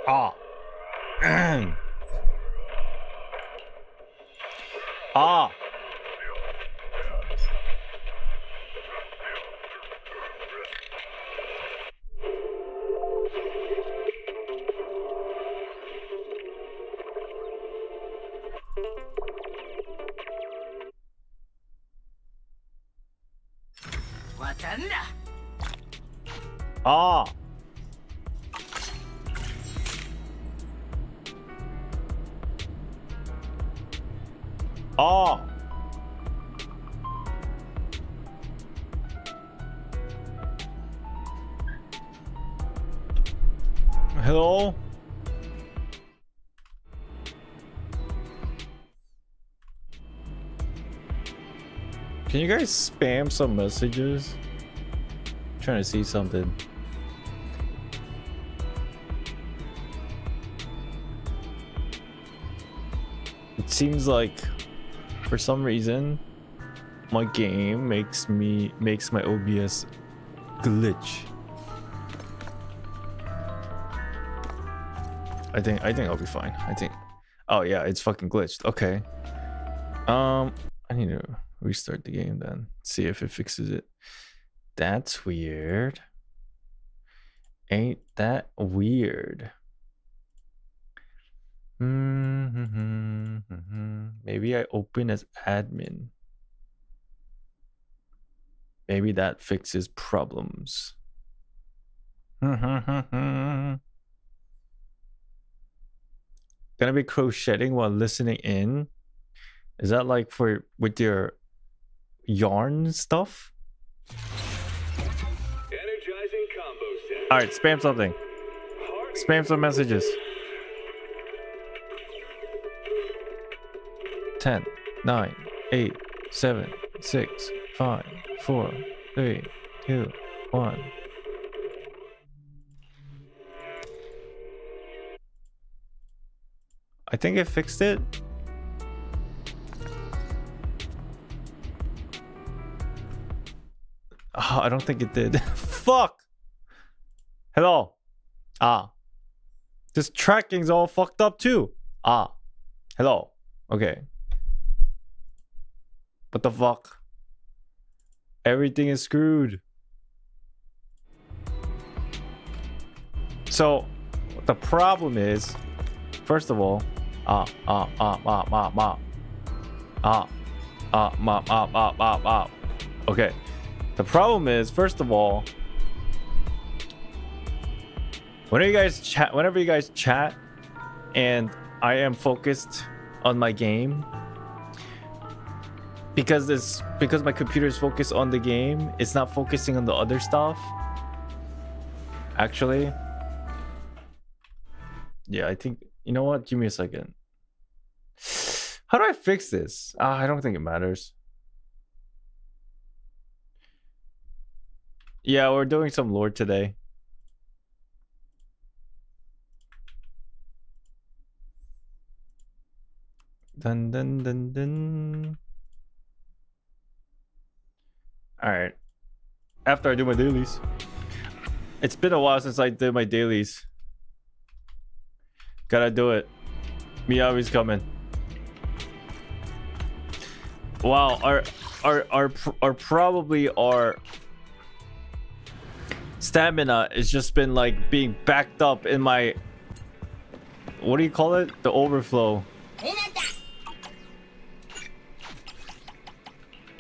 Ah. Ah. Ah. Ah. Hello? Can you guys spam some messages? I'm trying to see something. It seems like for some reason my game makes my OBS glitch. I think I'll be fine. I think. Oh yeah, it's fucking glitched. Okay. I need to restart the game then. See if it fixes it. That's weird. Ain't that weird? Maybe I open as admin. Maybe that fixes problems. Gonna be crocheting while listening in. Is that like for with your yarn stuff? Energizing combo set. All right, spam something. Spam some messages. 10, 9, 8, 7, 6, 5, 4, 3, 2, 1. I think it fixed it. Oh, I don't think it did. Fuck. Hello. Ah. This tracking's all fucked up too. Ah. Hello. Okay. What the fuck? Everything is screwed. So the problem is, first of all, okay. The problem is, first of all, whenever you guys chat and I am focused on my game, because my computer is focused on the game, it's not focusing on the other stuff. Actually, yeah, I think, you know what, give me a second. How do I fix this? I don't think it matters. Yeah, we're doing some lore today. Dun dun dun dun. All right. After I do my dailies. It's been a while since I did my dailies. Gotta do it. Miyabi's coming. Wow, our probably our stamina has just been like being backed up in my, what do you call it? The overflow.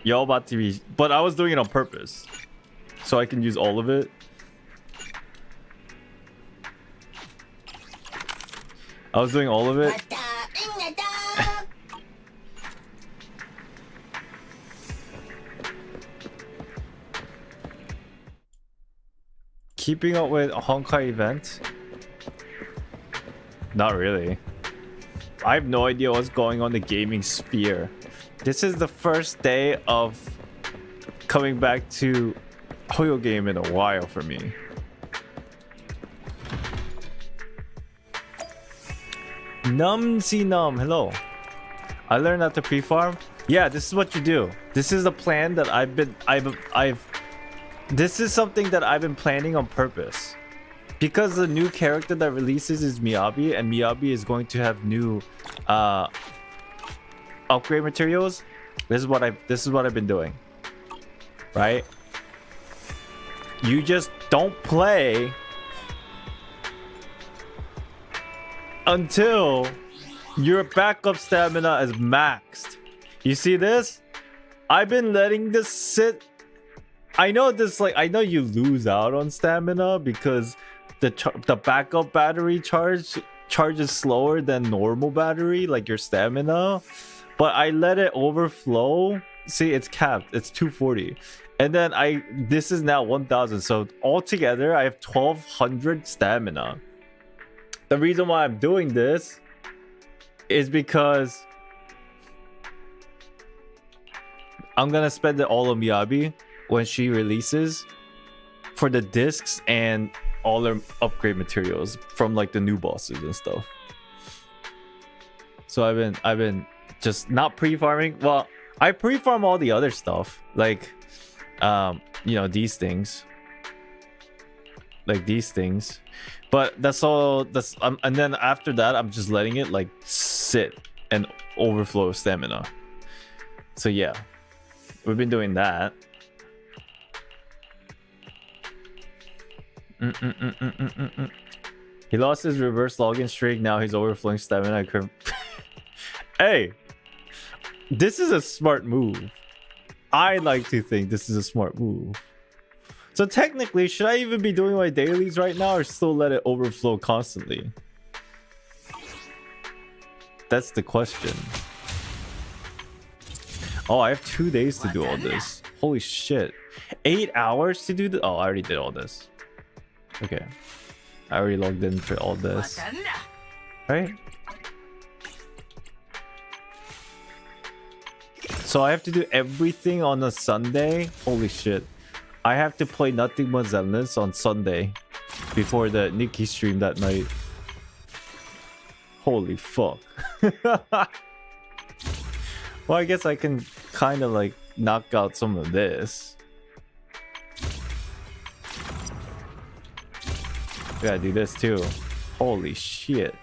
Y'all about to be, but I was doing it on purpose so I can use all of it. I was doing all of it. Keeping up with a Honkai event? Not really. I have no idea what's going on in the gaming sphere. This is the first day of coming back to Hoyo game in a while for me. Num, hello. I learned how to pre-farm. Yeah, this is what you do. This is the plan that this is something that I've been planning on purpose. because the new character that releases is Miyabi, and Miyabi is going to have new upgrade materials. This is what I've been doing. Right? You just don't play until your backup stamina is maxed. You see this? I've been letting this sit. I know this, like, I know you lose out on stamina because the backup battery charges slower than normal battery, like your stamina. But I let it overflow. See, it's capped. It's 240. And then this is now 1000. So altogether, I have 1200 stamina. The reason why I'm doing this is because I'm gonna spend it all on Miyabi when she releases for the discs and all their upgrade materials from like the new bosses and stuff. So I've been just not pre-farming. Well, I pre-farm all the other stuff, like you know, these things, like these things, but that's all. And then after that, I'm just letting it like sit and overflow stamina. So yeah, we've been doing that. He lost his reverse login streak. Now he's overflowing stamina. Hey, this is a smart move. I like to think this is a smart move. So technically, should I even be doing my dailies right now or still let it overflow constantly? That's the question. Oh, I have 2 days to do all this. Holy shit. 8 hours to do this? Oh, I already did all this. Okay. I already logged in for all this. Right? So I have to do everything on a Sunday? Holy shit. I have to play Nothing But Zenless on Sunday before the Nikki stream that night. Holy fuck. Well, I guess I can kind of like knock out some of this. We gotta do this too. Holy shit.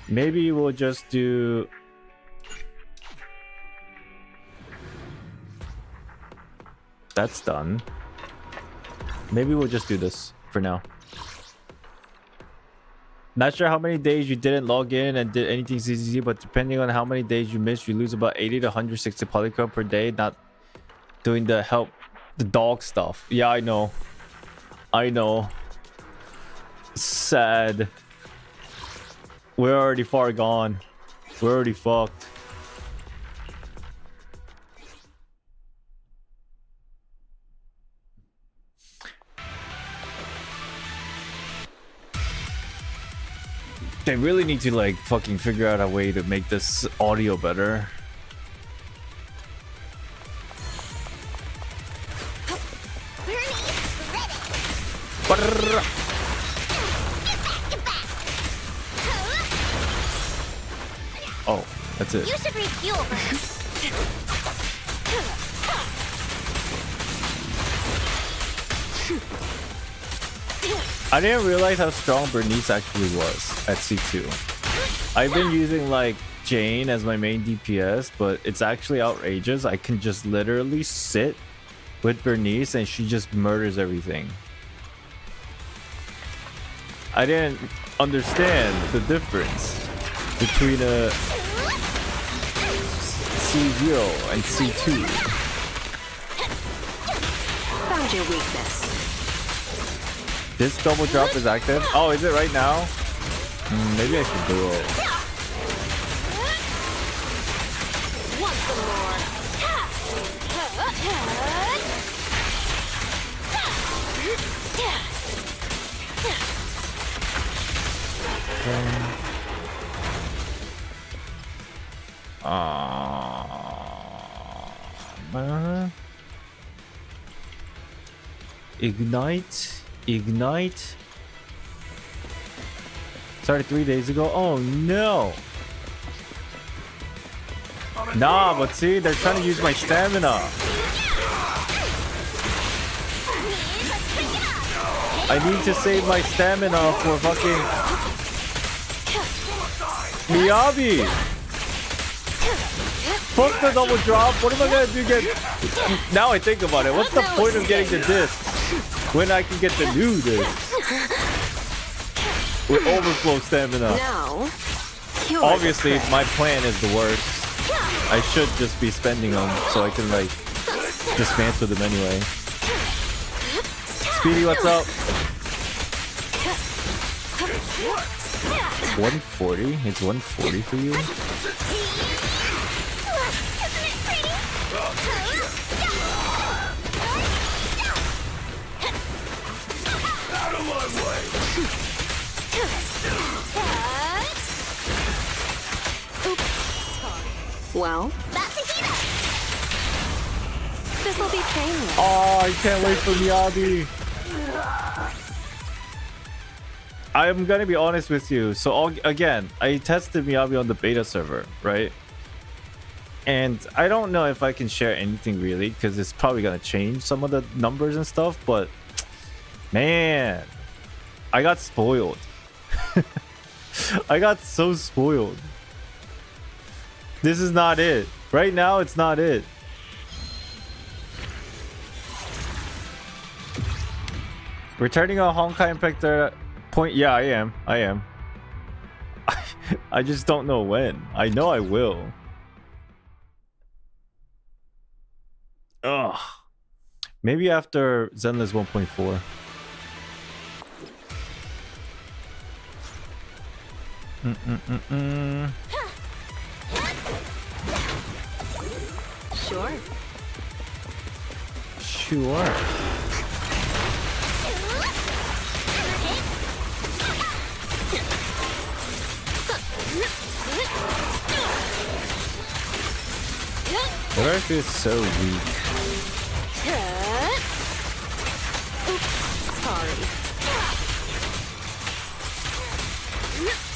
Maybe we'll just do... That's done. Maybe we'll just do this for now. Not sure how many days you didn't log in and did anything ZZZ, but depending on how many days you missed, you lose about 80 to 160 polychrome per day. Not doing the dog stuff. Yeah, I know. I know. Sad. We're already far gone. We're already fucked. They really need to like fucking figure out a way to make this audio better. Oh, that's it. You should refuel first. I didn't realize how strong Bernice actually was at C2. I've been using like Jane as my main DPS, but it's actually outrageous. I can just literally sit with Bernice and she just murders everything. I didn't understand the difference between a C0 and C2. Found your weakness. This double drop is active. Oh, is it right now? Maybe I should do it. Want some more? Ignite. Started 3 days ago. Oh no. Nah, but see, they're trying to use my stamina. I need to save my stamina for fucking Miyabi. Fuck the double drop. What am I gonna do again? Now I think about it. What's the point of getting the disc when I can get the new disc with overflow stamina? Now, Obviously, my plan is the worst. I should just be spending them so I can like dismantle them anyway. Speedy, what's up? 140? It's 140 for you? well, this'll be painless. Oh, I can't wait for Miyabi. I'm gonna be honest with you. So again, I tested Miyabi on the beta server, right? And I don't know if I can share anything really, because it's probably gonna change some of the numbers and stuff. But man, I got spoiled. I got so spoiled. This is not it. Right now, it's not it. Returning a Honkai Impactor point. Yeah, I am. I just don't know when. I know I will. Ugh. Maybe after Zenless 1.4. Sure. Sure. What if it's so weak? Oops, sorry.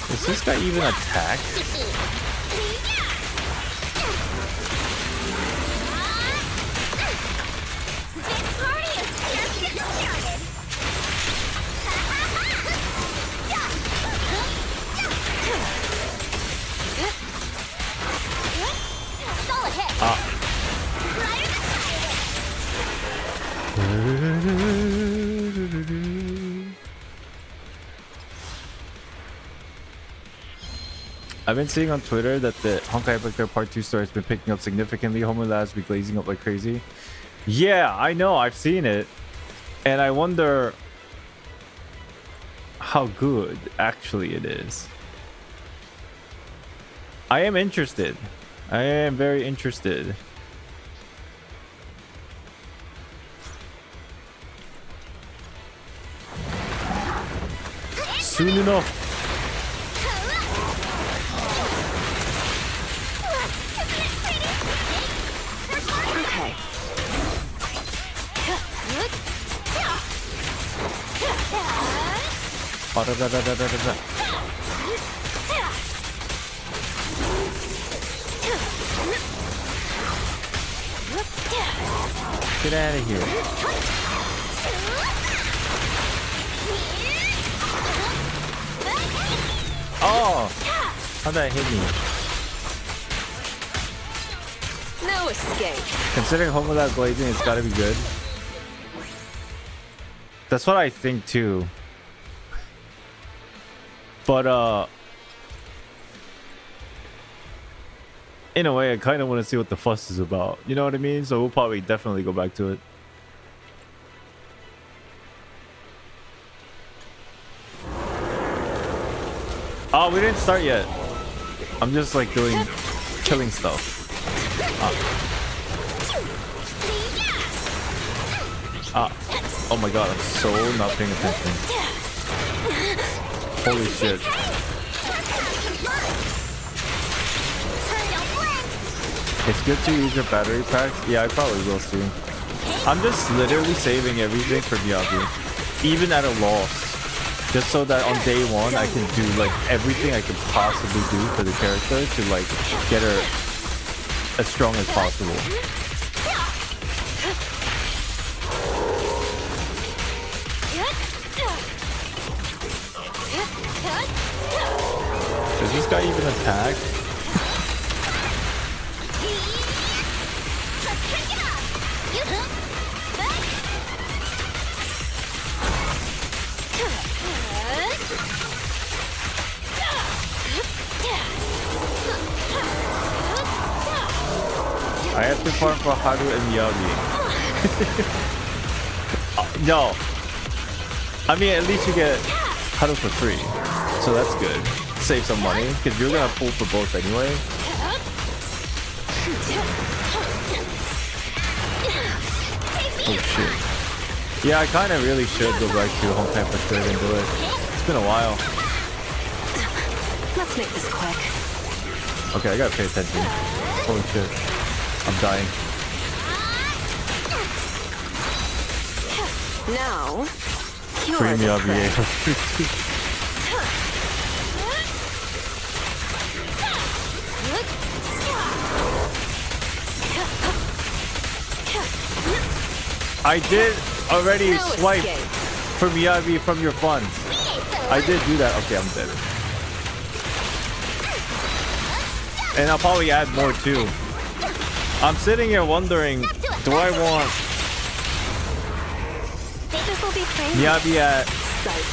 Does this guy even attack? I've been seeing on Twitter that the Honkai Impactor Part 2 story has been picking up significantly. Homo Labs be glazing up like crazy. Yeah, I know. I've seen it. And I wonder how good actually it is. I am interested. I am very interested. Soon enough. Okay. Get out of here. Oh! How'd that hit me? No escape. Considering home without glazing, it's gotta be good. That's what I think too. But in a way, I kind of want to see what the fuss is about. You know what I mean? So we'll probably definitely go back to it. Oh, we didn't start yet. I'm just like doing killing stuff. Oh my god, I'm so not paying attention. Holy shit. It's good to use your battery packs. Yeah, I probably will soon. I'm just literally saving everything for Miyabi, even at a loss. Just so that on day one, I can do like everything I could possibly do for the character to like get her as strong as possible. this guy even attack? I have to farm for Haru and Miyabi. No. I mean, at least you get Haru for free. So that's good. Save some money, because you're gonna pull for both anyway. Oh shit. Yeah, I kind of really should go back to home time for sure and do it. It's been a while. Let's make this quick. Okay, I gotta pay attention. Holy shit. I'm dying. Now, you're Free the Miyabi. prey. I did already No swipe escape. for Miyabi from your funds. I did do that. Okay, I'm dead. And I'll probably add more too. I'm sitting here wondering, do I want This'll be painless. Miyabi at Psych.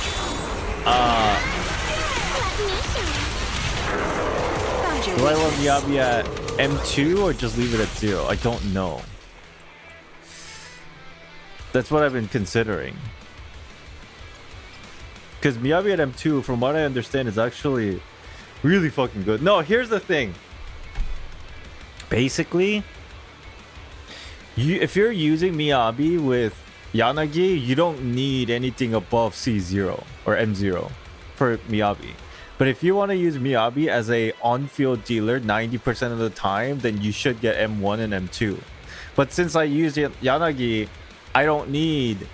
Found your do I want weakness. Miyabi at M2 or just leave it at 0? I don't know. That's what I've been considering. Because Miyabi at M2, from what I understand, is actually really fucking good. No, here's the thing. Basically, if you're using Miyabi with Yanagi, you don't need anything above C0 or M0 for Miyabi. But if you want to use Miyabi as a on-field dealer 90% of the time, then you should get M1 and M2. But since I use Yanagi, I don't need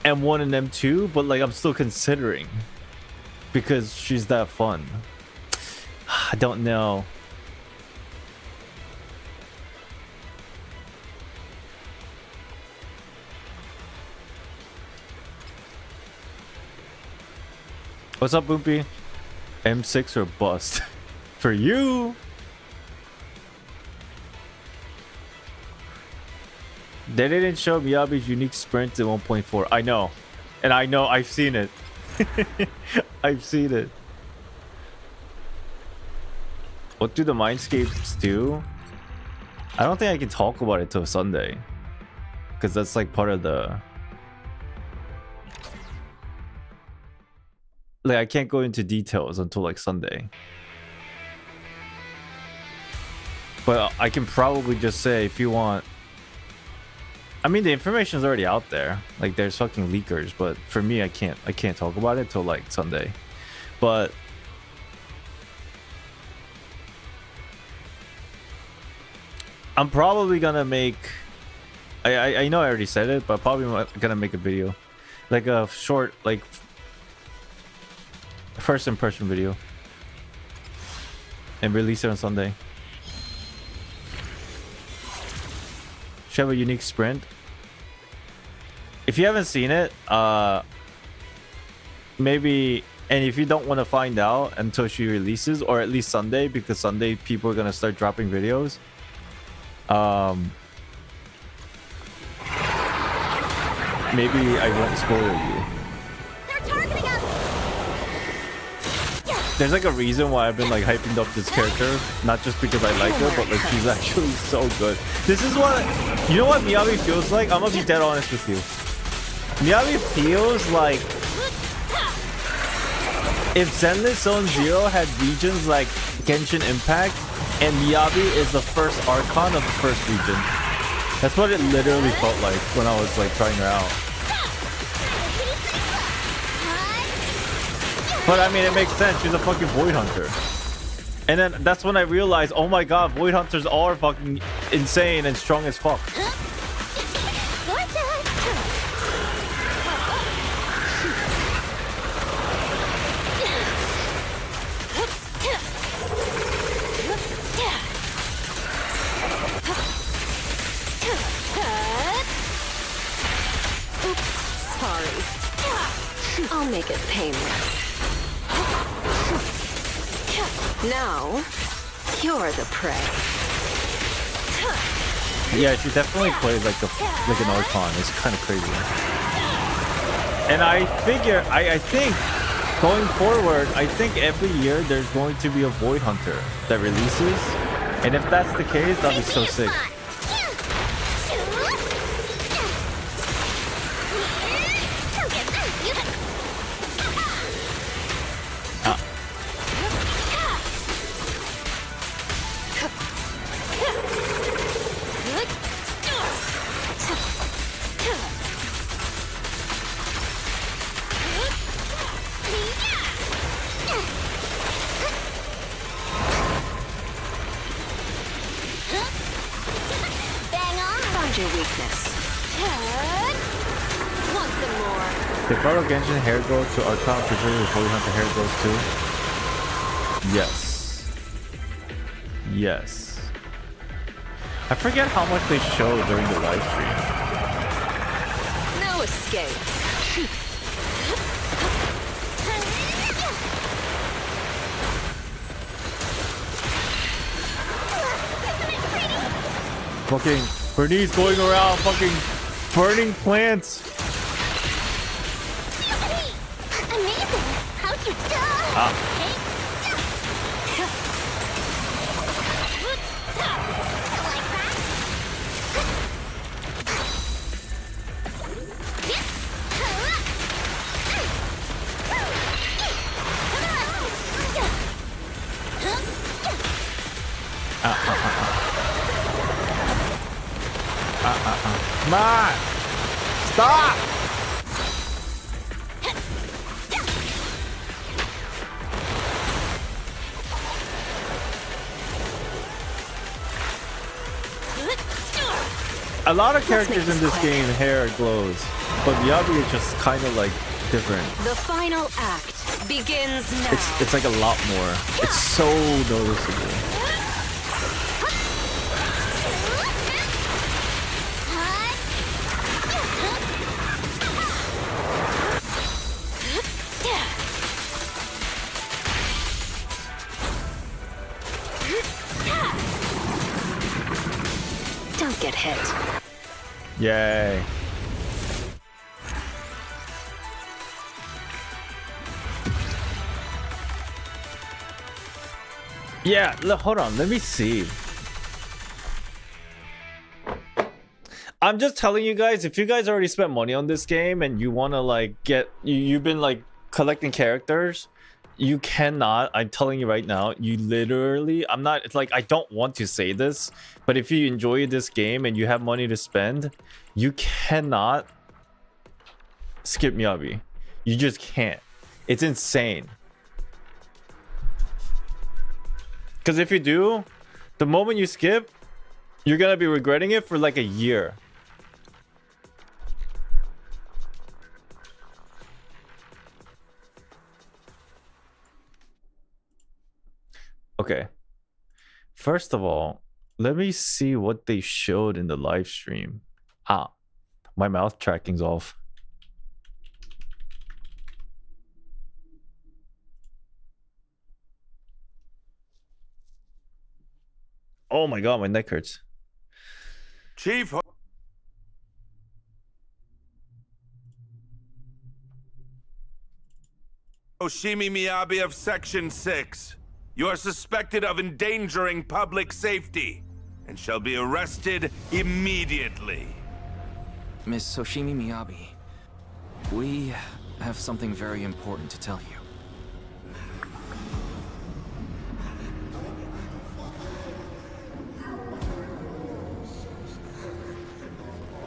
M1 and M2, but like I'm still considering because she's that fun. I don't know. What's up, Boopy? M6 or bust? For you! They didn't show Miyabi's unique sprint in 1.4. I know. And I know, I've seen it. I've seen it. What do the Mindscapes do? I don't think I can talk about it till Sunday. Because that's like part of the... Like, I can't go into details until like Sunday. But I can probably just say if you want... I mean, the information is already out there. Like, there's fucking leakers, but for me, I can't talk about it till like Sunday. But I'm probably gonna make... I know I already said it, but I'm probably gonna make a video. Like a short, like... first impression video and release it on Sunday. Should have a unique sprint. If you haven't seen it, maybe, and if you don't want to find out until she releases, or at least Sunday, because Sunday people are gonna start dropping videos. Maybe I won't spoil you. There's like a reason why I've been like hyping up this character, not just because I like her, but like she's actually so good. This is what, you know what Miyabi feels like? I'm gonna be dead honest with you. Miyabi feels like if Zenless Zone Zero had regions like Genshin Impact, and Miyabi is the first Archon of the first region. That's what it literally felt like when I was like trying her out. But I mean, it makes sense. She's a fucking Void Hunter. And then that's when I realized, oh my god, Void Hunters are fucking insane and strong as fuck. Oops, sorry. I'll make it painless. Now, you're the prey. Yeah, she definitely played like an Archon. It's kind of crazy. And I figure, I think going forward, I think every year there's going to be a Void Hunter that releases. And if that's the case, that'll be so sick. Did Prologue Engine hair grow to Archon? Presumably the Void Hunter hair grows too? Yes. Yes. I forget how much they showed during the live stream. No escape. Fucking Bernice going around fucking burning plants. Come on! Stop! A lot of characters in this game hair glows, but Miyabi is just kind of like different. The final act begins now. It's like a lot more. It's so noticeable. Don't get hit. Yay. Yeah, hold on, let me see. I'm just telling you guys, if you guys already spent money on this game and you want to like you've been like collecting characters, you cannot, I'm telling you right now, you literally, it's like, I don't want to say this, but if you enjoy this game and you have money to spend, you cannot skip Miyabi. You just can't. It's insane. Because if you do, the moment you skip, you're gonna be regretting it for like a year. Okay. First of all, let me see what they showed in the live stream. My mouth tracking's off. Oh my god, my neck hurts. Chief Hoshimi Miyabi of Section 6. You are suspected of endangering public safety and shall be arrested immediately. Miss Hoshimi Miyabi, we have something very important to tell you.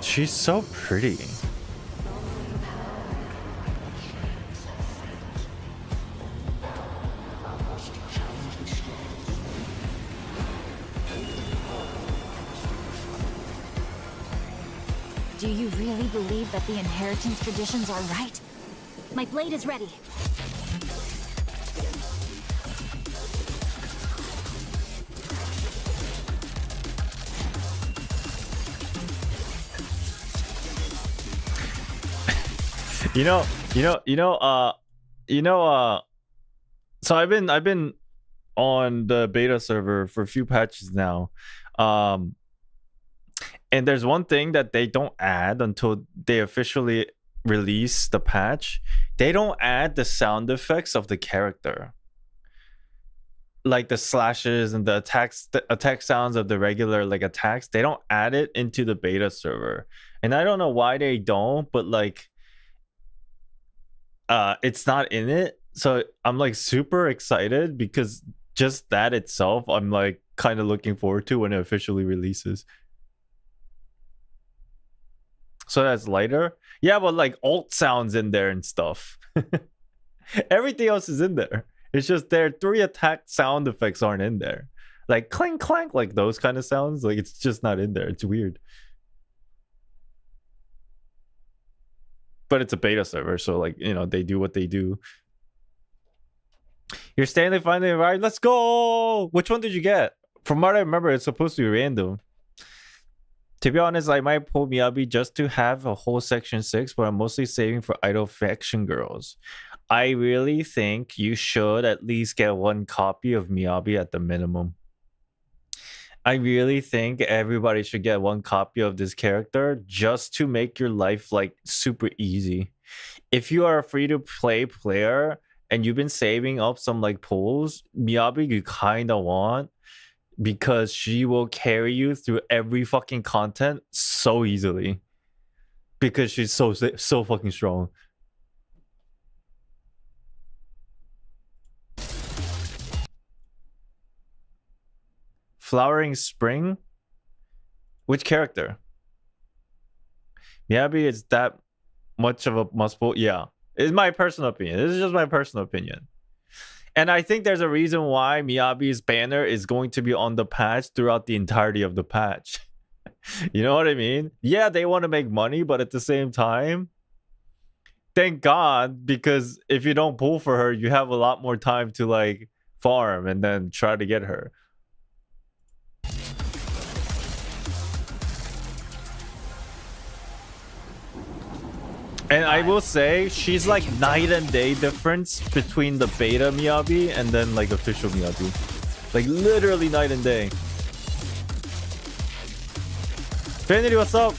She's so pretty. Do you really believe that the inheritance traditions are right? My blade is ready. So I've been on the beta server for a few patches now. And there's one thing that they don't add until they officially release the patch. They don't add the sound effects of the character, like the slashes and the attack sounds of the regular like attacks. They don't add it into the beta server, and I don't know why they don't, but like it's not in it. So I'm like super excited because just that itself I'm like kind of looking forward to when it officially releases. So that's lighter. Yeah, but like alt sounds in there and stuff. Everything else is in there. It's just their 3 attack sound effects aren't in there. Like clank clank, like those kind of sounds. Like it's just not in there. It's weird. But it's a beta server, so like, you know, they do what they do. Your Stanley finally arrived. Let's go! Which one did you get? From what I remember, it's supposed to be random. To be honest, I might pull Miyabi just to have a whole section 6, but I'm mostly saving for idol faction girls. I really think you should at least get 1 copy of Miyabi at the minimum. I really think everybody should get 1 copy of this character just to make your life like super easy. If you are a free-to-play player and you've been saving up some like pulls, Miyabi you kind of want, because she will carry you through every fucking content so easily. Because she's so fucking strong. Flowering Spring? Which character? Miyabi is that much of a must-pull? Yeah. It's my personal opinion. This is just my personal opinion. And I think there's a reason why Miyabi's banner is going to be on the patch throughout the entirety of the patch. You know what I mean? Yeah, they want to make money, but at the same time, thank God, because if you don't pull for her, you have a lot more time to like farm and then try to get her. And I will say, she's like night and day difference between the beta Miyabi and then like official Miyabi. Like literally night and day. Vanity, what's up?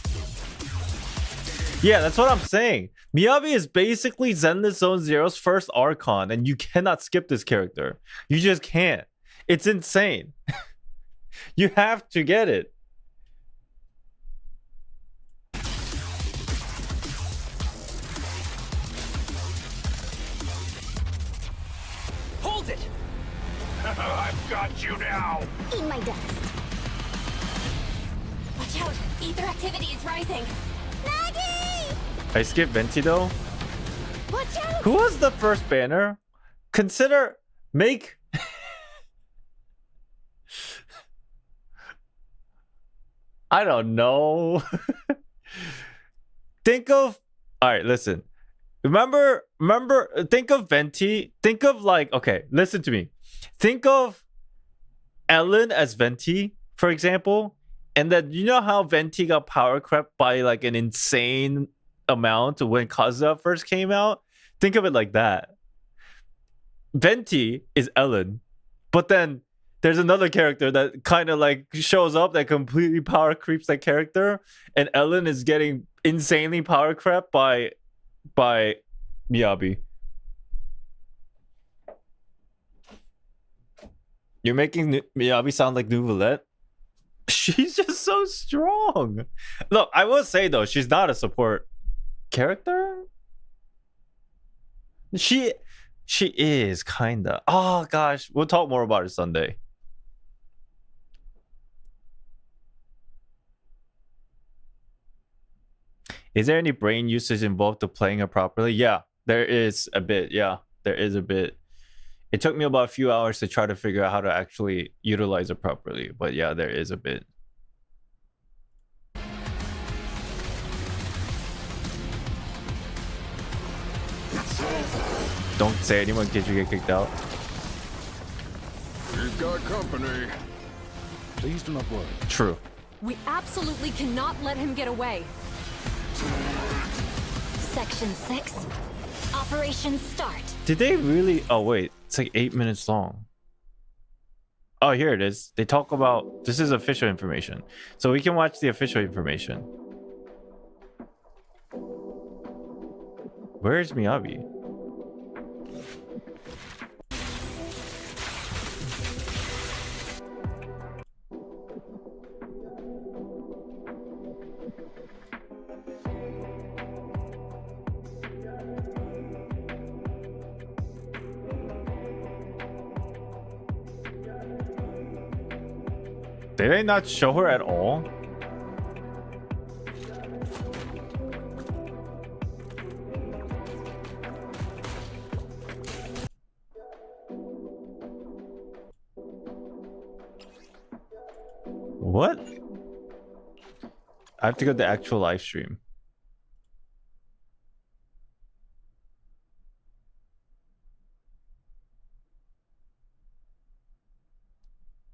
Yeah, that's what I'm saying. Miyabi is basically Zenless Zone Zero's first Archon, and you cannot skip this character. You just can't. It's insane. You have to get it. I've got you now! Eat my dust. Watch out! Ether activity is rising. Maggie! I skipped Venti though. Watch out! Who was the first banner? Consider make. I don't know. Think of. All right, listen. Remember. Think of Venti. Think of like. Okay, listen to me. Think of Ellen as Venti, for example, and then you know how Venti got power crept by like an insane amount when Kazuha first came out? Think of it like that. Venti is Ellen, but then there's another character that kind of like shows up that completely power creeps that character, and Ellen is getting insanely power crept by Miyabi. You're making Miyabi sound like Nouvelette? She's just so strong. Look, I will say though, she's not a support character. She is kinda. Oh gosh, we'll talk more about it Sunday. Is there any brain usage involved to playing it properly? Yeah, there is a bit. Yeah, there is a bit. It took me about a few hours to try to figure out how to actually utilize it properly. But yeah, there is a bit. Don't say anyone in case you get kicked out. You've got company. Please do not worry. True. We absolutely cannot let him get away. Section 6. Operation start. Did they really? Oh wait, it's like 8 minutes long. Oh, here it is. They talk about this is official information, so we can watch the official information. Where is Miyabi? Did they not show her at all? What? I have to go to the actual live stream.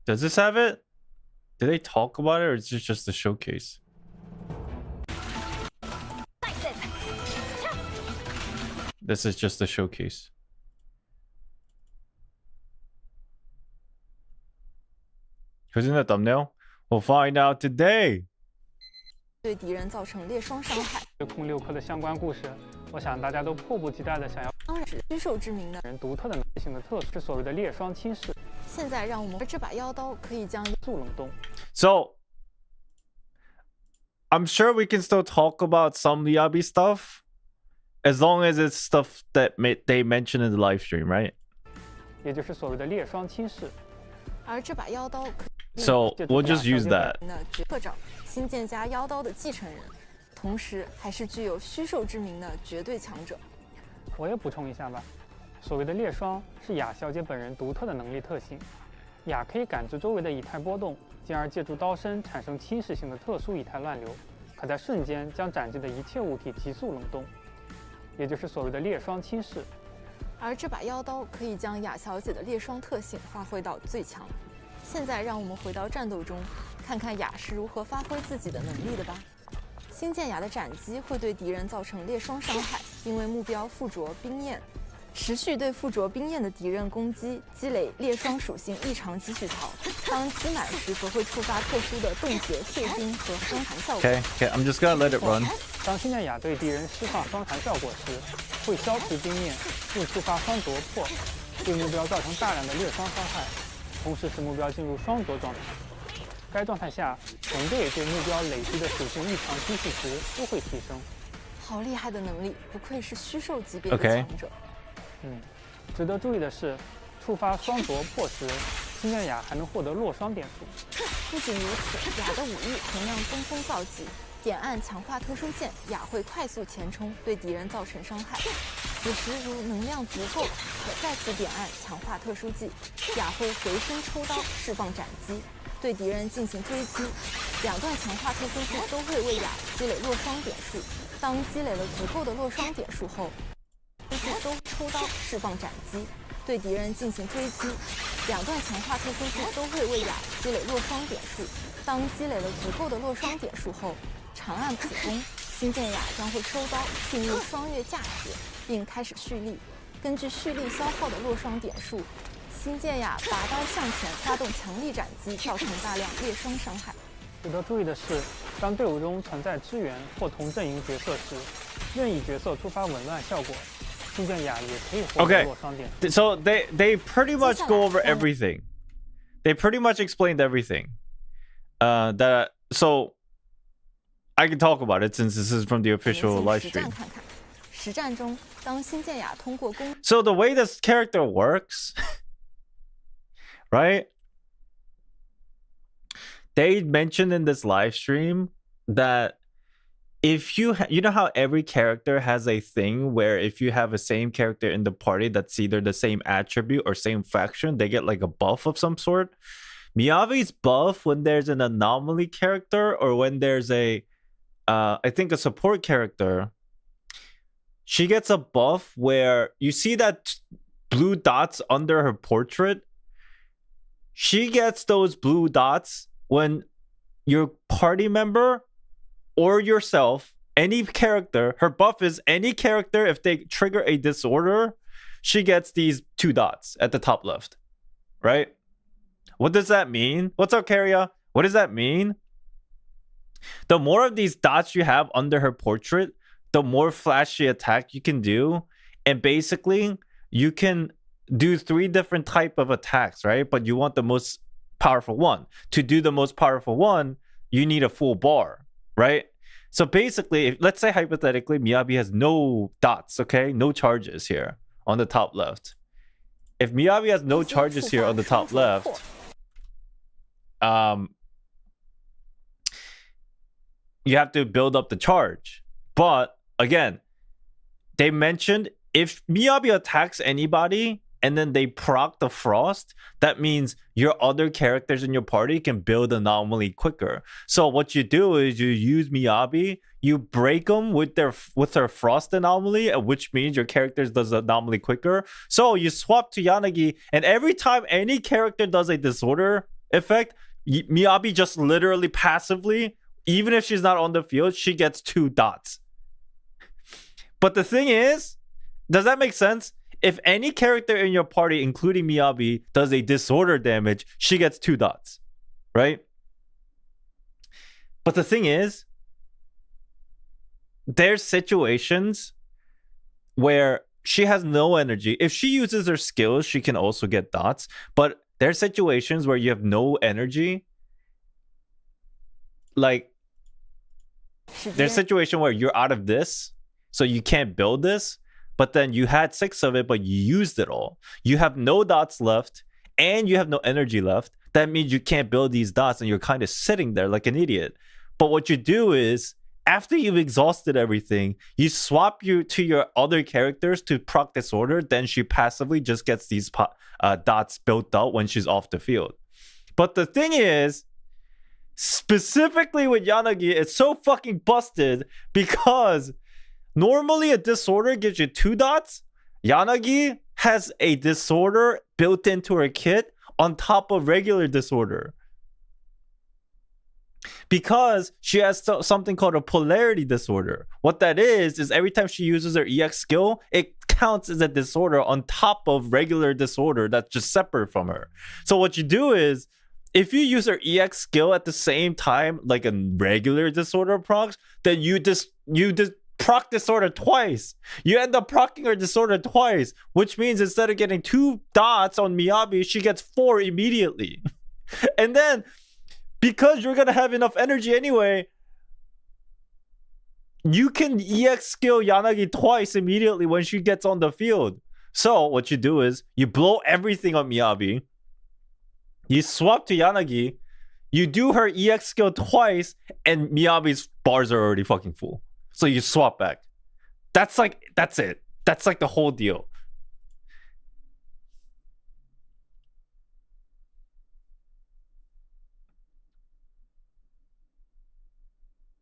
Does this have it? Did they talk about it, or is this just a showcase? This is just a showcase. Who's in the thumbnail? We'll find out today. 对敌人造成裂双伤害。空六氪的相关故事，我想大家都迫不及待的想要。当然是虚受之名的人独特的男性的特质是所谓的裂双轻视。现在让我们这把妖刀可以将速冷冻。So, I'm sure we can still talk about some Miyabi stuff, as long as it's stuff that they mentioned in the live stream, right? 也就是所谓的裂双轻视。而这把妖刀可以 So we'll just use that. 科长，新剑家妖刀的继承人，同时还是具有虚受之名的绝对强者。我也补充一下吧，所谓的裂双是雅小姐本人独特的能力特性。雅可以感知周围的以太波动，进而借助刀身产生侵蚀性的特殊以太乱流，可在瞬间将斩击的一切物体急速冷冻，也就是所谓的裂双侵蚀。而这把妖刀可以将雅小姐的裂双特性发挥到最强。现在让我们回到战斗中，看看雅是如何发挥自己的能力的吧。新剑雅的斩击会对敌人造成裂双伤害，因为目标附着冰焰。持续对附着冰焰的敌人攻击，积累裂双属性异常积蓄槽。当积满时，则会触发特殊的冻结、碎冰和伤寒效果。Okay, I'm just gonna let it run. 当新剑雅对敌人释放伤寒效果时，会消除冰焰，并触发双灼破，对目标造成大量的裂双伤害，同时使目标进入双灼状态。该状态下，整队对目标累积的属性异常积蓄值都会提升。好厉害的能力，不愧是虚受级别的强者。值得注意的是，触发双灼破时，新剑雅还能获得落双点数。不仅如此，雅的武艺同样登峰造极，点按强化特殊键，雅会快速前冲，对敌人造成伤害。此时如能量足够，可再次点按强化特殊技，雅会回身抽刀释放斩击，对敌人进行追击。两段强化特殊技都会为雅积累落双点数。当积累了足够的落双点数后，都抽刀释放斩击，对敌人进行追击。两段强化特殊技都会为雅积累落双点数。当积累了足够的落双点数后，长按普攻，新剑雅将会收刀进入双月架时，并开始蓄力。根据蓄力消耗的落双点数，新剑雅拔刀向前发动强力斩击，造成大量裂双伤害。值得注意的是，当队伍中存在支援或同阵营角色时，任意角色触发紊乱效果。Okay, so they pretty much go over everything. They pretty much explained everything. So I can talk about it since this is from the official live stream. So the way this character works, right? They mentioned in this live stream that if you know how every character has a thing where if you have a same character in the party that's either the same attribute or same faction, they get like a buff of some sort. Miyabi's buff when there's an anomaly character or when there's a I think a support character, she gets a buff where you see that blue dots under her portrait. She gets those blue dots when your party member or yourself, any character, her buff is any character, if they trigger a disorder, she gets these 2 dots at the top left, right? What does that mean? What's up, Carria? What does that mean? The more of these dots you have under her portrait, the more flashy attack you can do. And basically, you can do 3 different type of attacks, right? But you want the most powerful one. To do the most powerful one, you need a full bar, right? So basically, let's say hypothetically, Miyabi has no dots, okay? No charges here on the top left. If Miyabi has no charges here on the top left, you have to build up the charge. But again, they mentioned if Miyabi attacks anybody and then they proc the frost, that means your other characters in your party can build anomaly quicker. So what you do is you use Miyabi, you break them with their frost anomaly, which means your characters does anomaly quicker. So you swap to Yanagi, and every time any character does a disorder effect, Miyabi just literally passively, even if she's not on the field, she gets 2 dots. But the thing is, does that make sense? If any character in your party, including Miyabi, does a disorder damage, she gets 2 dots, right? But the thing is, there's situations where she has no energy. If she uses her skills, she can also get dots. But there's situations where you have no energy. Like, there's a situation where you're out of this, so you can't build this. But then you had 6 of it, but you used it all. You have no dots left, and you have no energy left. That means you can't build these dots, and you're kind of sitting there like an idiot. But what you do is, after you've exhausted everything, you swap to your other characters to proc disorder. Then she passively just gets these dots built out when she's off the field. But the thing is, specifically with Yanagi, it's so fucking busted because normally a disorder gives you 2 dots. Yanagi has a disorder built into her kit on top of regular disorder. Because she has something called a polarity disorder. What that is every time she uses her EX skill, it counts as a disorder on top of regular disorder that's just separate from her. So what you do is, if you use her EX skill at the same time like a regular disorder procs, then you just proc disorder twice. You end up procking her disorder twice, which means instead of getting 2 dots on Miyabi, she gets 4 immediately. And then, because you're gonna have enough energy anyway, you can EX skill Yanagi twice immediately when she gets on the field. So what you do is, you blow everything on Miyabi, you swap to Yanagi, you do her EX skill twice, and Miyabi's bars are already fucking full. So you swap back. That's it. That's like the whole deal.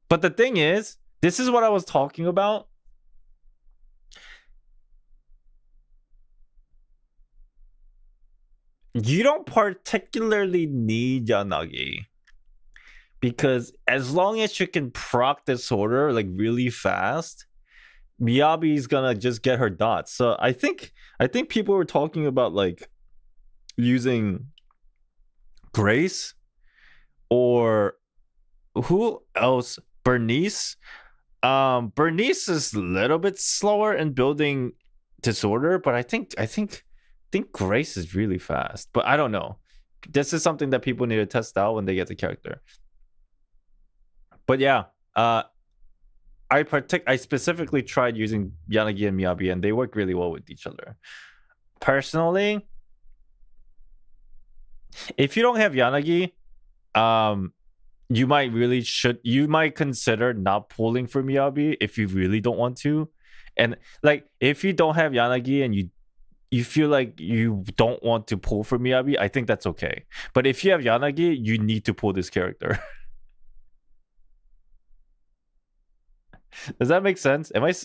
But the thing is, this is what I was talking about. You don't particularly need Yanagi. Because as long as you can proc disorder like really fast, Miyabi's gonna just get her dots. So I think people were talking about like using Grace or who else? Bernice. Bernice is a little bit slower in building disorder, but I think Grace is really fast. But I don't know. This is something that people need to test out when they get the character. But yeah, I specifically tried using Yanagi and Miyabi, and they work really well with each other. Personally, if you don't have Yanagi, you might consider not pulling for Miyabi if you really don't want to. And like, if you don't have Yanagi and you feel like you don't want to pull for Miyabi, I think that's okay. But if you have Yanagi, you need to pull this character. Does that make sense? Am I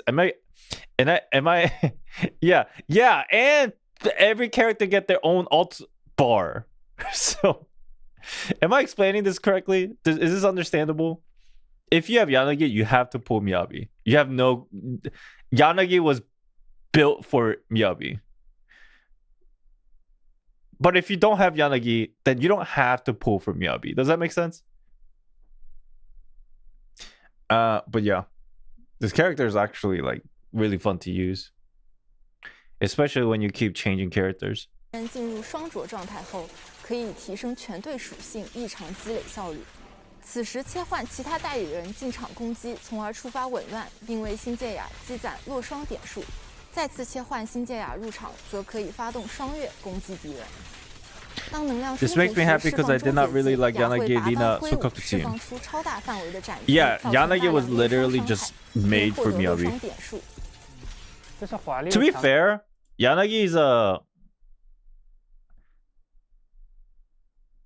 yeah, and every character get their own alt bar. So am I explaining this correctly? Is this understandable? If you have Yanagi, you have to pull Miyabi. Yanagi was built for Miyabi. But if you don't have Yanagi, then you don't have to pull from Miyabi. Does that make sense? But yeah, this character is actually like really fun to use, especially when you keep changing characters. 进入双着状态后，可以提升全队属性异常积累效率。此时切换其他代理人进场攻击，从而触发紊乱，并为新界雅积攒落双点数。再次切换新界雅入场，则可以发动双月攻击敌人。当能量充足时， This makes me happy because I did not really like Yanagi Lina Sukaku 释 team. 放出超大范围的斩 Yeah, Yanagi was literally just made for Miyabi. 点数。这是华丽 To 的 be 强 fair, Yanagi is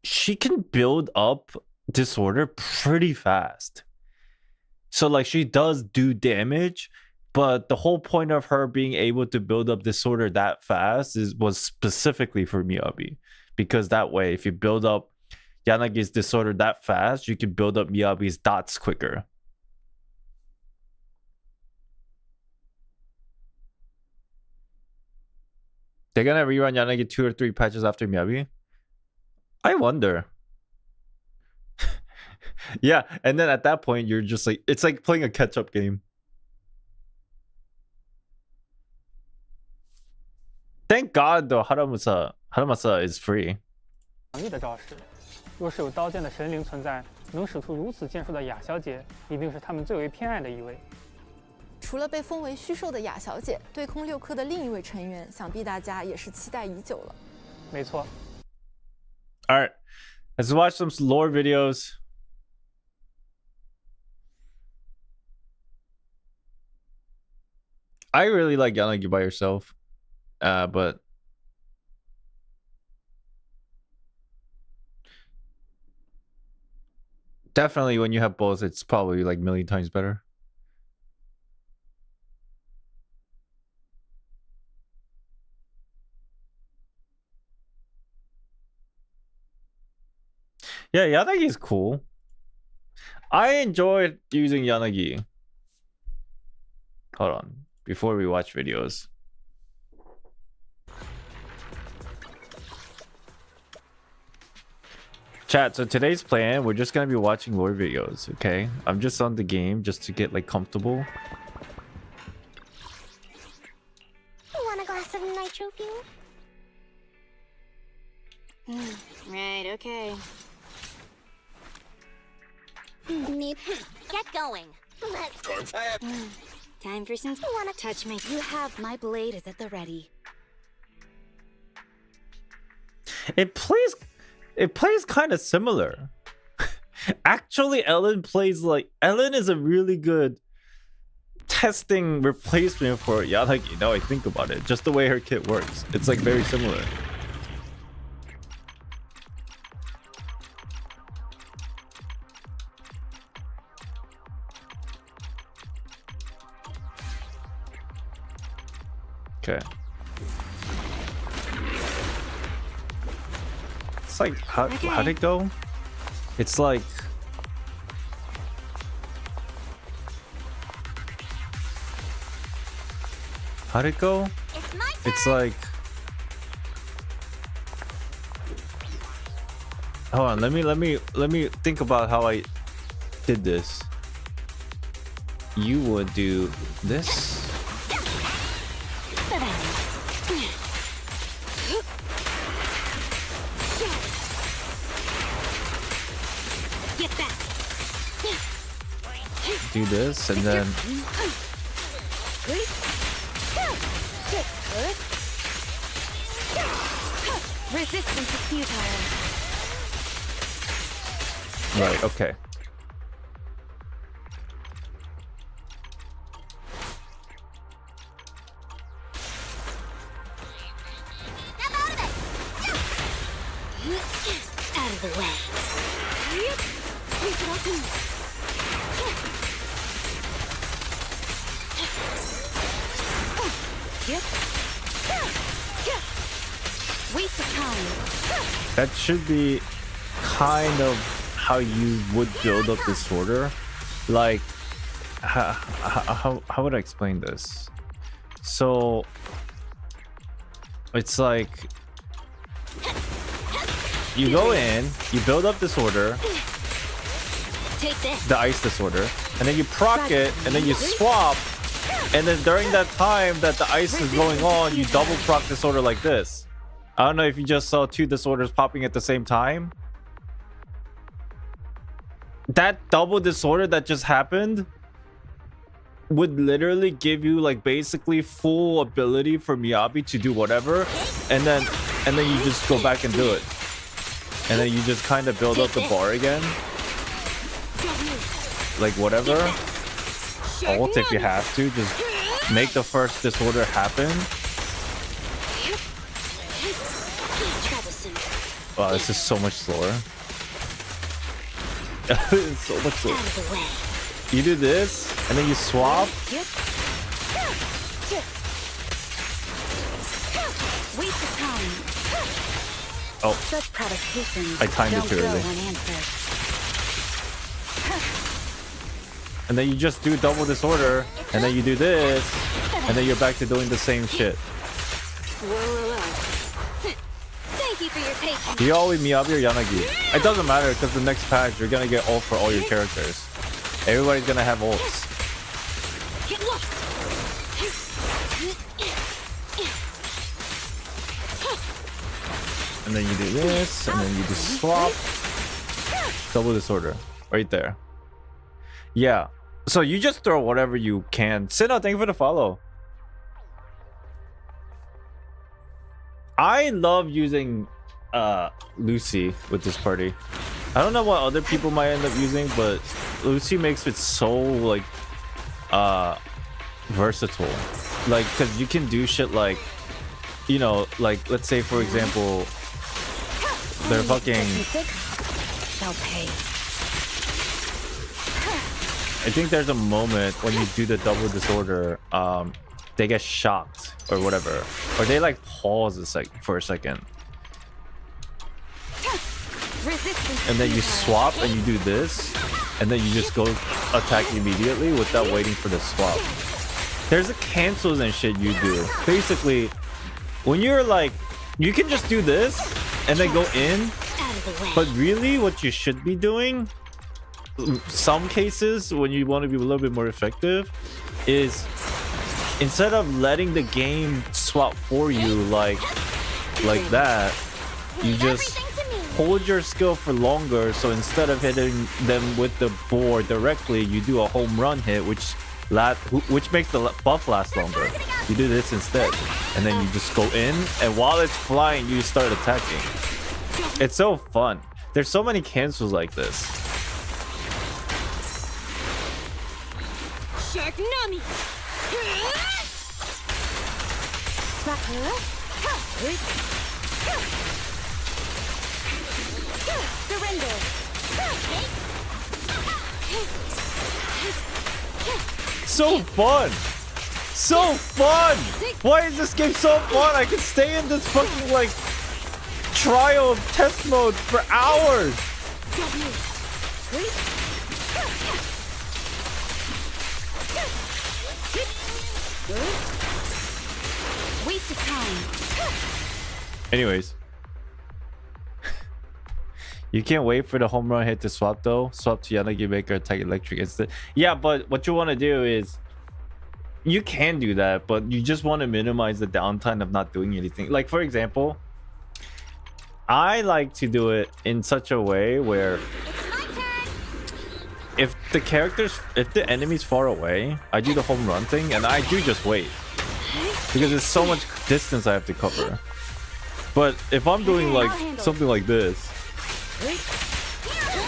she can build up disorder pretty fast. So like she does do damage, but the whole point of her being able to build up disorder that fast was specifically for Miyabi. Because that way, if you build up Yanagi's disorder that fast, you can build up Miyabi's dots quicker. They're gonna rerun Yanagi 2 or 3 patches after Miyabi? I wonder. Yeah, and then at that point, you're just like, it's like playing a catch-up game. Thank God, though, Haramasa is free. 强力的招式。若是有刀剑的神灵存在，能使出如此剑术的雅小姐，一定是他们最为偏爱的一位。除了被封为虚兽的雅小姐，对空6科的另一位成员，想必大家也是期待已久了。没错。All right, let's watch some lore videos. I really like Yanagi by herself, but definitely when you have both, it's probably like a million times better. Yeah, Yanagi is cool. I enjoyed using Yanagi. Hold on, before we watch videos. Chat, so today's plan, we're just gonna be watching lore videos, okay? I'm just on the game just to get like comfortable. Want a glass of nitro fuel? Right, okay. Me, get going. Let's go. Time for some. Wanna touch me? You have my blade is at the ready. It plays kind of similar. Actually, Ellen is a really good testing replacement for Yanagi. Now I think about it, just the way her kit works, it's like very similar. Okay. It's like how'd it go? It's like how'd it go? It's like hold on, let me think about how I did this. You would do this. Do this and then Resistance is futile. right, okay. Out of the way. Waste of time. That should be kind of how you would build up disorder. Like, how would I explain this? So, it's like you go in, you build up disorder, Take this. the ice disorder, and then you proc it, and then you swap, and then during that time that the ice is going on, you double proc disorder like this. I don't know if you just saw 2 disorders popping at the same time. That double disorder that just happened would literally give you like basically full ability for Miyabi to do whatever, and then you just go back and do it, and then you just kind of build up the bar again, like whatever. Ult if you have to, just make the first disorder happen. Wow, this is so much slower. It's so much slower. You do this, and then you swap. Oh, I timed it too early. And then you just do double disorder, and then you do this, and then you're back to doing the same shit. Thank you for your patience. Do you always Miyabi or Yanagi? It doesn't matter, because the next patch you're gonna get ult for all your characters. Everybody's gonna have ults. Get lost. And then you do this, and then you just swap. Double disorder. Right there. Yeah. So you just throw whatever you can. Sino, thank you for the follow. I love using Lucy with this party. I don't know what other people might end up using, but Lucy makes it so like versatile. Like, because you can do shit like, you know, like let's say for example, they're fucking. Shall pay. I think there's a moment when you do the double disorder, they get shocked or whatever, or they like pause for a second, and then you swap and you do this, and then you just go attack immediately without waiting for the swap. There's a cancels and shit you do. Basically, when you're like, you can just do this and then go in, but really what you should be doing, some cases when you want to be a little bit more effective, is instead of letting the game swap for you like that, you just hold your skill for longer. So instead of hitting them with the board directly, you do a home run hit, which makes the buff last longer. You do this instead, and then you just go in, and while it's flying, you start attacking. It's so fun. There's so many cancels like this. So fun! So fun! Why is this game so fun? I can stay in this fucking like trial test mode for hours. Waste of time. Anyways. You can't wait for the home run hit to swap though. Swap to Yanagi, make her attack electric instant. Yeah, but what you want to do is, you can do that, but you just want to minimize the downtime of not doing anything. Like for example, I like to do it in such a way where if the enemy's far away, I do the home run thing and I do just wait, because there's so much distance I have to cover. But if I'm doing like something like this,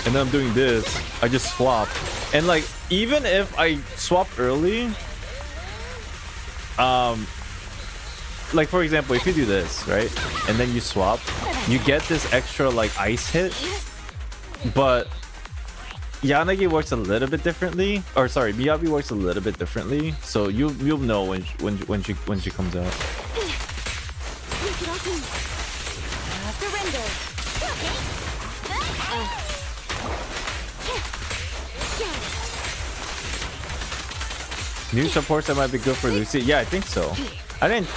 and then I'm doing this, I just swap, and like even if I swap early, like for example, if you do this right and then you swap, you get this extra like ice hit. But Yanagi works a little bit differently, or sorry, Miyabi works a little bit differently, so you'll know when she comes out. New supports that might be good for Lucy. Yeah, I think so. I didn't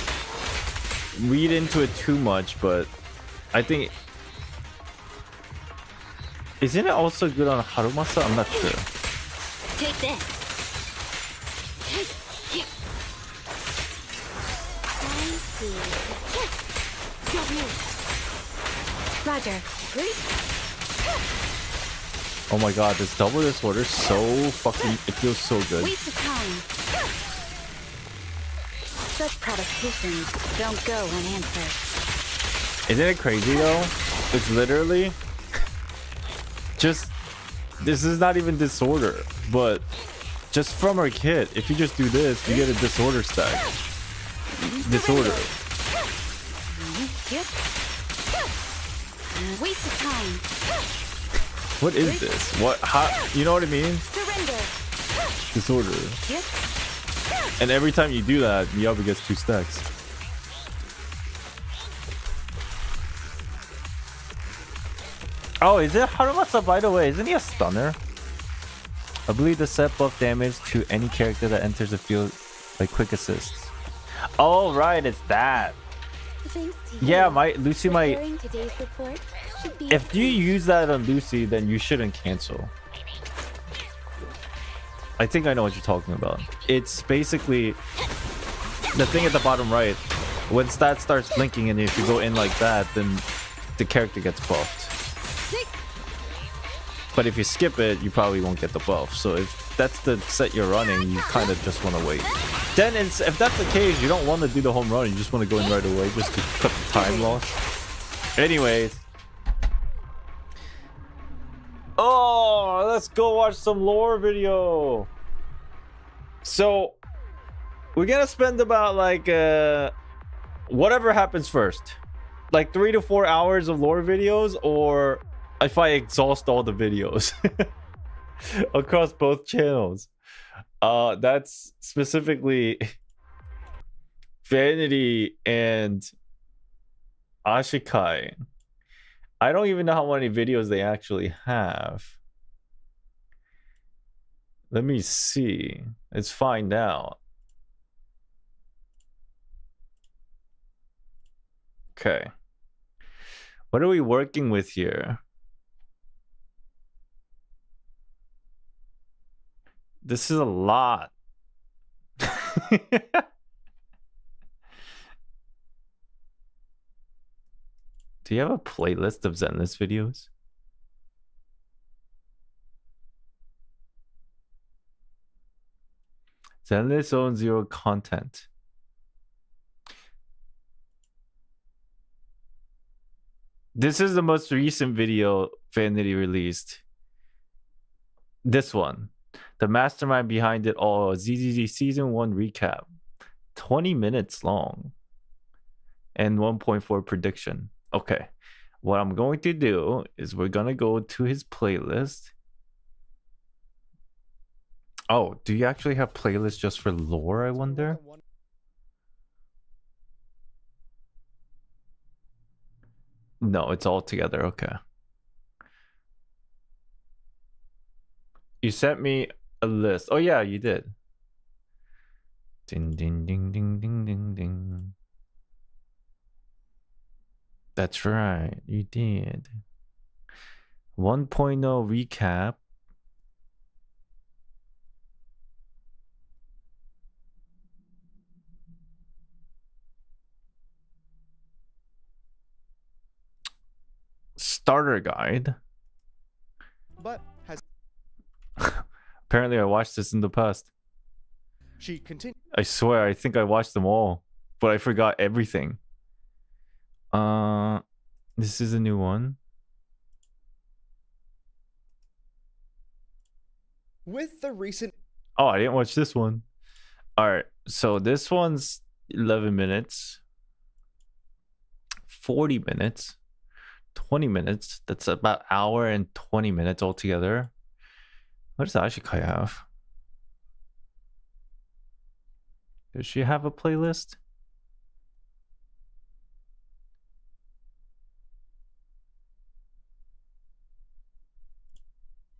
read into it too much, but I think Isn't it also good on Harumasa? I'm not sure. Take this. I see. Don't move. Roger. Oh my god, this double disorder is so fucking... It feels so good. Waste of time. Such provocations don't go unanswered. Isn't it crazy though? It's literally... just... This is not even disorder, but... Just from our kit, if you just do this, you get a disorder stack. Disorder. Waste of time. What is this? What? How? You know what I mean? Surrender. Disorder. And every time you do that, Miyabi gets 2 stacks. Oh, is it Harumasa, by the way? Isn't he a stunner? I believe the set buff damage to any character that enters the field by quick assists. Oh, right, it's that. Yeah, Lucy might... If you use that on Lucy, then you shouldn't cancel. I think I know what you're talking about. It's basically the thing at the bottom right. When stat starts blinking and if you go in like that, then the character gets buffed. But if you skip it, you probably won't get the buff. So if that's the set you're running, you kind of just want to wait. Then if that's the case, you don't want to do the home run. You just want to go in right away just to cut the time loss. Anyways. Oh, let's go watch some lore video. So we're gonna spend about like whatever happens first, like 3 to 4 hours of lore videos, or if I exhaust all the videos across both channels. That's specifically Vanity and Ashikai. I don't even know how many videos they actually have. Let me see. Let's find out. Okay. What are we working with here? This is a lot. Do you have a playlist of Zenless videos? Zenless Zone Zero content. This is the most recent video Vanity released. This one. The mastermind behind it all. ZZZ Season 1 recap. 20 minutes long. And 1.4 prediction. Okay, what I'm going to do is we're gonna go to his playlist. Oh, do you actually have playlists just for lore, I wonder? No, it's all together. Okay. You sent me a list. Oh yeah, you did. Ding ding ding ding ding ding ding. That's right, you did. 1.0 recap. Starter guide. But has apparently I watched this in the past. She continued. I swear, I think I watched them all, but I forgot everything. This is a new one. With the recent... Oh, I didn't watch this one. All right, so this one's 11 minutes, 40 minutes, 20 minutes. That's about hour and 20 minutes altogether. What does Ashikai have? Does she have a playlist?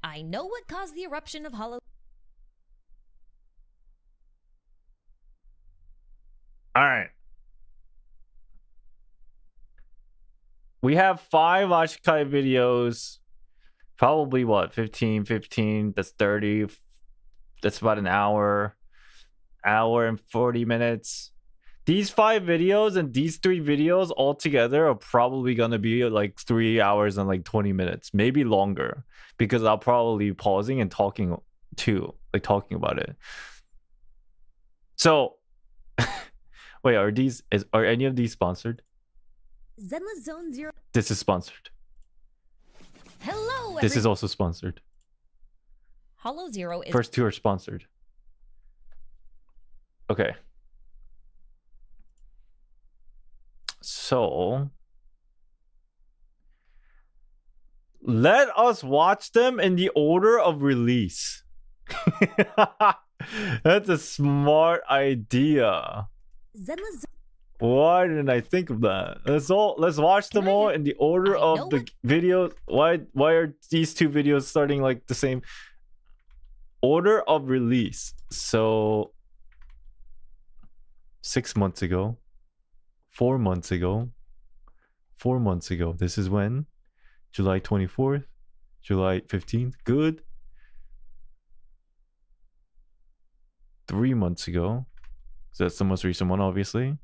I know what caused the eruption of Hollow. All right. We have 5 Ashikai videos Probably what? 15, that's 30. That's about an hour and 40 minutes. These 5 videos and these 3 videos all together are probably going to be like 3 hours and like 20 minutes, maybe longer, because I'll probably be pausing and talking too, like talking about it. So wait, are any of these sponsored? Zenless Zone Zero. This is sponsored. Hello. This is also sponsored. Hollow Zero is First 2 are sponsored. Okay. So let us watch them in the order of release. That's a smart idea. Zenless. Why didn't I think of that? Let's watch them all in the order of the videos. Why are these 2 videos starting like the same order of release? So 6 months ago, 4 months ago, 4 months ago. This is when? July 24th, July 15th. Good. 3 months ago. So that's the most recent one, obviously.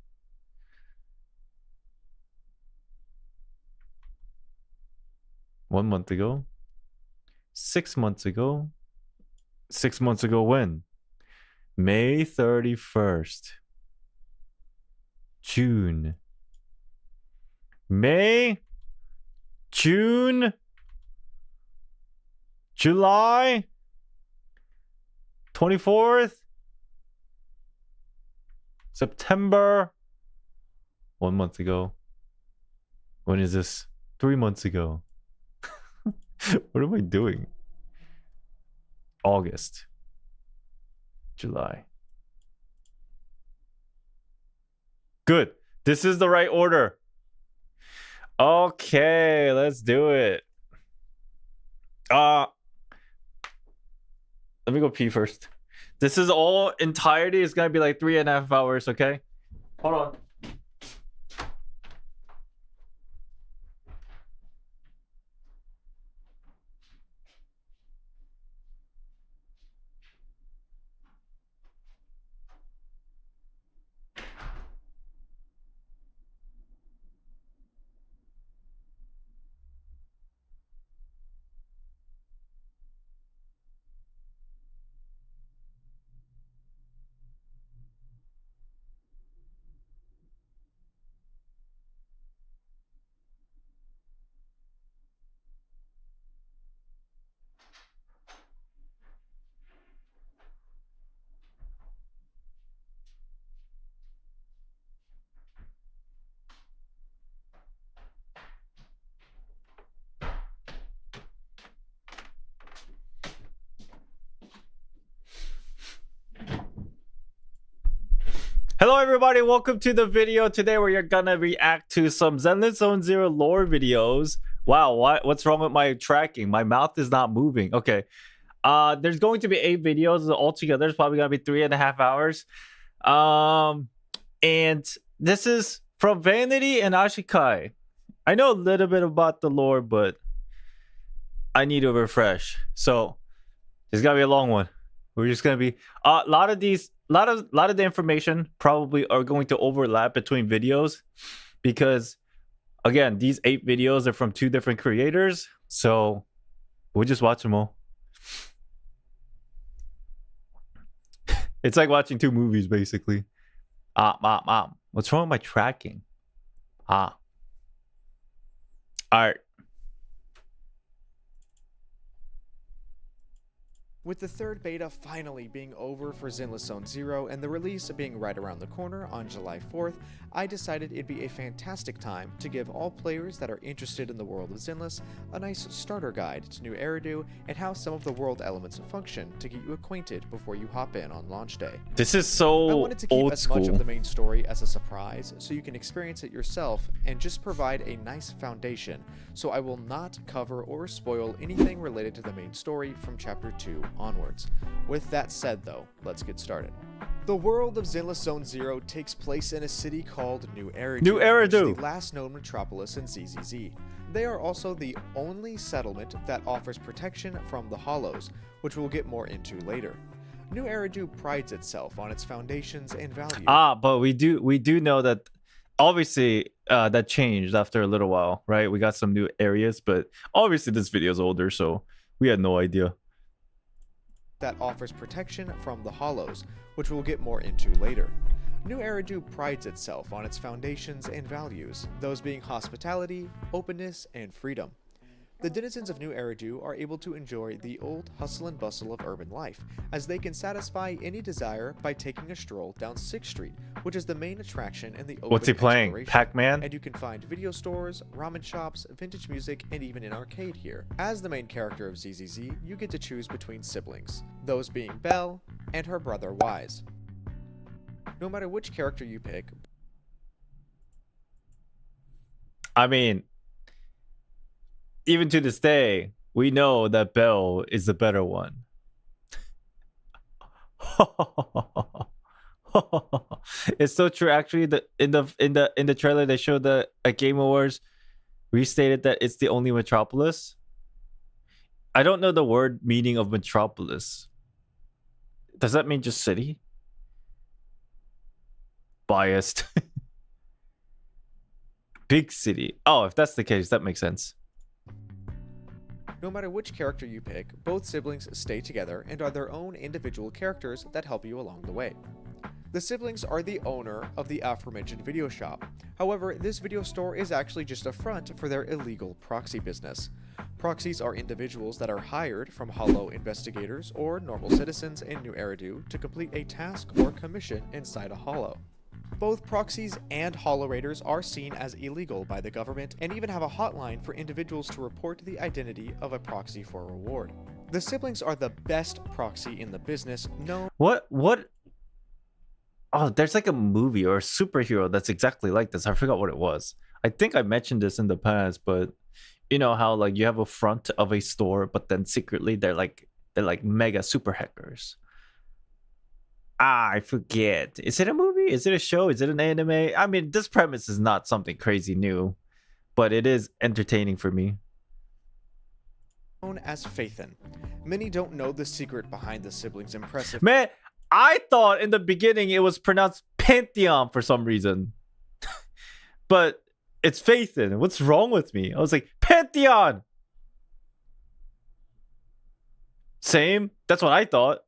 One month ago. 6 months ago. 6 months ago when? May 31st. June. May. June. July. 24th. September. 1 month ago. When is this? 3 months ago. What am I doing? August. July. Good. This is the right order. Okay, let's do it. Let me go pee first. This is all entirety. It's gonna be like 3.5 hours, okay? Hold on. Hello everybody, welcome to the video. Today we're gonna react to some Zenless Zone Zero lore videos. Wow, what's wrong with my tracking? My mouth is not moving. Okay. There's going to be 8 videos altogether. It's probably gonna be 3.5 hours. And this is from Vanity and Ashikai. I know a little bit about the lore, but I need to refresh. So it's gonna be a long one. We're just gonna be a lot of the information probably are going to overlap between videos because again, these 8 videos are from 2 different creators, so we'll just watch them all. It's like watching 2 movies basically. What's wrong with my tracking? All right. With the 3rd beta finally being over for Zenless Zone Zero and the release being right around the corner on July 4th, I decided it'd be a fantastic time to give all players that are interested in the world of Zenless a nice starter guide to new Eridu and how some of the world elements function to get you acquainted before you hop in on launch day. This is so I wanted to keep old as school. much of the main story as a surprise so you can experience it yourself and just provide a nice foundation, so I will not cover or spoil anything related to the main story from chapter 2 onwards. With that said though, let's get started. The world of Zenless Zone Zero takes place in a city called New Eridu, which is the last known metropolis in ZZZ. They are also the only settlement that offers protection from the Hollows, which we'll get more into later. New Eridu prides itself on its foundations and values. But we do know that obviously that changed after a little while, right? We got some new areas, but obviously this video is older, so we had no idea. That offers protection from the Hollows, which we'll get more into later. New Eridu prides itself on its foundations and values, those being hospitality, openness, and freedom. The denizens of New Eridu are able to enjoy the old hustle and bustle of urban life, as they can satisfy any desire by taking a stroll down 6th Street, which is the main attraction in the open What's he playing? exploration. Pac-Man? And you can find video stores, ramen shops, vintage music, and even an arcade here. As the main character of ZZZ, you get to choose between siblings, those being Belle and her brother Wise. No matter which character you pick, I mean, even to this day, we know that Belle is the better one. It's so true. Actually, in the trailer they showed that at Game Awards restated that it's the only metropolis. I don't know the word meaning of metropolis. Does that mean just city? Biased. Big city. Oh, if that's the case, that makes sense. no matter which character you pick, both siblings stay together and are their own individual characters that help you along the way. The siblings are the owner of the aforementioned video shop. However, this video store is actually just a front for their illegal proxy business. Proxies are individuals that are hired from Hollow investigators or normal citizens in New Eridu to complete a task or commission inside a Hollow. Both proxies and Hollow Raiders are seen as illegal by the government and even have a hotline for individuals to report the identity of a proxy for a reward. The siblings are the best proxy in the business known. What? Oh, there's like a movie or a superhero that's exactly like this. I forgot what it was. I think I mentioned this in the past, but you know how like you have a front of a store, but then secretly they're like mega super hackers. I forget. Is it a movie? Is it a show? Is it an anime? I mean, this premise is not something crazy new, but it is entertaining for me. Known as Phaethon. Many don't know the secret behind the siblings' impressive. Man, I thought in the beginning it was pronounced Pantheon for some reason. But it's Phaethon. What's wrong with me? I was like, Pantheon! Same? That's what I thought.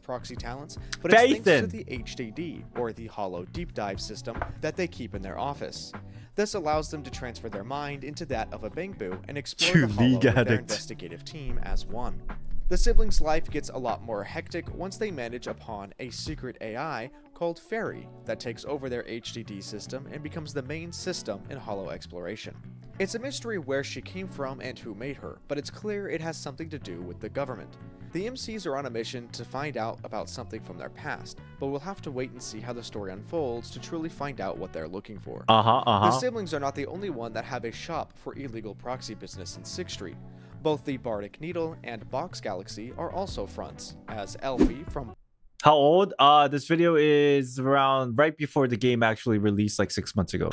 Proxy talents, but it's thanks to the HDD, or the Hollow Deep Dive system, that they keep in their office. This allows them to transfer their mind into that of a bangboo and explore the Hollow with their investigative team as one. The siblings' life gets a lot more hectic once they manage upon a secret AI called Fairy that takes over their HDD system and becomes the main system in Hollow exploration. It's a mystery where she came from and who made her, but it's clear it has something to do with the government. The MCs are on a mission to find out about something from their past, but we'll have to wait and see how the story unfolds to truly find out what they're looking for. The siblings are not the only one that have a shop for illegal proxy business in 6th Street. Both the Bardic Needle and Box Galaxy are also fronts, as Elfie from... How old? This video is around right before the game actually released, like 6 months ago.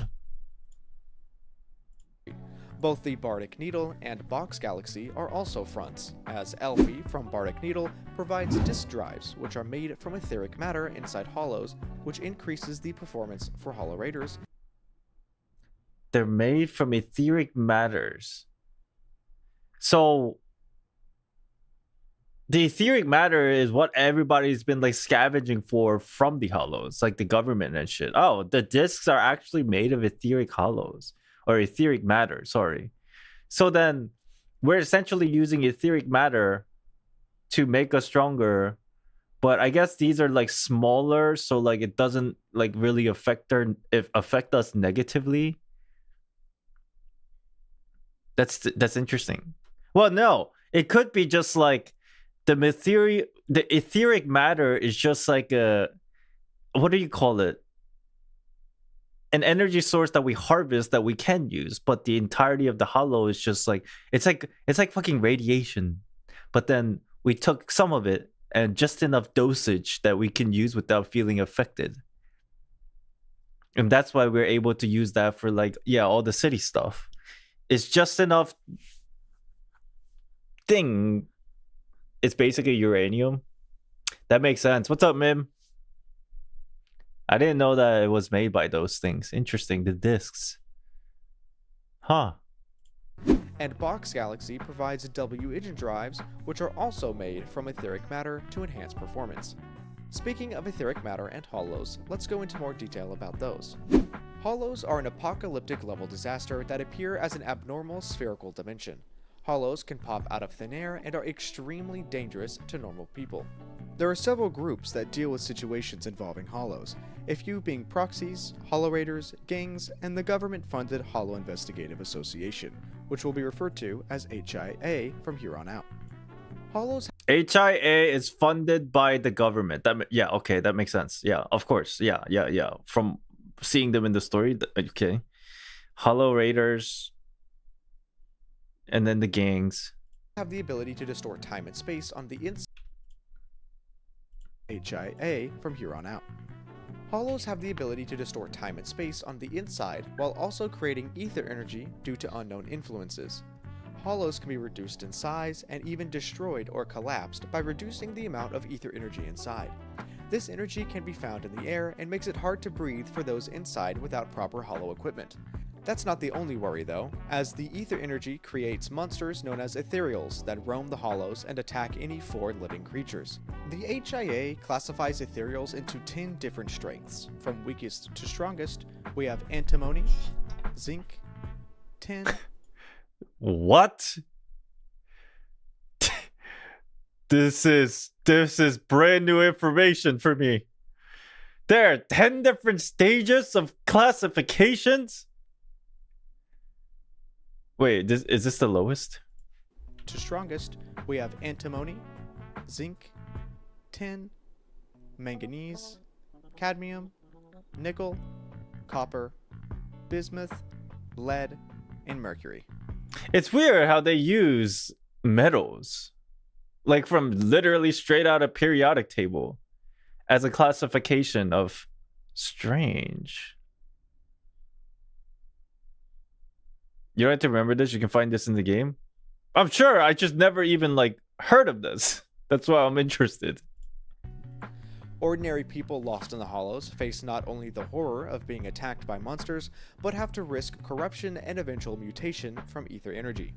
Both the Bardic Needle and Box Galaxy are also fronts, as Elfie from Bardic Needle provides disk drives, which are made from etheric matter inside Hollows, which increases the performance for Hollow Raiders. They're made from etheric matters. So the etheric matter is what everybody's been like scavenging for from the Hollows, like the government and shit. Oh, the discs are actually made of etheric hollows. Or etheric matter, sorry. So then we're essentially using etheric matter to make us stronger. But I guess these are like smaller, so like it doesn't like really affect us negatively. That's interesting. Well, no, it could be just like the etheric matter is just like a, what do you call it? An energy source that we harvest that we can use, but the entirety of the Hollow is just like it's like fucking radiation. But then we took some of it and just enough dosage that we can use without feeling affected. And that's why we're able to use that for like, yeah, all the city stuff. It's just enough thing. It's basically uranium. That makes sense. What's up, Mim? I didn't know that it was made by those things. Interesting, the discs. Huh. And Box Galaxy provides W engine drives, which are also made from etheric matter to enhance performance. Speaking of etheric matter and hollows, let's go into more detail about those. Hollows are an apocalyptic level disaster that appear as an abnormal spherical dimension. Hollows can pop out of thin air and are extremely dangerous to normal people. There are several groups that deal with situations involving hollows, a few being proxies, hollow raiders, gangs, and the government-funded Hollow Investigative Association, which will be referred to as HIA from here on out. Hollows HIA is funded by the government. Yeah, okay, that makes sense. Yeah, of course. Yeah. From seeing them in the story, okay. Hollow raiders, and then the gangs have the ability to distort time and space on the inside. HIA from here on out. Hollows have the ability to distort time and space on the inside while also creating ether energy due to unknown influences. Hollows can be reduced in size and even destroyed or collapsed by reducing the amount of ether energy inside. This energy can be found in the air and makes it hard to breathe for those inside without proper hollow equipment. That's not the only worry though, as the ether energy creates monsters known as ethereals that roam the hollows and attack any 4 living creatures. The HIA classifies ethereals into 10 different strengths. From weakest to strongest, we have antimony, zinc, tin. What? This is brand new information for me. There are 10 different stages of classifications? Wait, is this the lowest? To strongest, we have antimony, zinc, tin, manganese, cadmium, nickel, copper, bismuth, lead, and mercury. It's weird how they use metals, like from literally straight out of periodic table, as a classification of strange. You don't have to remember this. You can find this in the game. I'm sure. I just never even like heard of this. That's why I'm interested. Ordinary people lost in the Hollows face not only the horror of being attacked by monsters, but have to risk corruption and eventual mutation from ether energy.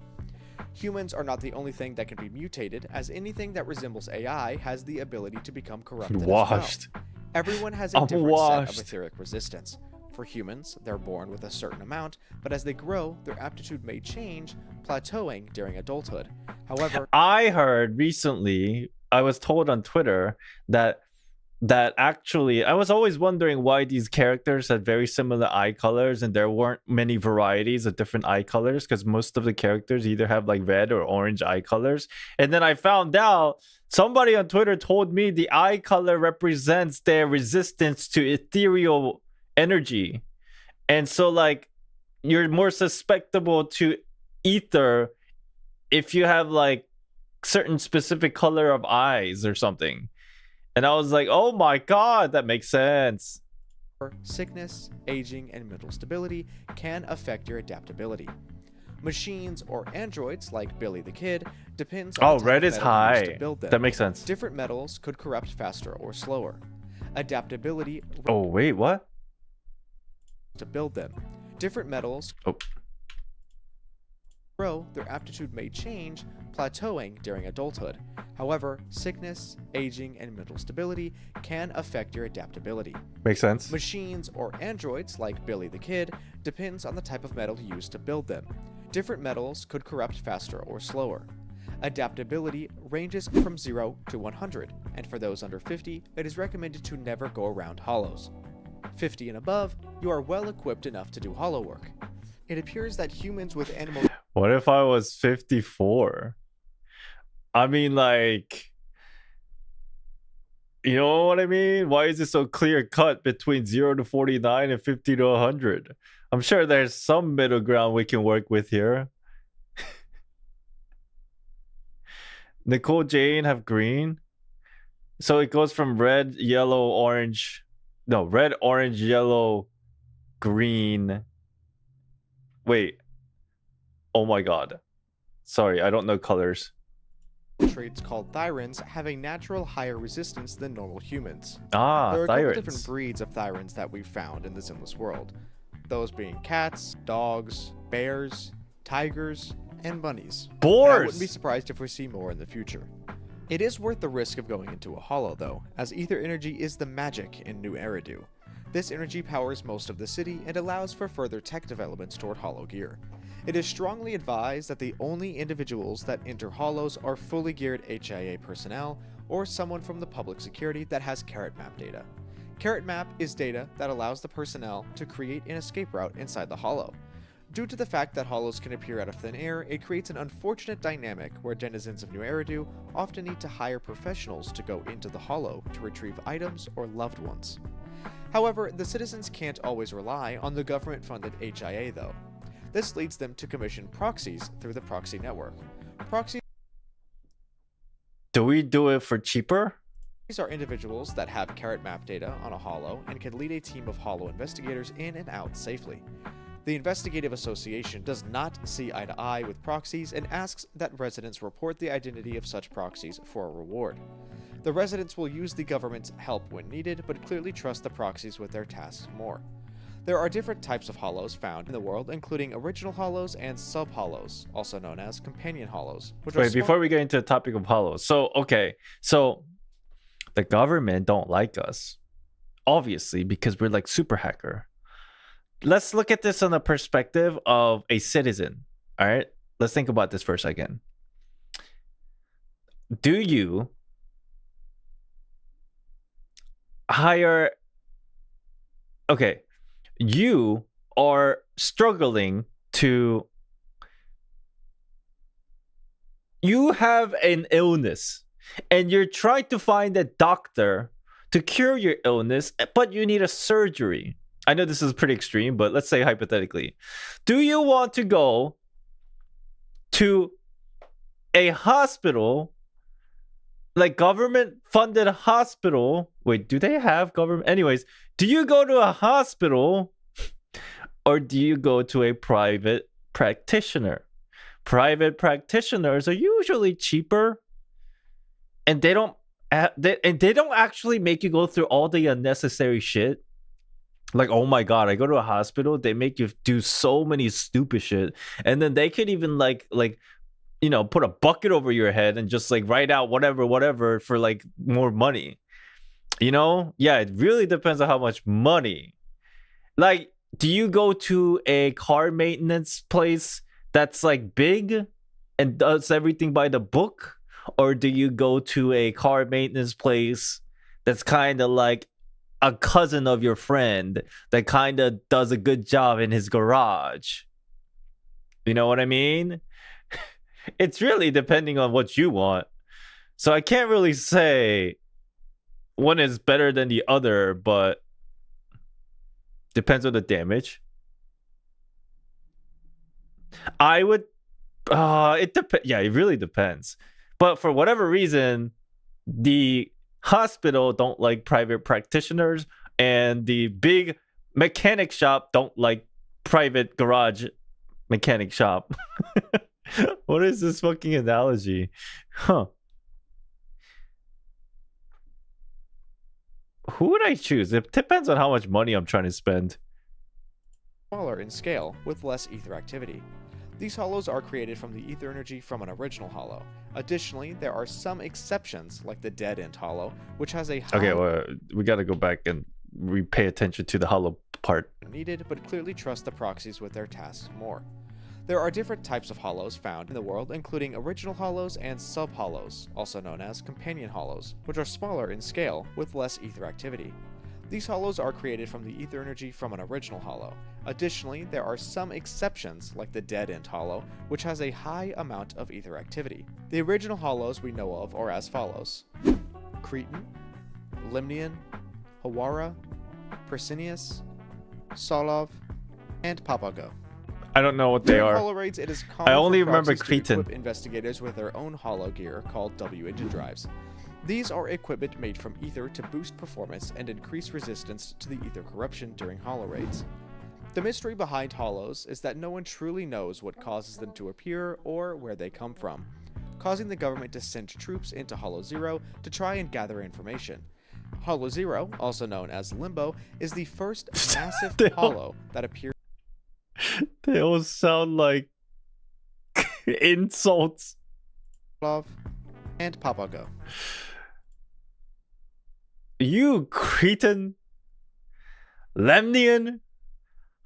Humans are not the only thing that can be mutated, as anything that resembles AI has the ability to become corrupted Washed. as well. Everyone has a different set of etheric resistance. For humans, they're born with a certain amount, but as they grow, their aptitude may change, plateauing during adulthood. However, I heard recently, I was told on Twitter that actually, I was always wondering why these characters had very similar eye colors and there weren't many varieties of different eye colors, because most of the characters either have like red or orange eye colors. And then I found out, somebody on Twitter told me the eye color represents their resistance to ethereal energy. And so like you're more susceptible to ether if you have like certain specific color of eyes or something. And I was like, oh my god, that makes sense. Sickness, aging, and mental stability can affect your adaptability. Machines or androids like Billy the Kid depends on the type red of is metal high. used to build them. That makes sense. Different metals could corrupt faster or slower. Adaptability. Oh wait, what? To build them. Different metals grow, their aptitude may change, plateauing during adulthood. However, sickness, aging, and mental stability can affect your adaptability. Makes sense. Machines or androids like Billy the Kid depends on the type of metal used to build them. Different metals could corrupt faster or slower. Adaptability ranges from 0 to 100, and for those under 50, it is recommended to never go around hollows. 50 and above, you are well equipped enough to do hollow work. It appears that humans with animal... What if I was 54? I mean, like, you know what I mean? Why is it so clear cut between 0 to 49 and 50 to 100? I'm sure there's some middle ground we can work with here. Nicole Jane have green. So it goes from red, yellow, orange. No, red, orange, yellow, green. Wait. Oh my god. Sorry, I don't know colors. Traits called thyrans have a natural higher resistance than normal humans. Ah, there are a couple thyrans. different breeds of thyrans that we've found in the Zenless world. Those being cats, dogs, bears, tigers, and bunnies. Boars! And I wouldn't be surprised if we see more in the future. It is worth the risk of going into a hollow though, as ether energy is the magic in New Eridu. This energy powers most of the city and allows for further tech developments toward hollow gear. It is strongly advised that the only individuals that enter hollows are fully geared HIA personnel or someone from the public security that has carrot map data. Carrot map is data that allows the personnel to create an escape route inside the hollow. Due to the fact that hollows can appear out of thin air, it creates an unfortunate dynamic where denizens of New Eridu often need to hire professionals to go into the hollow to retrieve items or loved ones. However, the citizens can't always rely on the government-funded HIA though. This leads them to commission proxies through the proxy network. Proxies Do we do it for cheaper? are individuals that have carrot map data on a hollow and can lead a team of hollow investigators in and out safely. The Investigative Association does not see eye to eye with proxies and asks that residents report the identity of such proxies for a reward. The residents will use the government's help when needed, but clearly trust the proxies with their tasks more. There are different types of hollows found in the world, including original hollows and sub-hollows, also known as companion hollows. Wait, before we get into the topic of hollows. So the government don't like us, obviously, because we're like super hacker. Let's look at this on the perspective of a citizen. All right, let's think about this for a second. Do you hire... Okay, you are struggling to... You have an illness and you're trying to find a doctor to cure your illness, but you need a surgery. I know this is pretty extreme, but let's say hypothetically. Do you want to go to a hospital, like government-funded hospital? Wait, do they have government? Anyways, do you go to a hospital or do you go to a private practitioner? Private practitioners are usually cheaper, and they don't actually make you go through all the unnecessary shit. Like, oh my god, I go to a hospital, they make you do so many stupid shit, and then they could even like you know, put a bucket over your head and just like write out whatever for like more money. You know? Yeah, it really depends on how much money. Like, do you go to a car maintenance place that's like big and does everything by the book? Or do you go to a car maintenance place that's kind of like a cousin of your friend that kind of does a good job in his garage? You know what I mean? It's really depending on what you want. So I can't really say one is better than the other, but depends on the damage. I would it depends. Yeah, it really depends. But for whatever reason, the hospital don't like private practitioners, and the big mechanic shop don't like private garage mechanic shop. What is this fucking analogy? Huh. Who would I choose? It depends on how much money I'm trying to spend. Smaller in scale, with less ether activity. These hollows are created from the ether energy from an original hollow. Additionally, there are some exceptions, like the Dead End hollow, which has a high... Okay, well, we gotta go back and pay attention to the hollow part. ...needed, but clearly trust the proxies with their tasks more. There are different types of hollows found in the world, including original hollows and sub-hollows, also known as companion hollows, which are smaller in scale, with less ether activity. These hollows are created from the ether energy from an original hollow. Additionally, there are some exceptions, like the Dead End hollow, which has a high amount of ether activity. The original hollows we know of are as follows: Cretan, Limnian, Hawara, Persinius, Solov, and Papago. I don't know what they are. Hollow raids, it is common I only for remember proxies to Cretan. equip investigators with their own hollow gear called W-engine drives. These are equipment made from ether to boost performance and increase resistance to the ether corruption during hollow raids. The mystery behind Hollows is that no one truly knows what causes them to appear or where they come from, causing the government to send troops into Hollow Zero to try and gather information. Hollow Zero, also known as Limbo, is the first massive hollow that appeared. They all sound like insults. And Papago. You cretin, Lemnian,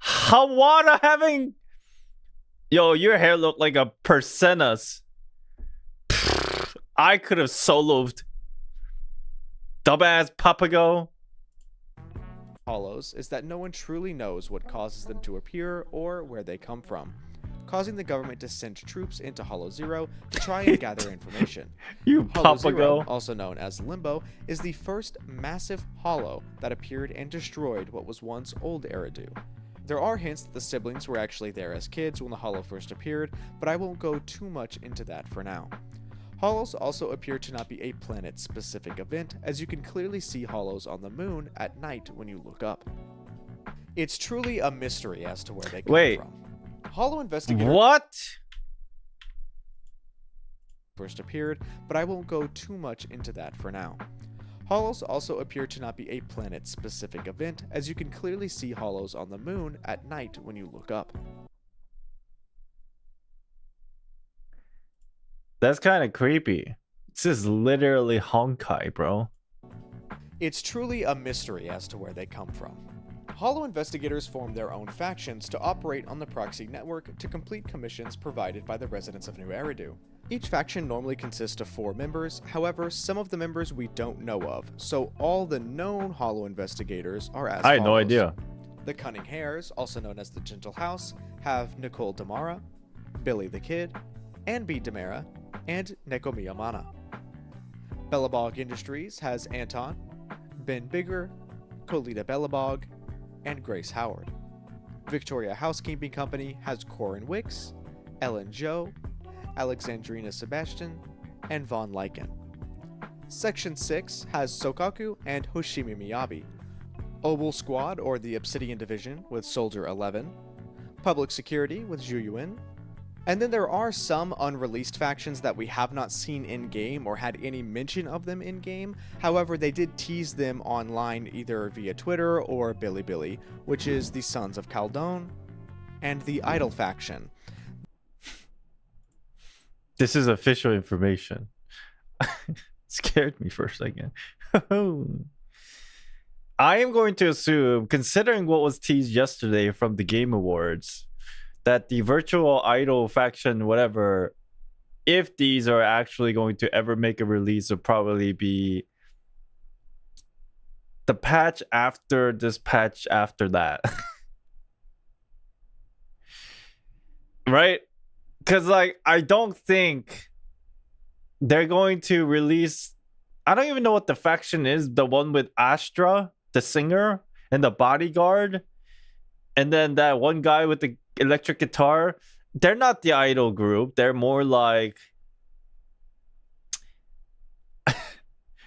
Hawara having. Yo, your hair looked like a Persena's. I could have soloed. Dumbass Papago. Hollows is that no one truly knows what causes them to appear or where they come from, causing the government to send troops into Hollow Zero to try and gather information. You Hollow Papago. Zero, also known as Limbo, is the first massive hollow that appeared and destroyed what was once old Eridu. There are hints that the siblings were actually there as kids when the hollow first appeared, but I won't go too much into that for now. Hollows also appear to not be a planet-specific event, as you can clearly see hollows on the moon at night when you look up. It's truly a mystery as to where they come from. Hollow investigators first appeared, but I won't go too much into that for now. Hollows also appear to not be a planet-specific event, as you can clearly see hollows on the moon at night when you look up. That's kind of creepy. This is literally Honkai, bro. It's truly a mystery as to where they come from. Hollow investigators form their own factions to operate on the proxy network to complete commissions provided by the residents of New Eridu. Each faction normally consists of 4 members, however, some of the members we don't know of, so all the known Hollow investigators are as follows. I had no idea. The Cunning Hares, also known as the Gentle House, have Nicole Damara, Billy the Kid, Anne B. Damara, and Nekomiya Mana. Bellabog Industries has Anton, Ben Bigger, Colita Bellabog, and Grace Howard. Victoria Housekeeping Company has Corin Wicks, Ellen Joe, Alexandrina Sebastian, and Von Lycan. Section 6 has Sokaku and Hoshimi Miyabi. Obel Squad, or the Obsidian Division, with Soldier 11. Public Security with Zhu Yuan. And then there are some unreleased factions that we have not seen in-game or had any mention of them in-game. However, they did tease them online either via Twitter or Bilibili, which is the Sons of Khaldun and the Idol faction. This is official information. Scared me for a second. I am going to assume, considering what was teased yesterday from the Game Awards, that the virtual idol faction, whatever, if these are actually going to ever make a release, will probably be the patch after this patch after that. Right? Because, like, I don't think they're going to release... I don't even know what the faction is. The one with Astra, the singer, and the bodyguard. And then that one guy with the electric guitar. They're not the idol group. They're more like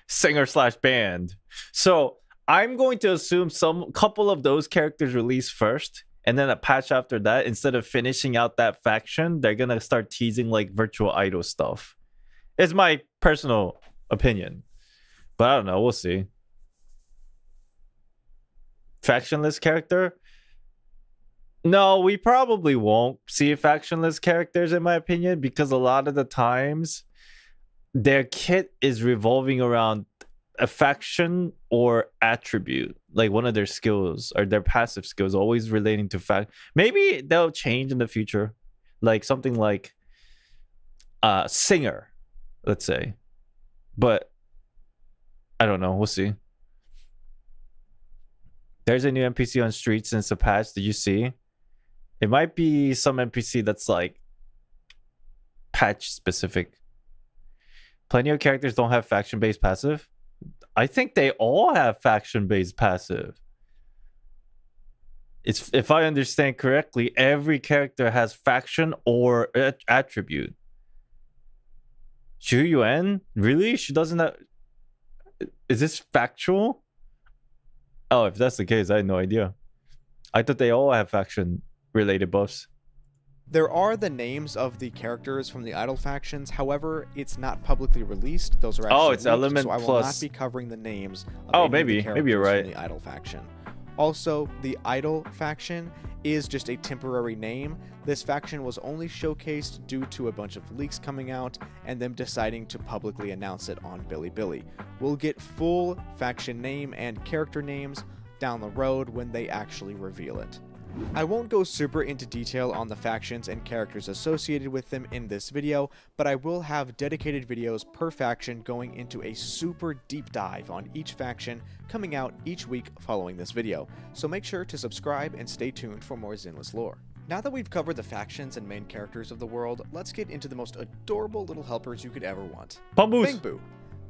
singer/band. So I'm going to assume some couple of those characters release first, and then a patch after that. Instead of finishing out that faction, they're gonna start teasing like virtual idol stuff. It's my personal opinion, but I don't know. We'll see. Factionless character? No, we probably won't see factionless characters, in my opinion, because a lot of the times their kit is revolving around a faction or attribute, like one of their skills or their passive skills, always relating to fact. Maybe they'll change in the future, like something like singer, let's say. But I don't know. We'll see. There's a new NPC on Street since the patch. Did you see? It might be some NPC that's like patch specific. Plenty of characters don't have faction-based passive. I think they all have faction-based passive. It's, if I understand correctly, every character has faction or attribute. Zhu Yuan? Really? She doesn't have... Is this factual? Oh, if that's the case, I had no idea. I thought they all have faction related buffs. There are the names of the characters from the idol factions, however, it's not publicly released. Those are actually it's leaked, element so I will plus. not be covering the names of Oh, any of maybe the you're characters right. from the idol faction. Also, the idol faction is just a temporary name. This faction was only showcased due to a bunch of leaks coming out and them deciding to publicly announce it on Bilibili. We'll get full faction name and character names down the road when they actually reveal it. I won't go super into detail on the factions and characters associated with them in this video, but I will have dedicated videos per faction going into a super deep dive on each faction coming out each week following this video, so make sure to subscribe and stay tuned for more Zenless lore. Now that we've covered the factions and main characters of the world, let's get into the most adorable little helpers you could ever want. Bangboos. Bangboo.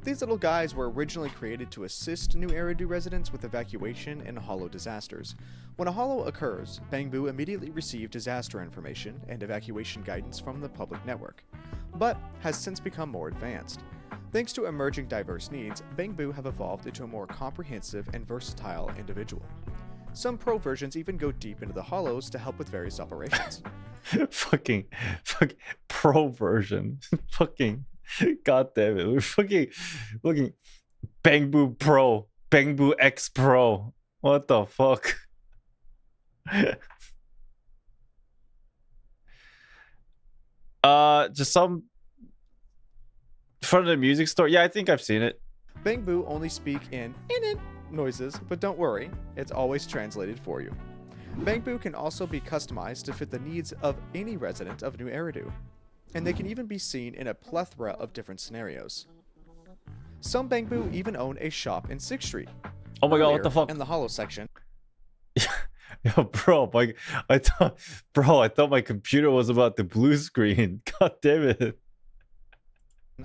These little guys were originally created to assist new Eridu residents with evacuation and hollow disasters. When a hollow occurs, Bangboo immediately receive disaster information and evacuation guidance from the public network, but has since become more advanced. Thanks to emerging diverse needs, Bangboo have evolved into a more comprehensive and versatile individual. Some pro versions even go deep into the hollows to help with various operations. fucking pro version. Fucking god damn it. We're fucking Bangboo Pro, Bangboo X Pro. What the fuck? Just some front of the music store. Yeah, I think I've seen it. Bangboo only speak in noises, but don't worry, it's always translated for you. Bangboo can also be customized to fit the needs of any resident of New Eridu, and they can even be seen in a plethora of different scenarios. Some Bangboo even own a shop in 6th Street. Oh my god, what the fuck? In the hollow section. Yo, bro, I thought my computer was about the blue screen. God damn it.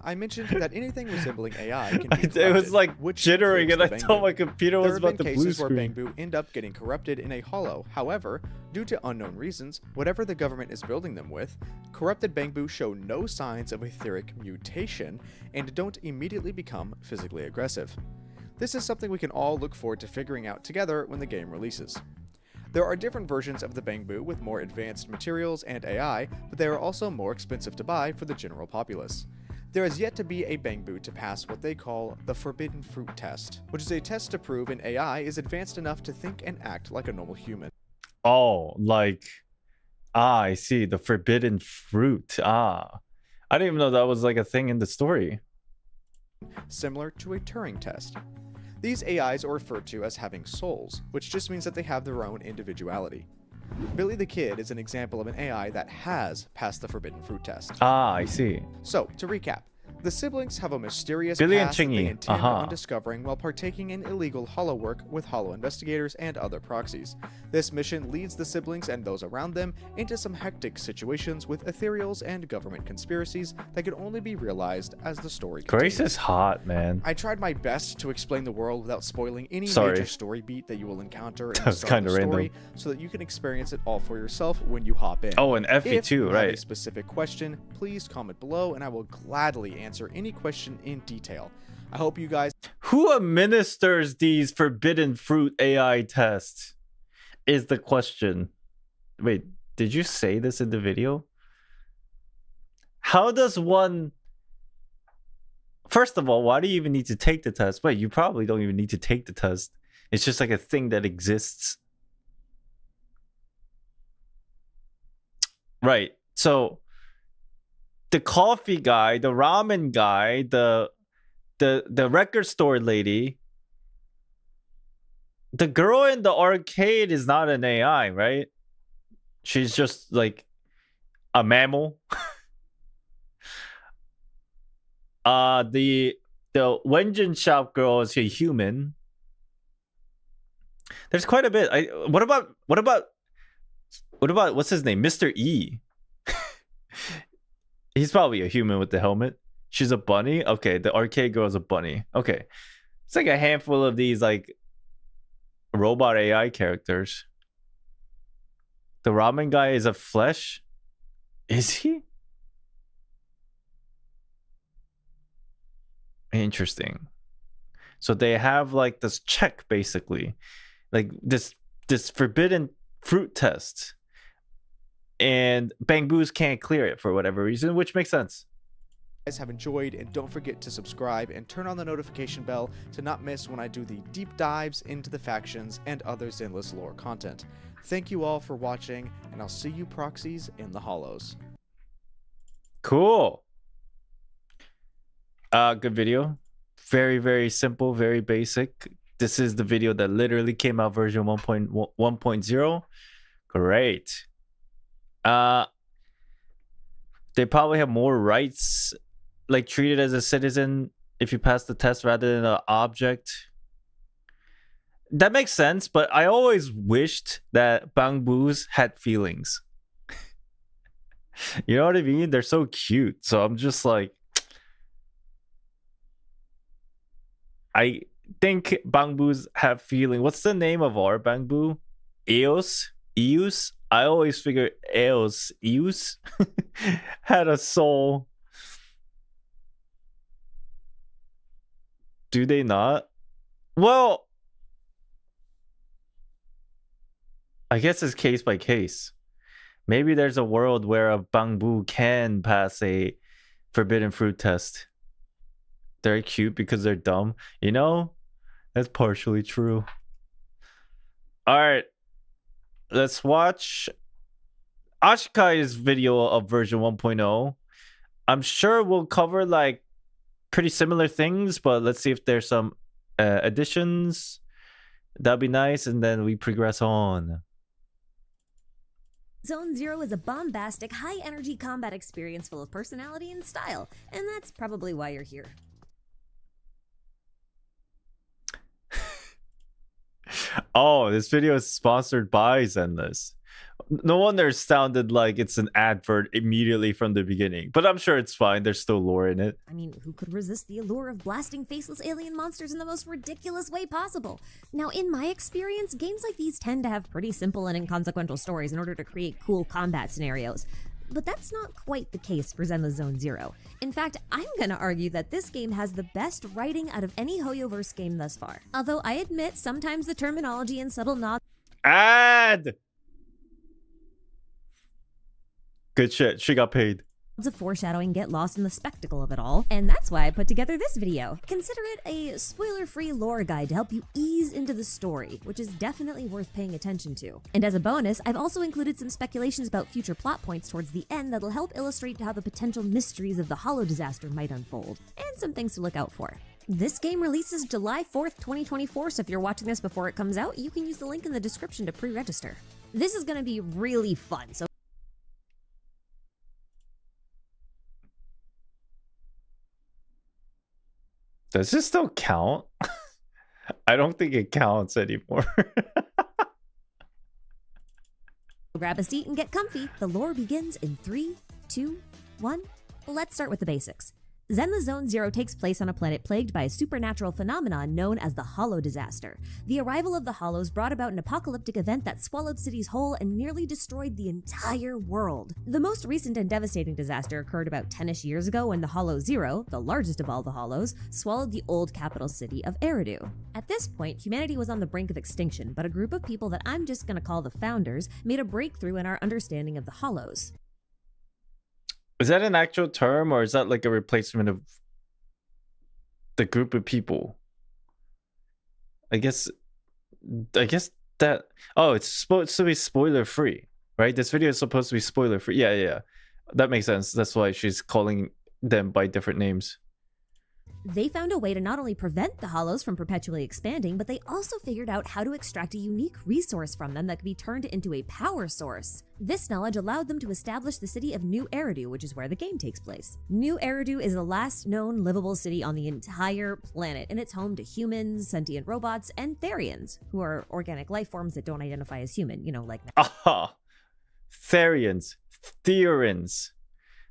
I mentioned that anything resembling AI can be corrupted, it was like which jittering, and I includes the thought Bangboo. my computer was about the There have blue been cases where screen. Bangboo end up getting corrupted in a hollow. However, due to unknown reasons, whatever the government is building them with, corrupted Bangboo show no signs of etheric mutation and don't immediately become physically aggressive. This is something we can all look forward to figuring out together when the game releases. There are different versions of the Bangboo with more advanced materials and AI, but they are also more expensive to buy for the general populace. There has yet to be a Bangboo to pass what they call the Forbidden Fruit test, which is a test to prove an AI is advanced enough to think and act like a normal human. Oh, like, I see, the Forbidden Fruit. I didn't even know that was like a thing in the story. Similar to a Turing test. These AIs are referred to as having souls, which just means that they have their own individuality. Billy the Kid is an example of an AI that has passed the Forbidden Fruit test. I see. So, to recap, the siblings have a mysterious Billy and past that they Chingy. intend on discovering while partaking in illegal hollow work with hollow investigators and other proxies. This mission leads the siblings and those around them into some hectic situations with ethereals and government conspiracies that can only be realized as the story continues. Grace is hot, man. I tried my best to explain the world without spoiling any major story beat that you will encounter in the That's start of the kinda story, random. so that you can experience it all for yourself when you hop in. Oh, and Effie If too, you have right. a specific question, please comment below and I will gladly answer any question in detail. I hope you guys... Who administers these Forbidden Fruit AI tests? Is the question. Wait, did you say this in the video? How does one... First of all, why do you even need to take the test? Wait, you probably don't even need to take the test. It's just like a thing that exists. Right. So the coffee guy, the ramen guy, the record store lady, the girl in the arcade is not an AI, right? She's just like a mammal. The Wenjin shop girl is a human. There's quite a bit. What about what's his name? Mr. E. He's probably a human with the helmet. She's a bunny. Okay, the arcade girl's a bunny. Okay. It's like a handful of these like robot AI characters. The ramen guy is a flesh. Is he? Interesting. So they have like this check basically. Like this forbidden fruit test, and bangboos can't clear it for whatever reason, which makes sense. Guys have enjoyed, and don't forget to subscribe and turn on the notification bell to not miss when I do the deep dives into the factions and other Zenless lore content. Thank you all for watching, and I'll see you proxies in the hollows. Cool. Good video. Very, very simple, very basic. This is the video that literally came out version 1.0. Great. They probably have more rights, like treated as a citizen if you pass the test rather than an object. That makes sense, but I always wished that bangboos had feelings. You know what I mean? They're so cute. So I'm just like, I think bangboos have feeling. What's the name of our bangboo? Eos? Eus? I always figure Eos had a soul. Do they not? Well, I guess it's case by case. Maybe there's a world where a bamboo can pass a forbidden fruit test. They're cute because they're dumb. You know, that's partially true. All right. Let's watch Ashikai's video of version 1.0. I'm sure we'll cover like pretty similar things, but let's see if there's some additions. That'd be nice, and then we progress on. Zone Zero is a bombastic, high-energy combat experience full of personality and style, and that's probably why you're here. Oh, this video is sponsored by Zenless. No wonder it sounded like it's an advert immediately from the beginning, but I'm sure it's fine. There's still lore in it. I mean, who could resist the allure of blasting faceless alien monsters in the most ridiculous way possible? Now, in my experience, games like these tend to have pretty simple and inconsequential stories in order to create cool combat scenarios. But that's not quite the case for Zenless Zone Zero. In fact, I'm gonna argue that this game has the best writing out of any Hoyoverse game thus far. Although I admit sometimes the terminology and subtle nods Good shit. She got paid. of foreshadowing get lost in the spectacle of it all, and that's why I put together this video. Consider it a spoiler-free lore guide to help you ease into the story, which is definitely worth paying attention to. And as a bonus, I've also included some speculations about future plot points towards the end that'll help illustrate how the potential mysteries of the Hollow disaster might unfold, and some things to look out for. This game releases July 4th, 2024, so if you're watching this before it comes out, you can use the link in the description to pre-register. This is gonna be really fun, so does this still count? I don't think it counts anymore. grab a seat and get comfy. The lore begins in 3, 2, 1. Let's start with the basics. Zenless Zone Zero takes place on a planet plagued by a supernatural phenomenon known as the Hollow disaster. The arrival of the Hollows brought about an apocalyptic event that swallowed cities whole and nearly destroyed the entire world. The most recent and devastating disaster occurred about 10-ish years ago when the Hollow Zero, the largest of all the Hollows, swallowed the old capital city of Eridu. At this point, humanity was on the brink of extinction, but a group of people that I'm just gonna call the Founders made a breakthrough in our understanding of the Hollows. Is that an actual term, or is that like a replacement of the group of people? I guess that... Oh, it's supposed to be spoiler free, right? This video is supposed to be spoiler free. Yeah. That makes sense. That's why she's calling them by different names. They found a way to not only prevent the Hollows from perpetually expanding, but they also figured out how to extract a unique resource from them that could be turned into a power source. This knowledge allowed them to establish the city of New Eridu, which is where the game takes place. New Eridu is the last known livable city on the entire planet, and it's home to humans, sentient robots, and Therians, who are organic life forms that don't identify as human, you know, like... Aha! Therians.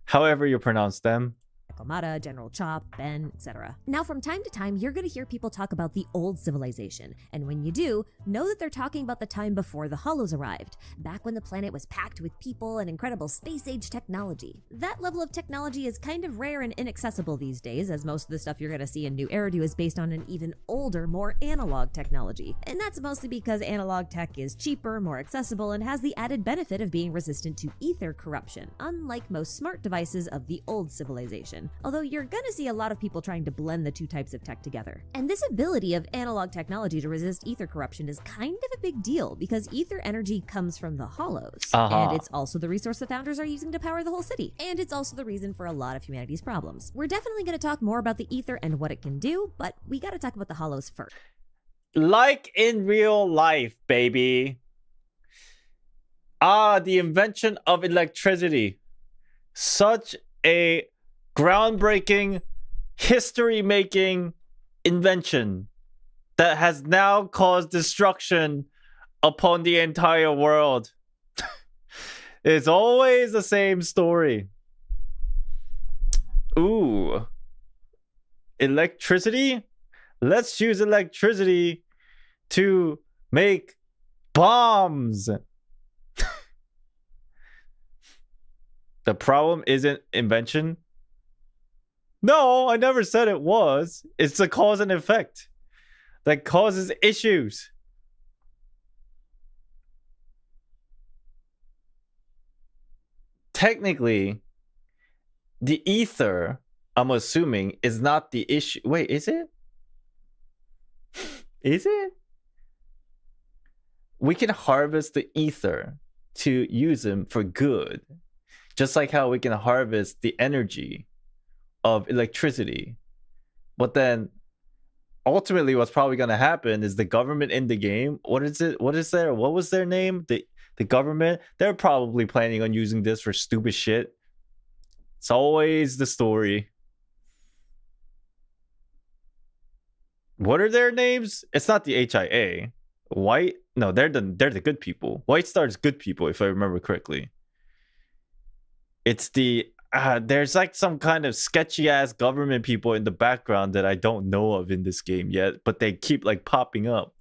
However you pronounce them. Komata, General Chop, Ben, etc. Now, from time to time, you're going to hear people talk about the old civilization, and when you do, know that they're talking about the time before the Hollows arrived, back when the planet was packed with people and incredible space-age technology. That level of technology is kind of rare and inaccessible these days, as most of the stuff you're going to see in New Eridu is based on an even older, more analog technology. And that's mostly because analog tech is cheaper, more accessible, and has the added benefit of being resistant to ether corruption, unlike most smart devices of the old civilization. Although you're gonna see a lot of people trying to blend the two types of tech together. And this ability of analog technology to resist ether corruption is kind of a big deal, because ether energy comes from the Hollows. And it's also the resource the Founders are using to power the whole city. And it's also the reason for a lot of humanity's problems. We're definitely gonna talk more about the ether and what it can do, but we gotta talk about the Hollows first. Like in real life, baby. The invention of electricity. Such a groundbreaking, history-making invention that has now caused destruction upon the entire world. It's always the same story. Ooh. Electricity? Let's use electricity to make bombs. The problem isn't invention. No, I never said it was. It's the cause and effect that causes issues. Technically, the ether, I'm assuming, is not the issue. Wait, is it? Is it? We can harvest the ether to use them for good. Just like how we can harvest the energy of electricity. But then, ultimately, what's probably going to happen is the government in the game, what was their name? The government, they're probably planning on using this for stupid shit. It's always the story. What are their names? It's not the HIA. White? No, they're the good people. White Star's good people, if I remember correctly. It's the there's like some kind of sketchy ass government people in the background that I don't know of in this game yet, but they keep like popping up.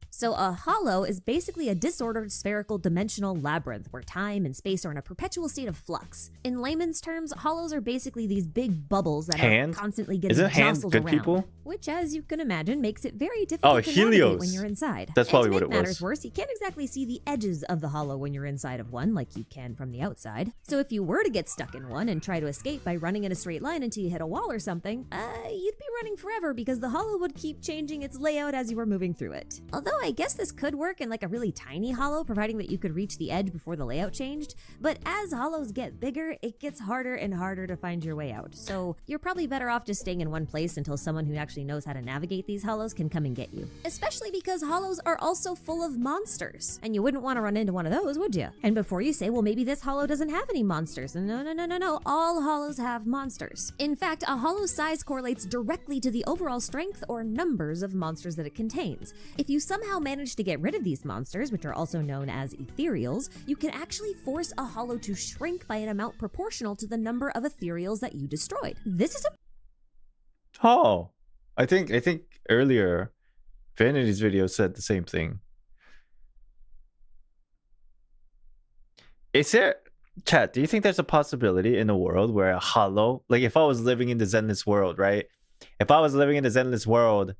So a hollow is basically a disordered spherical dimensional labyrinth where time and space are in a perpetual state of flux. In layman's terms, hollows are basically these big bubbles that are constantly getting jostled around. People? Which, as you can imagine, makes it very difficult to navigate when you're inside. That's probably what it was. To make matters worse, you can't exactly see the edges of the hollow when you're inside of one like you can from the outside. So if you were to get stuck in one and try to escape by running in a straight line until you hit a wall or something, you'd be running forever because the hollow would keep changing its layout as you were moving through it. Although I guess this could work in like a really tiny hollow, providing that you could reach the edge before the layout changed. But as hollows get bigger, it gets harder and harder to find your way out. So you're probably better off just staying in one place until someone who actually knows how to navigate these hollows can come and get you. Especially because hollows are also full of monsters. And you wouldn't want to run into one of those, would you? And before you say, well, maybe this hollow doesn't have any monsters. No. All hollows have monsters. In fact, a hollow's size correlates directly to the overall strength or numbers of monsters that it contains. If you somehow manage to get rid of these monsters, which are also known as ethereals, you can actually force a hollow to shrink by an amount proportional to the number of ethereals that you destroyed. This is I think earlier Vanity's video said the same thing. Is there, chat, do you think there's a possibility in a world where a hollow, like if I was living in the Zenless world, right? If I was living in the Zenless world,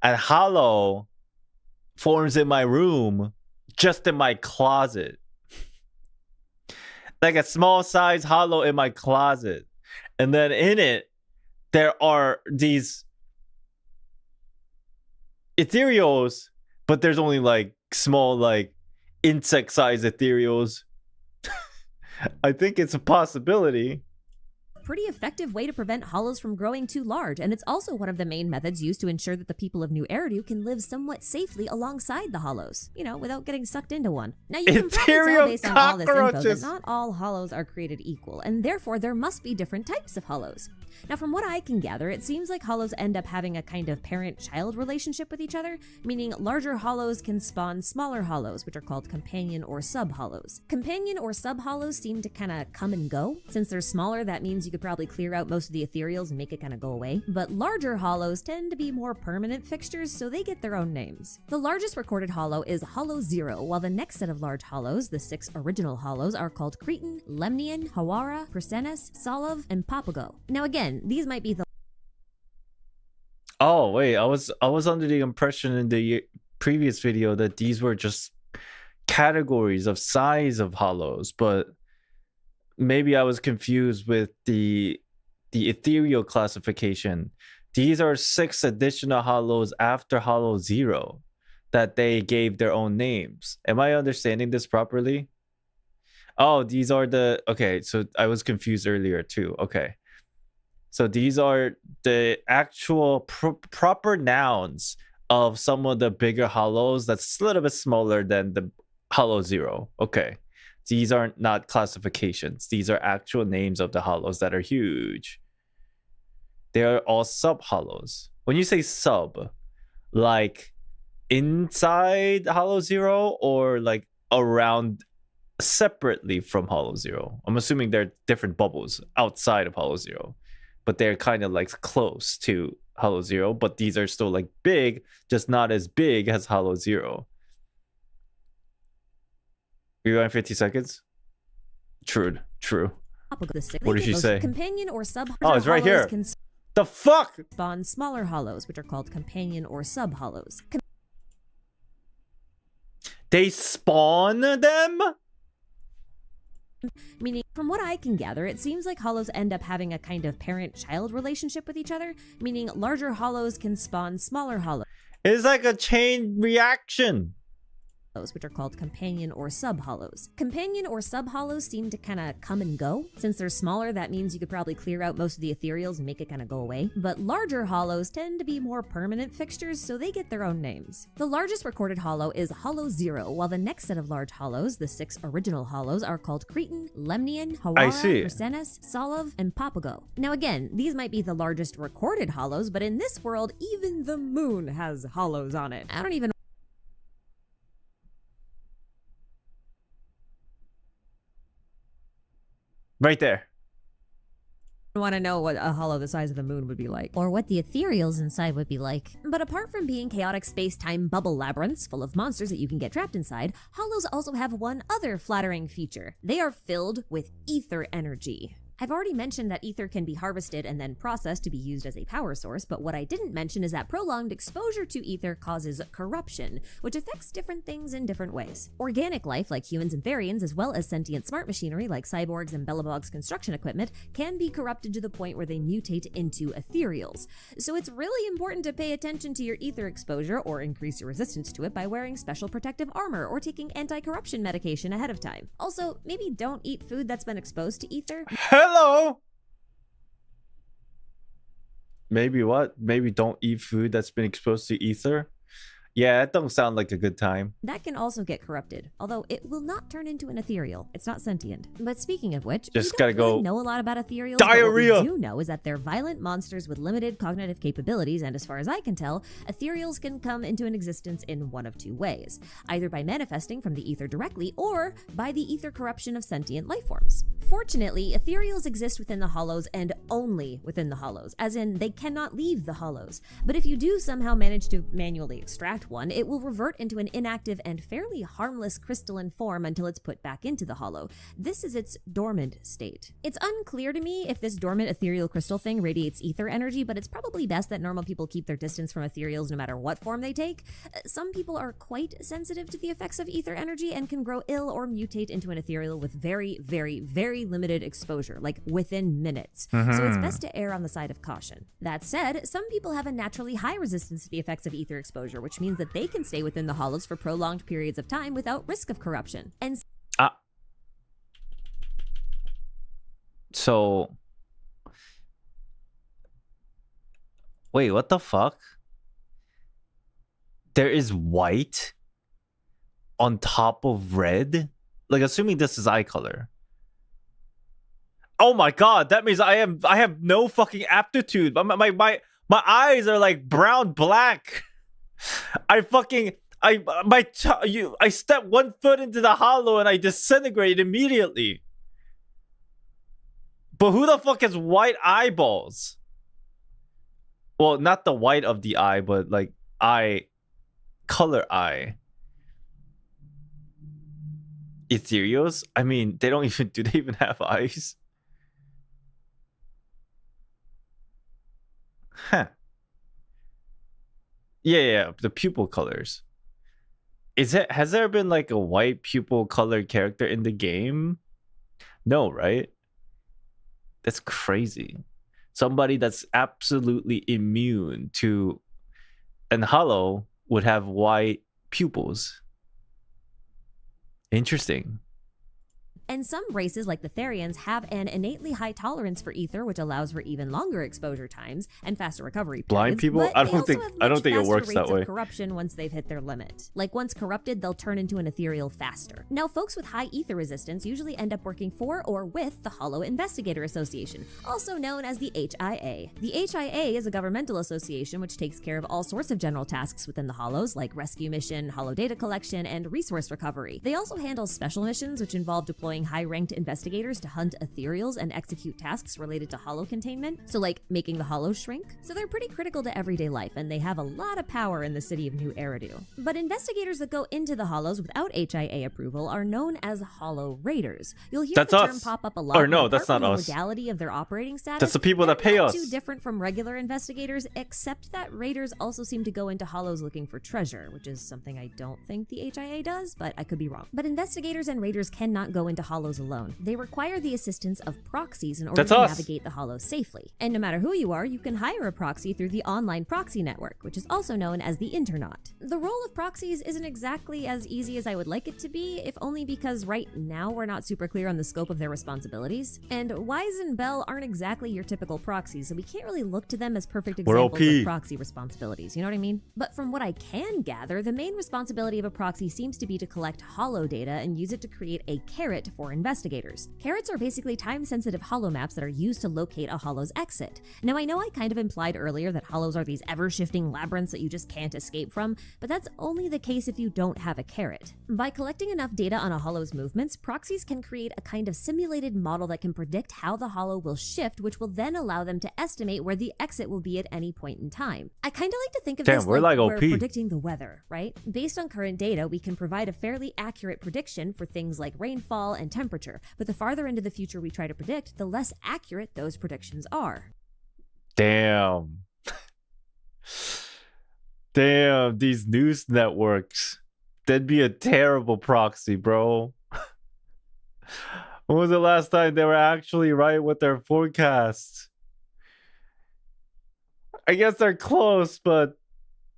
a hollow forms in my room, just in my closet. Like a small size hollow in my closet. And then in it, there are these ethereals, but there's only like small, like insect-sized ethereals. I think it's a possibility. Pretty effective way to prevent hollows from growing too large, and it's also one of the main methods used to ensure that the people of New Eridu can live somewhat safely alongside the hollows, you know, without getting sucked into one. Now you can probably tell based on all this info that not all hollows are created equal, and therefore there must be different types of hollows. Now from what I can gather, it seems like hollows end up having a kind of parent-child relationship with each other, meaning larger hollows can spawn smaller hollows, which are called companion or sub-hollows. Companion or sub-hollows seem to kind of come and go. Since they're smaller, that means you could probably clear out most of the ethereals and make it kind of go away. But larger hollows tend to be more permanent fixtures, so they get their own names. The largest recorded hollow is Hollow 0, while the next set of large hollows, the 6 original hollows, are called Cretan, Lemnian, Hawara, Persenes, Solov, and Papago. Now again, these might be the... Oh wait, I was under the impression in the previous video that these were just categories of size of hollows, but maybe I was confused with the ethereal classification. These are 6 additional hollows after Hollow 0 that they gave their own names. Am I understanding this properly? Oh, these are the... Okay, so I was confused earlier too. Okay. So these are the actual proper nouns of some of the bigger hollows that's a little bit smaller than the Hollow 0. Okay. These are not classifications. These are actual names of the hollows that are huge. They are all sub-hollows. When you say sub, like inside Hollow 0 or like around separately from Hollow 0? I'm assuming they're different bubbles outside of Hollow 0, but they're kind of like close to Hollow 0, but these are still like big, just not as big as Hollow 0. Rewind 50 seconds. True. What did she say? Companion or sub. Oh, it's right here. The fuck? Spawn smaller hollows, which are called companion or sub hollows. They spawn them? Meaning, from what I can gather, it seems like hollows end up having a kind of parent-child relationship with each other, meaning larger hollows can spawn smaller hollows. It's like a chain reaction. Which are called companion or sub hollows. Companion or sub hollows seem to kind of come and go. Since they're smaller, that means you could probably clear out most of the ethereals and make it kind of go away. But larger hollows tend to be more permanent fixtures, so they get their own names. The largest recorded hollow is Hollow 0, while the next set of large hollows, the 6 original hollows, are called Cretan, Lemnian, Hawara, Persenes, Solov, and Papago. Now again, these might be the largest recorded hollows, but in this world, even the moon has hollows on it. I don't even... Right there. I want to know what a hollow the size of the moon would be like. Or what the ethereals inside would be like. But apart from being chaotic space-time bubble labyrinths full of monsters that you can get trapped inside, hollows also have one other flattering feature. They are filled with ether energy. I've already mentioned that ether can be harvested and then processed to be used as a power source, but what I didn't mention is that prolonged exposure to ether causes corruption, which affects different things in different ways. Organic life, like humans and therians, as well as sentient smart machinery like cyborgs and Bellabog's construction equipment, can be corrupted to the point where they mutate into ethereals. So it's really important to pay attention to your ether exposure or increase your resistance to it by wearing special protective armor or taking anti-corruption medication ahead of time. Also, maybe don't eat food that's been exposed to ether. Hello. Maybe what? Maybe don't eat food that's been exposed to ether. Yeah, that don't sound like a good time. That can also get corrupted, although it will not turn into an ethereal. It's not sentient. But speaking of which, just we gotta don't really go know a lot about ethereals. Diarrhea. But what we do know is that they're violent monsters with limited cognitive capabilities, and as far as I can tell, ethereals can come into an existence in one of two ways: either by manifesting from the ether directly, or by the ether corruption of sentient life forms. Fortunately, ethereals exist within the hollows and only within the hollows, as in they cannot leave the hollows. But if you do somehow manage to manually extract one, it will revert into an inactive and fairly harmless crystalline form until it's put back into the hollow. This is its dormant state. It's unclear to me if this dormant ethereal crystal thing radiates ether energy, but it's probably best that normal people keep their distance from ethereals no matter what form they take. Some people are quite sensitive to the effects of ether energy and can grow ill or mutate into an ethereal with very, very, very limited exposure, like within minutes. So it's best to err on the side of caution. That said, some people have a naturally high resistance to the effects of ether exposure, which means that they can stay within the hollows for prolonged periods of time without risk of corruption. And so wait, what the fuck? There is white on top of red? Like, assuming this is eye color. Oh my god, that means I have no fucking aptitude. My eyes are like brown black. I step 1 foot into the hollow and I disintegrate immediately. But who the fuck has white eyeballs? Well, not the white of the eye, but like color eye. Ethereals? I mean, they don't even, do they even have eyes? Huh. Yeah, the pupil colors. Has there been like a white pupil colored character in the game? No, right? That's crazy. Somebody that's absolutely immune to, and Hollow would have white pupils. Interesting. And some races, like the Therians, have an innately high tolerance for ether, which allows for even longer exposure times and faster recovery periods. Blind people? But I they don't think also have I don't much think it faster works that rates of way. corruption once they've hit their limit. Like once corrupted, they'll turn into an ethereal faster. Now, folks with high ether resistance usually end up working for or with the Hollow Investigator Association, also known as the HIA. The HIA is a governmental association which takes care of all sorts of general tasks within the Hollows, like rescue mission, Hollow data collection, and resource recovery. They also handle special missions, which involve deploying high-ranked investigators to hunt ethereals and execute tasks related to Hollow containment, so like making the Hollows shrink. So they're pretty critical to everyday life, and they have a lot of power in the city of New Eridu. But investigators that go into the Hollows without HIA approval are known as Hollow Raiders. You'll hear That's the term us. pop up a lot. Or no, but that's apart not from us. The legality of their operating status. That's the people that pay they're not us. Too different from regular investigators, except that Raiders also seem to go into Hollows looking for treasure, which is something I don't think the HIA does, but I could be wrong. But investigators and Raiders cannot go into Hollows alone. They require the assistance of proxies in order That's to us. navigate the Hollows safely. And no matter who you are, you can hire a proxy through the online proxy network, which is also known as the Internaut. The role of proxies isn't exactly as easy as I would like it to be, if only because right now we're not super clear on the scope of their responsibilities. And Wise and Bell aren't exactly your typical proxies, so we can't really look to them as perfect We're examples OP. of proxy responsibilities, you know what I mean? But from what I can gather, the main responsibility of a proxy seems to be to collect Hollow data and use it to create a carrot for investigators. Carrots are basically time-sensitive Hollow maps that are used to locate a Hollow's exit. Now, I know I kind of implied earlier that Hollows are these ever-shifting labyrinths that you just can't escape from, but that's only the case if you don't have a carrot. By collecting enough data on a Hollow's movements, proxies can create a kind of simulated model that can predict how the Hollow will shift, which will then allow them to estimate where the exit will be at any point in time. I kind of like to think of Damn, this we're like we're OP. predicting the weather, right? Based on current data, we can provide a fairly accurate prediction for things like rainfall and temperature, but the farther into the future we try to predict, the less accurate those predictions are. Damn. Damn, these news networks. That'd be a terrible proxy, bro. When was the last time they were actually right with their forecasts? I guess they're close, but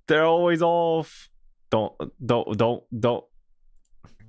they're always off. Don't.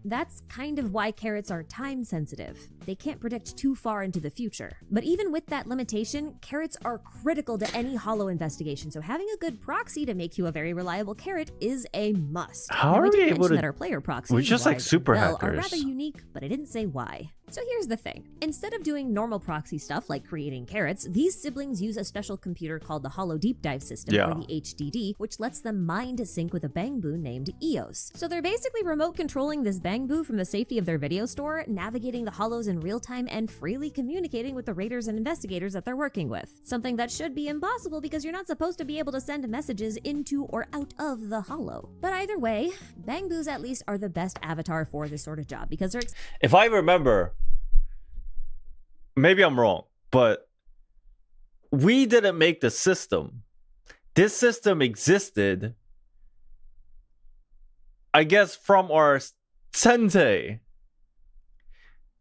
That's kind of why carrots are time sensitive. They can't predict too far into the future. But even with that limitation, carrots are critical to any Hollow investigation, so having a good proxy to make you a very reliable carrot is a must. How Now, are we we did able mention to- that our player proxies, We're just like Wise and super Bell, are hackers. rather unique, but I didn't say why. So here's the thing. Instead of doing normal proxy stuff like creating carrots, these siblings use a special computer called the Hollow Deep Dive System, Yeah. or the HDD, which lets them mind sync with a bangoo named EOS. So they're basically remote controlling this bangoo from the safety of their video store, navigating the Hollows in real time, and freely communicating with the raiders and investigators that they're working with. Something that should be impossible because you're not supposed to be able to send messages into or out of the Hollow. But either way, bangoos at least are the best avatar for this sort of job because they're If I remember, maybe I'm wrong, but we didn't make the system. This system existed, I guess, from our sensei.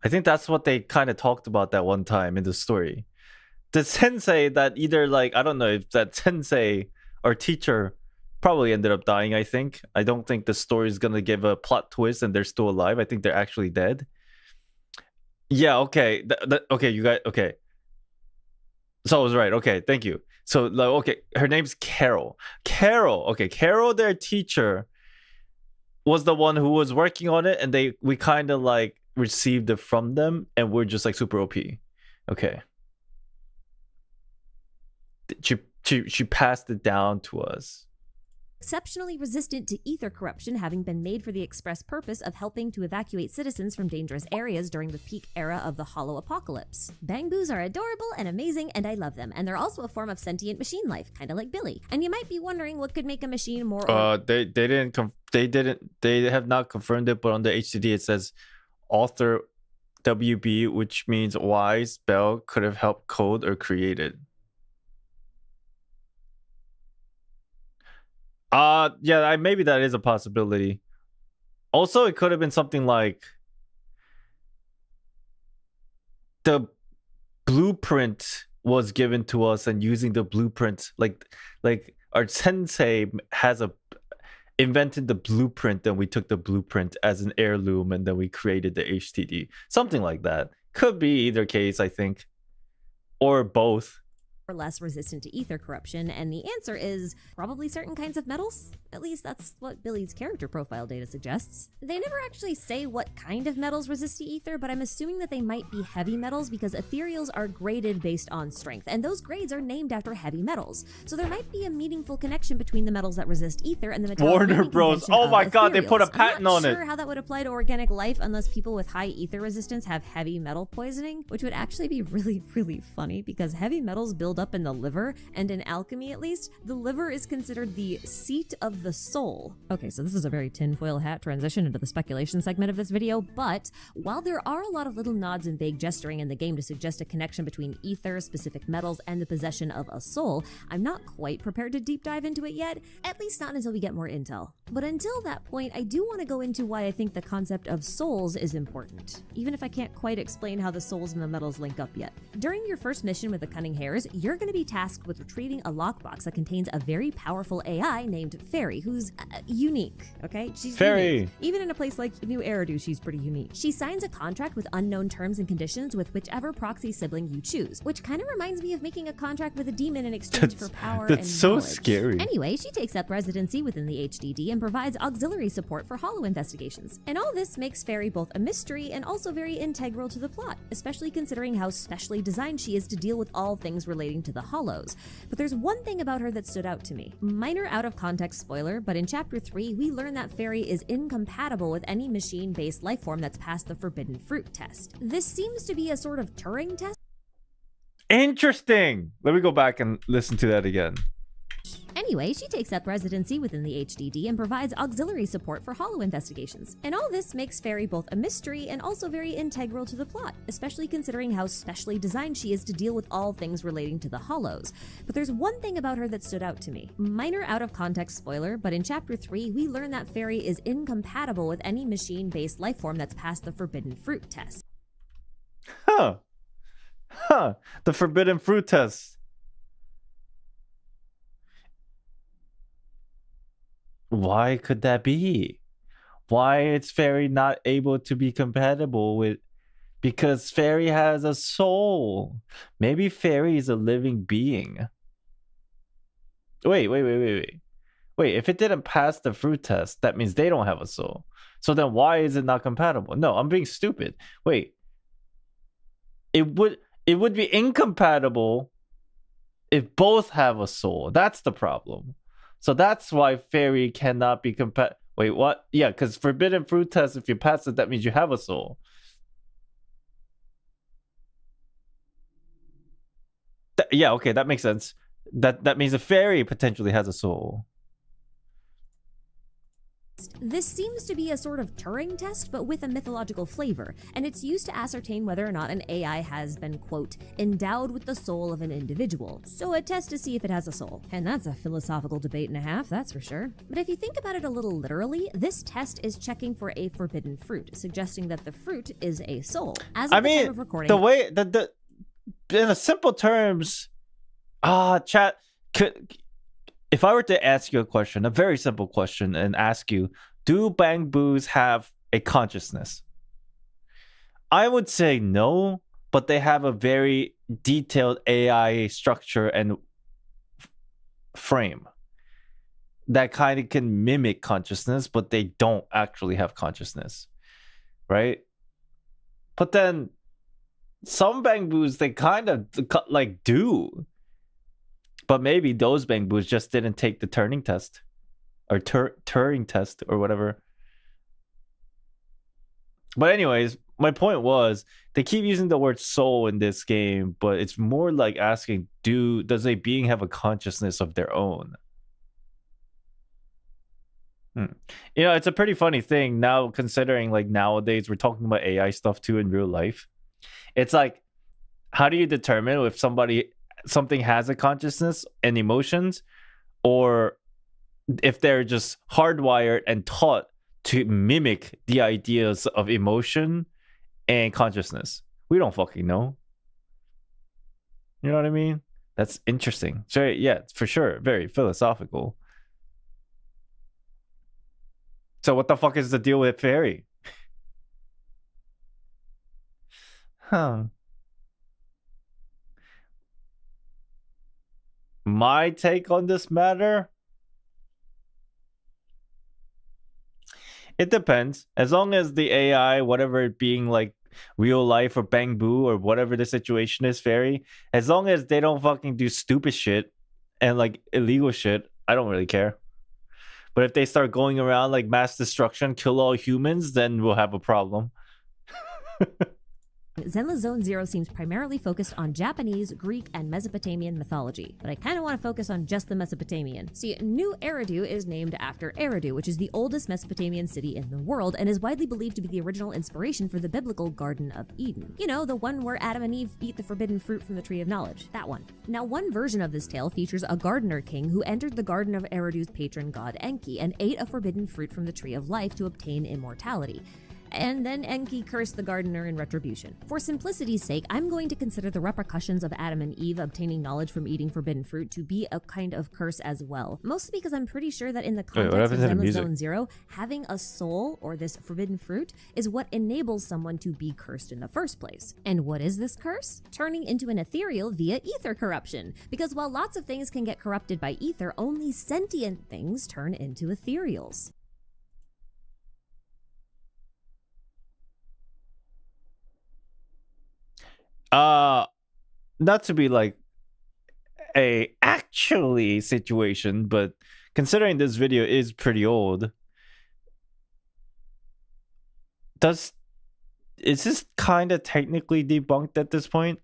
I think that's what they kind of talked about that one time in the story. The sensei that either, like, I don't know if that sensei or teacher probably ended up dying, I think. I don't think the story is going to give a plot twist and they're still alive. I think they're actually dead. Yeah, okay. Okay, you guys, okay. So I was right. Okay, thank you. So, like, okay, her name's Carol. Okay, Carol, their teacher, was the one who was working on it, and we kind of like received it from them, and we're just like super OP. Okay. She passed it down to us. exceptionally resistant to ether corruption, having been made for the express purpose of helping to evacuate citizens from dangerous areas during the peak era of the Hollow Apocalypse. Bangboos are adorable and amazing, and I love them, and they're also a form of sentient machine life, kind of like Billy. And you might be wondering what could make a machine more... They have not confirmed it, but on the HDD it says author WB, which means Wise Bell could have helped code or create it. Yeah, maybe that is a possibility. Also, it could have been something like the blueprint was given to us, and using the blueprint, like our sensei has invented the blueprint, then we took the blueprint as an heirloom, and then we created the HTD. Something like that. Could be either case, I think, or both. Or less resistant to ether corruption, and the answer is probably certain kinds of metals. At least that's what Billy's character profile data suggests. They never actually say what kind of metals resist to ether, but I'm assuming that they might be heavy metals because ethereals are graded based on strength, and those grades are named after heavy metals. So there might be a meaningful connection between the metals that resist ether and the metallic Warner Bros. Oh my god, they put a patent on it. I'm not sure how that would apply to organic life unless people with high ether resistance have heavy metal poisoning, which would actually be really, really funny because heavy metals build up in the liver, and in alchemy at least, the liver is considered the seat of the soul. Okay, so this is a very tinfoil hat transition into the speculation segment of this video, but while there are a lot of little nods and vague gesturing in the game to suggest a connection between ether, specific metals, and the possession of a soul, I'm not quite prepared to deep dive into it yet, at least not until we get more intel. But until that point, I do want to go into why I think the concept of souls is important, even if I can't quite explain how the souls and the metals link up yet. During your first mission with the Cunning Hares, you're going to be tasked with retrieving a lockbox that contains a very powerful AI named Fairy, who's unique, okay? She's Fairy. Unique. Even in a place like New Eridu, she's pretty unique. She signs a contract with unknown terms and conditions with whichever proxy sibling you choose, which kind of reminds me of making a contract with a demon in exchange for power and That's so knowledge. scary. Anyway, she takes up residency within the HDD and provides auxiliary support for Hollow investigations. And all this makes Fairy both a mystery and also very integral to the plot, especially considering how specially designed she is to deal with all things relating to the Hollows. But there's one thing about her that stood out to me. Minor out-of-context spoiler, but in Chapter 3, we learn that Fairy is incompatible with any machine-based life form that's passed the Forbidden Fruit test. This seems to be a sort of Turing test. Interesting. Let me go back and listen to that again. Anyway, she takes up residency within the HDD and provides auxiliary support for Hollow investigations. And all this makes Fairy both a mystery and also very integral to the plot, especially considering how specially designed she is to deal with all things relating to the Hollows. But there's one thing about her that stood out to me. Minor out-of-context spoiler, but in Chapter 3, we learn that Fairy is incompatible with any machine-based life form that's passed the Forbidden Fruit test. The Forbidden Fruit test. Why could that be? Why is Fairy not able to be compatible with... Because Fairy has a soul. Maybe Fairy is a living being. Wait. Wait, if it didn't pass the fruit test, that means they don't have a soul. So then why is it not compatible? No, I'm being stupid. Wait. It would be incompatible if both have a soul. That's the problem. So that's why Fairy cannot be compatible. Wait, what? Yeah, because Forbidden Fruit test, if you pass it, that means you have a soul. Yeah, okay, that makes sense. That means a Fairy potentially has a soul. This seems to be a sort of Turing test, but with a mythological flavor, and it's used to ascertain whether or not an AI has been, quote, endowed with the soul of an individual. So a test to see if it has a soul. And that's a philosophical debate and a half, that's for sure. But if you think about it a little literally, this test is checking for a forbidden fruit, suggesting that the fruit is a soul. As of the time of recording, the way in a simple terms, chat could. If I were to ask you a question, a very simple question, and ask you, do bangboos have a consciousness? I would say no, but they have a very detailed AI structure and frame that kind of can mimic consciousness, but they don't actually have consciousness, right? But then some bangboos, they kind of like do. But maybe those bangboos just didn't take the Turing test. or Turing test or whatever. But anyways, my point was they keep using the word soul in this game, but it's more like asking, does a being have a consciousness of their own? You know, it's a pretty funny thing now, considering like nowadays we're talking about AI stuff too in real life. It's like, how do you determine if something has a consciousness and emotions, or if they're just hardwired and taught to mimic the ideas of emotion and consciousness? We don't fucking know. You know what I mean? That's interesting. So yeah, for sure, very philosophical. So what the fuck is the deal with Fairy? My take on this matter? It depends. As long as the AI, whatever it being like real life or bangboos or whatever the situation is, Fairy, as long as they don't fucking do stupid shit and like illegal shit, I don't really care. But if they start going around like mass destruction, kill all humans, then we'll have a problem. Zenless Zone Zero seems primarily focused on Japanese, Greek, and Mesopotamian mythology, but I kind of want to focus on just the Mesopotamian. See, New Eridu is named after Eridu, which is the oldest Mesopotamian city in the world, and is widely believed to be the original inspiration for the biblical Garden of Eden. You know, the one where Adam and Eve eat the forbidden fruit from the Tree of Knowledge. That one. Now, one version of this tale features a gardener king who entered the garden of Eridu's patron god Enki and ate a forbidden fruit from the Tree of Life to obtain immortality. And then Enki cursed the gardener in retribution. For simplicity's sake, I'm going to consider the repercussions of Adam and Eve obtaining knowledge from eating forbidden fruit to be a kind of curse as well. Mostly because I'm pretty sure that in the context of Zenless Zone Zero, having a soul, or this forbidden fruit, is what enables someone to be cursed in the first place. And what is this curse? Turning into an ethereal via ether corruption. Because while lots of things can get corrupted by ether, only sentient things turn into ethereals. Not to be like a actually situation, but considering this video is pretty old, is this kind of technically debunked at this point?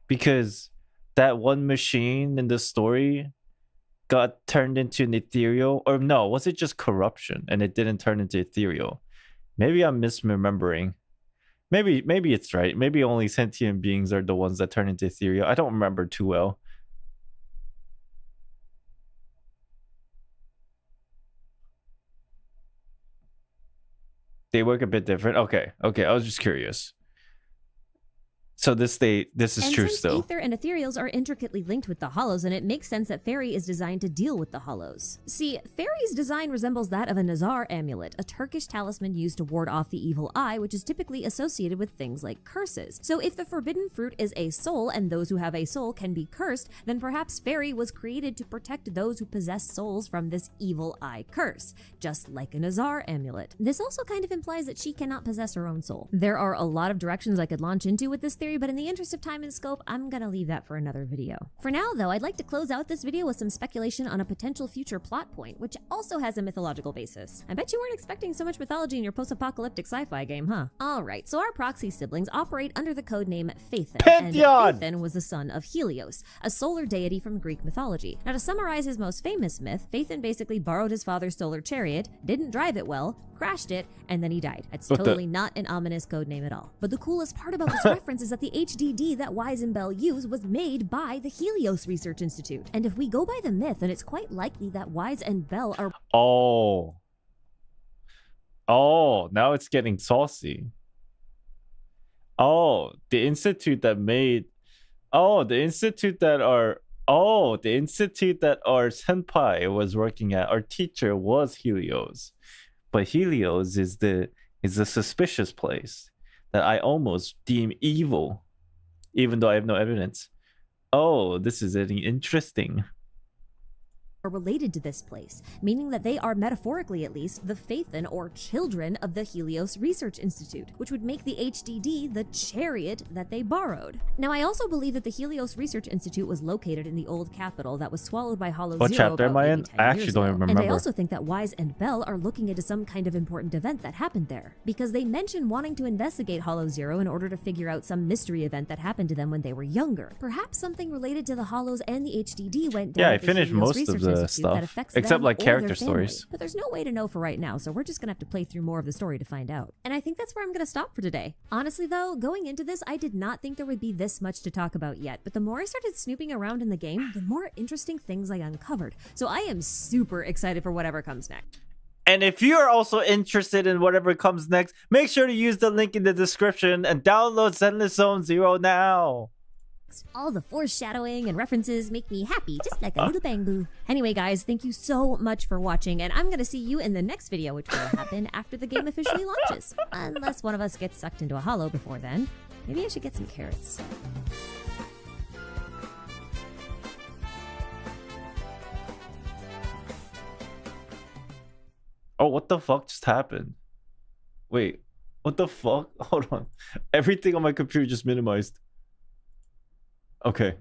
Because that one machine in the story got turned into an ethereal, or no, was it just corruption and it didn't turn into ethereal? Maybe I'm misremembering. Maybe it's right. Maybe only sentient beings are the ones that turn into ethereal. I don't remember too well. They work a bit different. Okay. I was just curious. So this is true still. Ether and ethereals are intricately linked with the hollows, and it makes sense that Fairy is designed to deal with the hollows. See, Fairy's design resembles that of a Nazar amulet, a Turkish talisman used to ward off the evil eye, which is typically associated with things like curses. So if the forbidden fruit is a soul, and those who have a soul can be cursed, then perhaps Fairy was created to protect those who possess souls from this evil eye curse, just like a Nazar amulet. This also kind of implies that she cannot possess her own soul. There are a lot of directions I could launch into with this theory, but in the interest of time and scope, I'm gonna leave that for another video. For now, though, I'd like to close out this video with some speculation on a potential future plot point, which also has a mythological basis. I bet you weren't expecting so much mythology in your post-apocalyptic sci-fi game, huh? Alright, so our proxy siblings operate under the codename Phaethon, and Phaethon was the son of Helios, a solar deity from Greek mythology. Now, to summarize his most famous myth, Phaethon basically borrowed his father's solar chariot, didn't drive it well, crashed it, and then he died. That's totally not an ominous codename at all. But the coolest part about this reference is that the HDD that Wise and Bell use was made by the Helios Research Institute. And if we go by the myth, then it's quite likely that Wise and Bell are... Oh, now it's getting saucy. The institute that our senpai was working at, our teacher was Helios. But Helios is the suspicious place that I almost deem evil, even though I have no evidence. Oh, this is interesting. are related to this place, meaning that they are, metaphorically at least, the Phaethon or children of the Helios Research Institute, which would make the HDD the chariot that they borrowed. Now, I also believe that the Helios Research Institute was located in the old capital that was swallowed by Hollow What Zero chapter am about I maybe in? 10 I years actually don't ago. even remember. And I also think that Wise and Bell are looking into some kind of important event that happened there, because they mention wanting to investigate Hollow Zero in order to figure out some mystery event that happened to them when they were younger. Perhaps something related to the Hollows and the HDD went down. Yeah, I at the finished Helios most of Research the Institute stuff, that affects except them like or character their family. stories. But there's no way to know for right now, so we're just gonna have to play through more of the story to find out. And I think that's where I'm gonna stop for today. Honestly though, going into this, I did not think there would be this much to talk about yet, but the more I started snooping around in the game, the more interesting things I uncovered. So I am super excited for whatever comes next. And if you're also interested in whatever comes next, make sure to use the link in the description and download Zenless Zone Zero now. All the foreshadowing and references make me happy, just like a little bangoo. Anyway, guys, thank you so much for watching, and I'm going to see you in the next video, which will happen after the game officially launches. Unless one of us gets sucked into a hollow before then. Maybe I should get some carrots. Oh, what the fuck just happened? Wait, what the fuck? Hold on. Everything on my computer just minimized. Okay.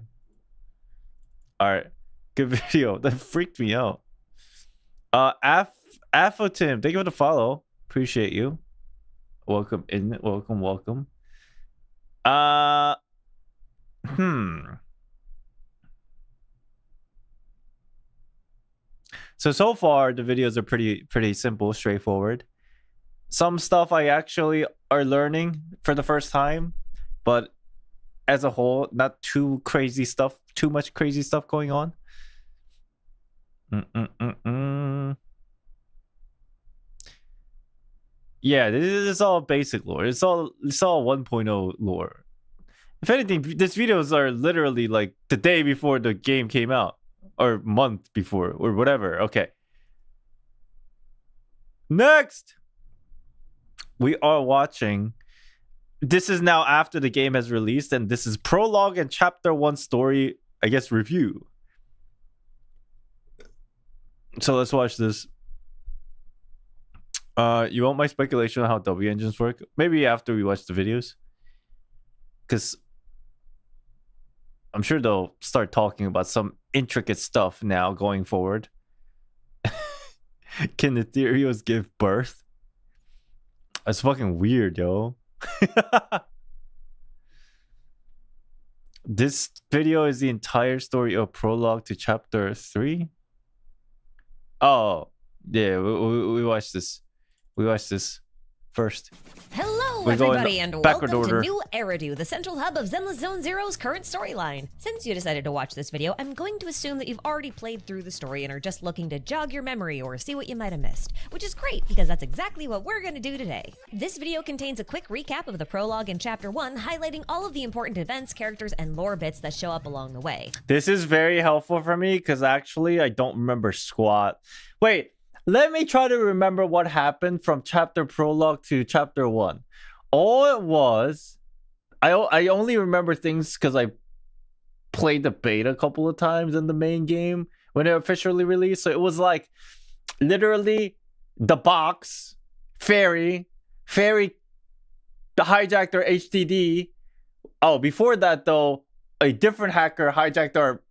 Alright. Good video. That freaked me out. Afotim, thank you for the follow. Appreciate you. Welcome in. Welcome. So far the videos are pretty simple, straightforward. Some stuff I actually are learning for the first time, but as a whole, not too much crazy stuff going on. Yeah, this is all basic lore. It's all 1.0 lore. If anything, these videos are literally like the day before the game came out, or month before, or whatever. Okay. Next, we are watching. This is now after the game has released, and this is prologue and chapter 1 story, I guess, review. So let's watch this. You want my speculation on how W engines work? Maybe after we watch the videos, because I'm sure they'll start talking about some intricate stuff now going forward. Can Ethereals give birth? That's fucking weird, yo. This video is the entire story of prologue to chapter 3. Oh, yeah, we watched this. We watched this first. Hello, We're everybody, going and backward welcome order. to New Eridu, the central hub of Zenless Zone Zero's current storyline. Since you decided to watch this video, I'm going to assume that you've already played through the story and are just looking to jog your memory or see what you might have missed, which is great because that's exactly what we're going to do today. This video contains a quick recap of the prologue in Chapter 1, highlighting all of the important events, characters, and lore bits that show up along the way. This is very helpful for me because actually I don't remember squat. Wait, let me try to remember what happened from chapter prologue to chapter 1. All it was, I only remember things because I played the beta a couple of times in the main game when it officially released. So it was like literally the box, Fairy, the hijacked our HDD. Oh, before that though, a different hacker hijacked our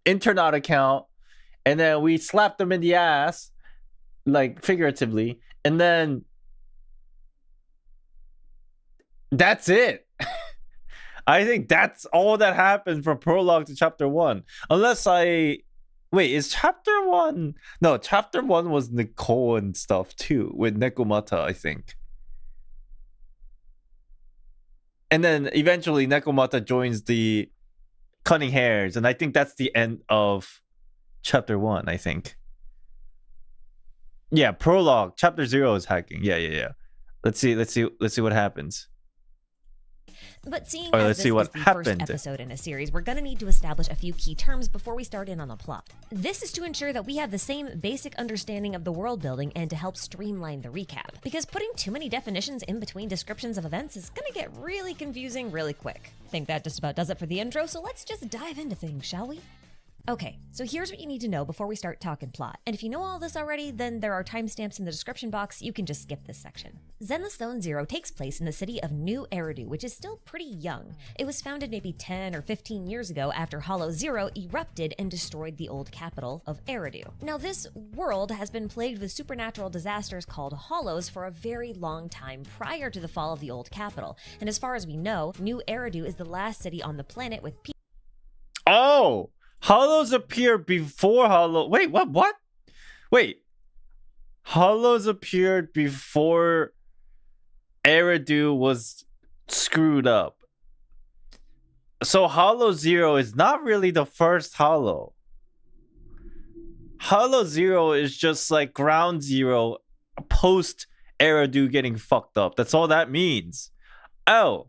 internet account, and then we slapped them in the ass, like figuratively, and then that's it. I think that's all that happened from prologue to chapter 1. Unless wait, is chapter 1? No, chapter 1 was Nicole and stuff too, with Nekomata, I think. And then eventually Nekomata joins the Cunning Hares, and I think that's the end of chapter 1, I think. Yeah, prologue. Chapter 0 is hacking. Yeah. Let's see what happens. But seeing Or as let's this see what is the happened. first episode in a series, we're going to need to establish a few key terms before we start in on the plot. This is to ensure that we have the same basic understanding of the world building and to help streamline the recap. Because putting too many definitions in between descriptions of events is going to get really confusing really quick. I think that just about does it for the intro, so let's just dive into things, shall we? Okay, so here's what you need to know before we start talking plot. And if you know all this already, then there are timestamps in the description box. You can just skip this section. Zenless Zone Zero takes place in the city of New Eridu, which is still pretty young. It was founded maybe 10 or 15 years ago after Hollow Zero erupted and destroyed the old capital of Eridu. Now, this world has been plagued with supernatural disasters called Hollows for a very long time prior to the fall of the old capital. And as far as we know, New Eridu is the last city on the planet with people. Oh! Hollows appear before Hollow. Wait, what? Wait. Hollows appeared before Eridu was screwed up. So Hollow Zero is not really the first Hollow. Hollow Zero is just like Ground Zero post Eridu getting fucked up. That's all that means. Oh.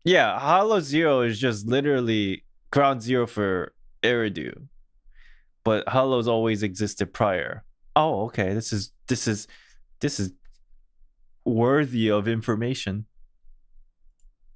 Yeah, Hollow Zero is just literally Ground Zero for Eridu. But Hollows always existed prior. Oh, okay. This is worthy of information.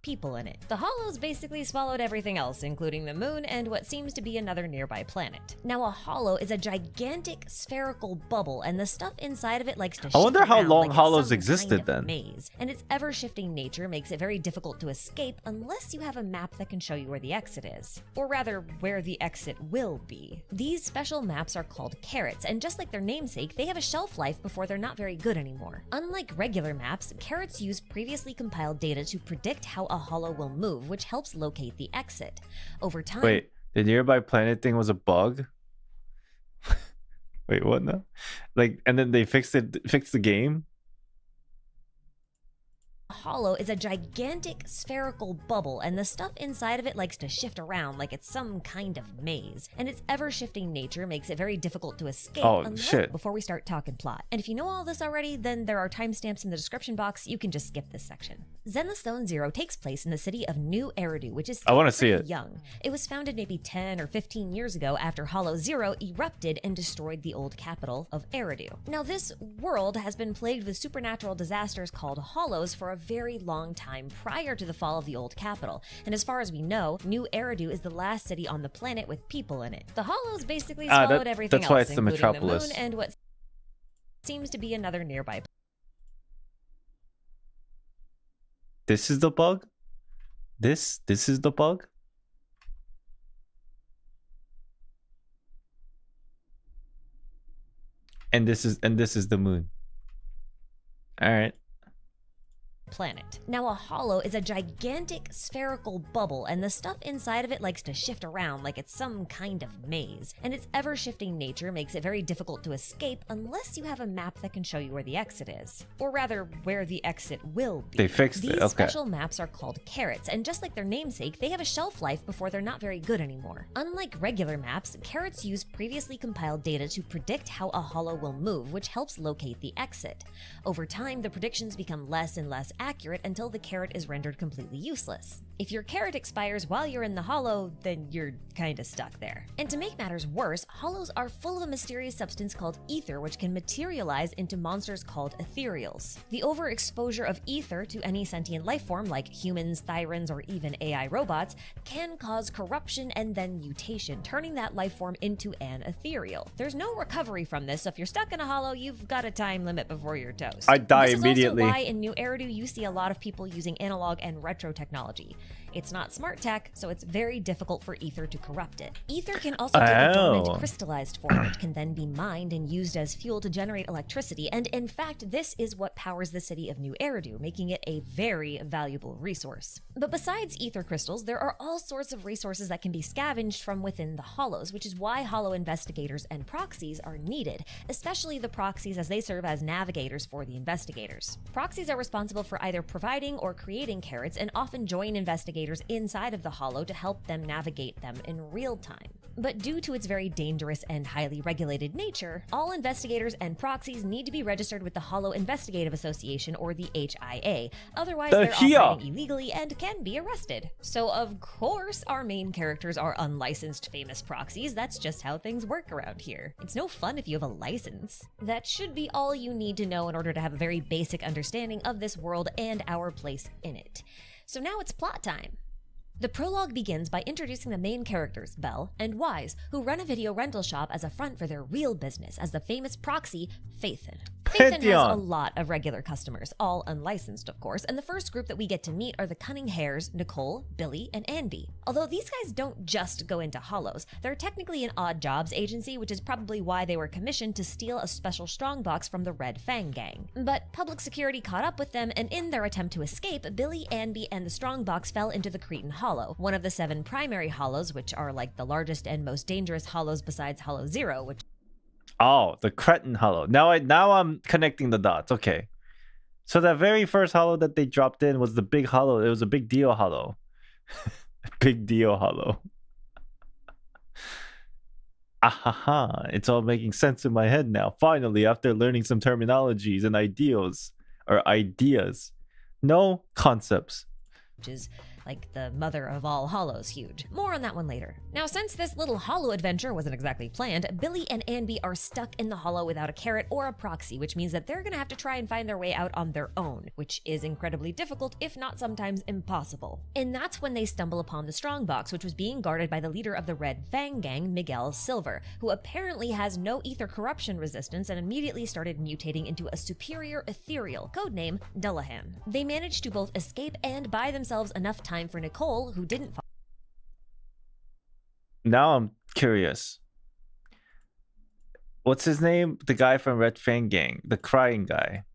People in it. The Hollows basically swallowed everything else, including the moon and what seems to be another nearby planet. Now, a hollow is a gigantic spherical bubble, and the stuff inside of it likes to shift. I wonder how around long like Hollows it's some existed kind of then. Maze, and its ever-shifting nature makes it very difficult to escape unless you have a map that can show you where the exit is, or rather, where the exit will be. These special maps are called carrots, and just like their namesake, they have a shelf life before they're not very good anymore. Unlike regular maps, carrots use previously compiled data to predict how a hollow will move, which helps locate the exit. Over time... Wait, the nearby planet thing was a bug? Wait, what now? Like, and then they fixed the game? Hollow is a gigantic spherical bubble, and the stuff inside of it likes to shift around like it's some kind of maze. And its ever-shifting nature makes it very difficult to escape before we start talking plot. And if you know all this already, then there are timestamps in the description box. You can just skip this section. Zenless Zone Zero takes place in the city of New Eridu, which is still pretty young. It was founded maybe 10 or 15 years ago after Hollow Zero erupted and destroyed the old capital of Eridu. Now, this world has been plagued with supernatural disasters called Hollows for a very long time prior to the fall of the old capital, and as far as we know, New Eridu is the last city on the planet with people in it. The Hollows basically swallowed everything that's why else, it's the including metropolis. the moon and what seems to be another nearby. This is the bug? This is the bug? And this is the moon. All right. Planet. Now, a hollow is a gigantic spherical bubble, and the stuff inside of it likes to shift around like it's some kind of maze. And its ever-shifting nature makes it very difficult to escape unless you have a map that can show you where the exit is, or rather, where the exit will be. They fixed it. Okay. These special maps are called carrots, and just like their namesake, they have a shelf life before they're not very good anymore. Unlike regular maps, carrots use previously compiled data to predict how a hollow will move, which helps locate the exit. Over time, the predictions become less and less accurate until the carrot is rendered completely useless. If your carrot expires while you're in the hollow, then you're kinda stuck there. And to make matters worse, hollows are full of a mysterious substance called ether, which can materialize into monsters called ethereals. The overexposure of ether to any sentient life form, like humans, thyrans, or even AI robots, can cause corruption and then mutation, turning that life form into an ethereal. There's no recovery from this, so if you're stuck in a hollow, you've got a time limit before you're toast. I die this immediately. This is also why in New Eridu you see a lot of people using analog and retro technology. It's not smart tech, so it's very difficult for ether to corrupt it. Ether can also take a dormant crystallized form, which can then be mined and used as fuel to generate electricity, and in fact, this is what powers the city of New Eridu, making it a very valuable resource. But besides ether crystals, there are all sorts of resources that can be scavenged from within the hollows, which is why hollow investigators and proxies are needed, especially the proxies as they serve as navigators for the investigators. Proxies are responsible for either providing or creating carrots and often join investigators inside of the hollow to help them navigate them in real time. But due to its very dangerous and highly regulated nature, all investigators and proxies need to be registered with the Hollow Investigative Association, or the HIA, otherwise they're operating illegally and can be arrested. So of course our main characters are unlicensed famous proxies. That's just how things work around here. It's no fun if you have a license. That should be all you need to know in order to have a very basic understanding of this world and our place in it. So now it's plot time. The prologue begins by introducing the main characters, Belle and Wise, who run a video rental shop as a front for their real business as the famous proxy, Phaethon. Phaethon has a lot of regular customers, all unlicensed of course, and the first group that we get to meet are the cunning hares Nicole, Billy, and Andy. Although these guys don't just go into hollows, they're technically an odd jobs agency, which is probably why they were commissioned to steal a special strongbox from the Red Fang gang. But public security caught up with them, and in their attempt to escape, Billy, Andy, and the strongbox fell into the Cretan Hollow, one of the 7 primary hollows, which are like the largest and most dangerous hollows besides Hollow Zero, which... Oh, the Cretan Hollow. Now I'm connecting the dots. Okay. So that very first hollow that they dropped in was the big hollow. It was a big deal hollow. Big deal hollow. Ahaha. It's all making sense in my head now. Finally, after learning some terminologies and ideas. No concepts. Which is like the mother of all hollows huge. More on that one later. Now, since this little hollow adventure wasn't exactly planned, Billy and Anby are stuck in the hollow without a carrot or a proxy, which means that they're gonna have to try and find their way out on their own, which is incredibly difficult, if not sometimes impossible. And that's when they stumble upon the strongbox, which was being guarded by the leader of the Red Fang gang, Miguel Silver, who apparently has no ether corruption resistance and immediately started mutating into a superior ethereal, codename Dullahan. They managed to both escape and buy themselves enough time for Nicole, who didn't. Now I'm curious. What's his name? The guy from Red Fang Gang, the crying guy.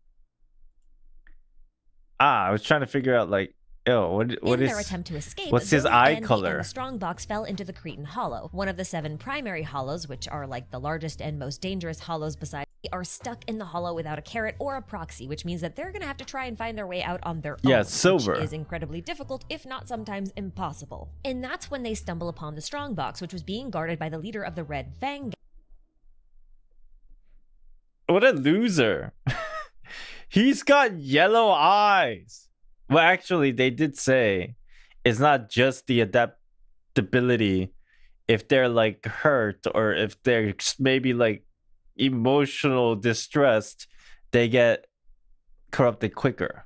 I was trying to figure out like, what in is their attempt to escape, what's his Billy, eye Andy, color? And the strongbox fell into the Cretan Hollow, one of the 7 primary hollows, which are like the largest and most dangerous hollows besides. Are stuck in the hollow without a carrot or a proxy, which means that they're gonna have to try and find their way out on their own. Silver. Which is incredibly difficult, if not sometimes impossible. And that's when they stumble upon the strongbox, which was being guarded by the leader of the Red Fang gang. What a loser. He's got yellow eyes. Well, actually, they did say it's not just the adaptability if they're like hurt or if they're maybe like emotional distressed, they get corrupted quicker.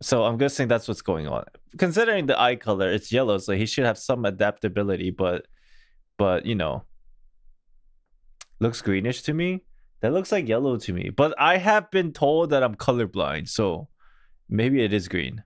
So I'm guessing that's what's going on. Considering the eye color, it's yellow, so he should have some adaptability, but you know, looks greenish to me. That looks like yellow to me. But I have been told that I'm colorblind, so maybe it is green.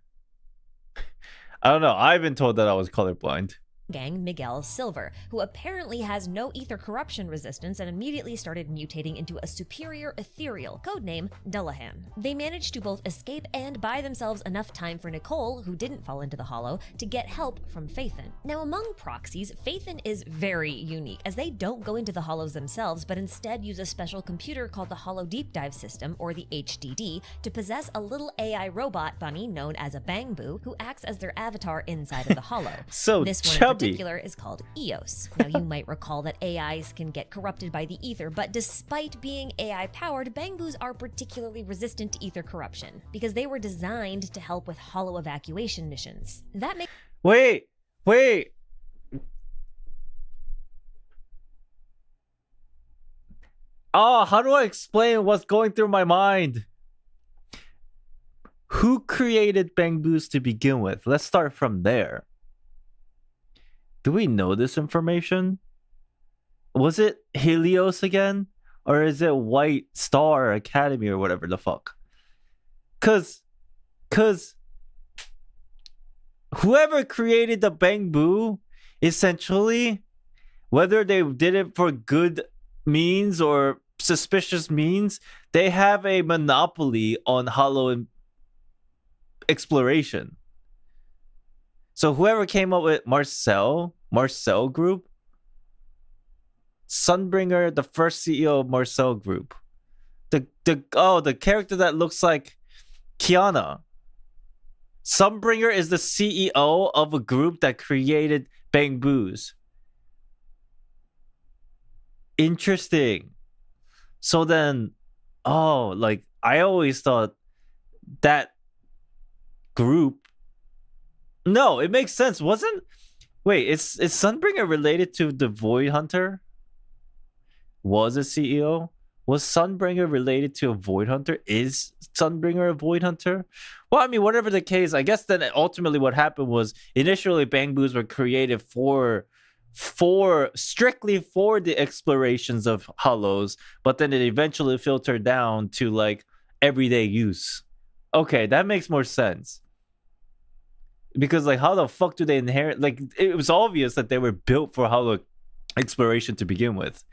I don't know. I've been told that I was colorblind. Gang Miguel Silver, who apparently has no ether corruption resistance and immediately started mutating into a superior ethereal, codename Dullahan. They managed to both escape and buy themselves enough time for Nicole, who didn't fall into the hollow, to get help from Phaethon. Now, among proxies, Phaethon is very unique, as they don't go into the hollows themselves, but instead use a special computer called the Hollow Deep Dive System, or the HDD, to possess a little AI robot bunny known as a bangboo, who acts as their avatar inside of the hollow. So this one chubby. in particular is called Eos. Now, you might recall that AIs can get corrupted by the ether, but despite being AI powered, bangboos are particularly resistant to ether corruption because they were designed to help with hollow evacuation missions. That makes Wait. Oh, how do I explain what's going through my mind? Who created bangboos to begin with? Let's start from there. Do we know this information? Was it Helios again? Or is it White Star Academy or whatever the fuck? Cause whoever created the bangboo, essentially, whether they did it for good means or suspicious means, they have a monopoly on hollow exploration. So whoever came up with Marcel Group, Sunbringer, the first CEO of Marcel Group, the character that looks like Kiana. Sunbringer is the CEO of a group that created bangboos. Interesting. So then, like I always thought that group. No, it makes sense. Wait, is Sunbringer related to the Void Hunter? Was a CEO? Was Sunbringer related to a Void Hunter? Is Sunbringer a Void Hunter? Well, I mean, whatever the case, I guess then ultimately what happened was initially bangboos were created strictly for the explorations of hollows, but then it eventually filtered down to like everyday use. Okay, that makes more sense. Because like, how the fuck do they inherit? Like, it was obvious that they were built for hollow exploration to begin with,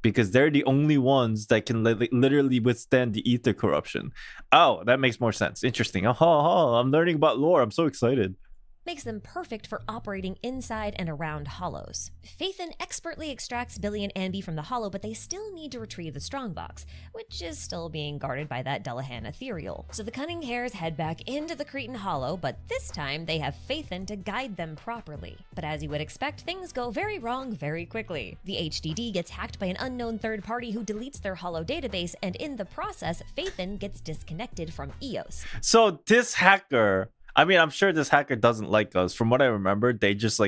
because they're the only ones that can literally withstand the ether corruption. Oh, that makes more sense. Interesting. I'm learning about lore. I'm so excited. Makes them perfect for operating inside and around hollows. Phaethon expertly extracts Billy and Anby from the hollow, but they still need to retrieve the strongbox, which is still being guarded by that Delahan ethereal. So the cunning hares head back into the Cretan hollow, but this time they have Phaethon to guide them properly. But as you would expect, things go very wrong very quickly. The HDD gets hacked by an unknown third party who deletes their hollow database, and in the process, Phaethon gets disconnected from EOS. So this hacker, I mean, I'm sure this hacker doesn't like us. From what I remember, they're just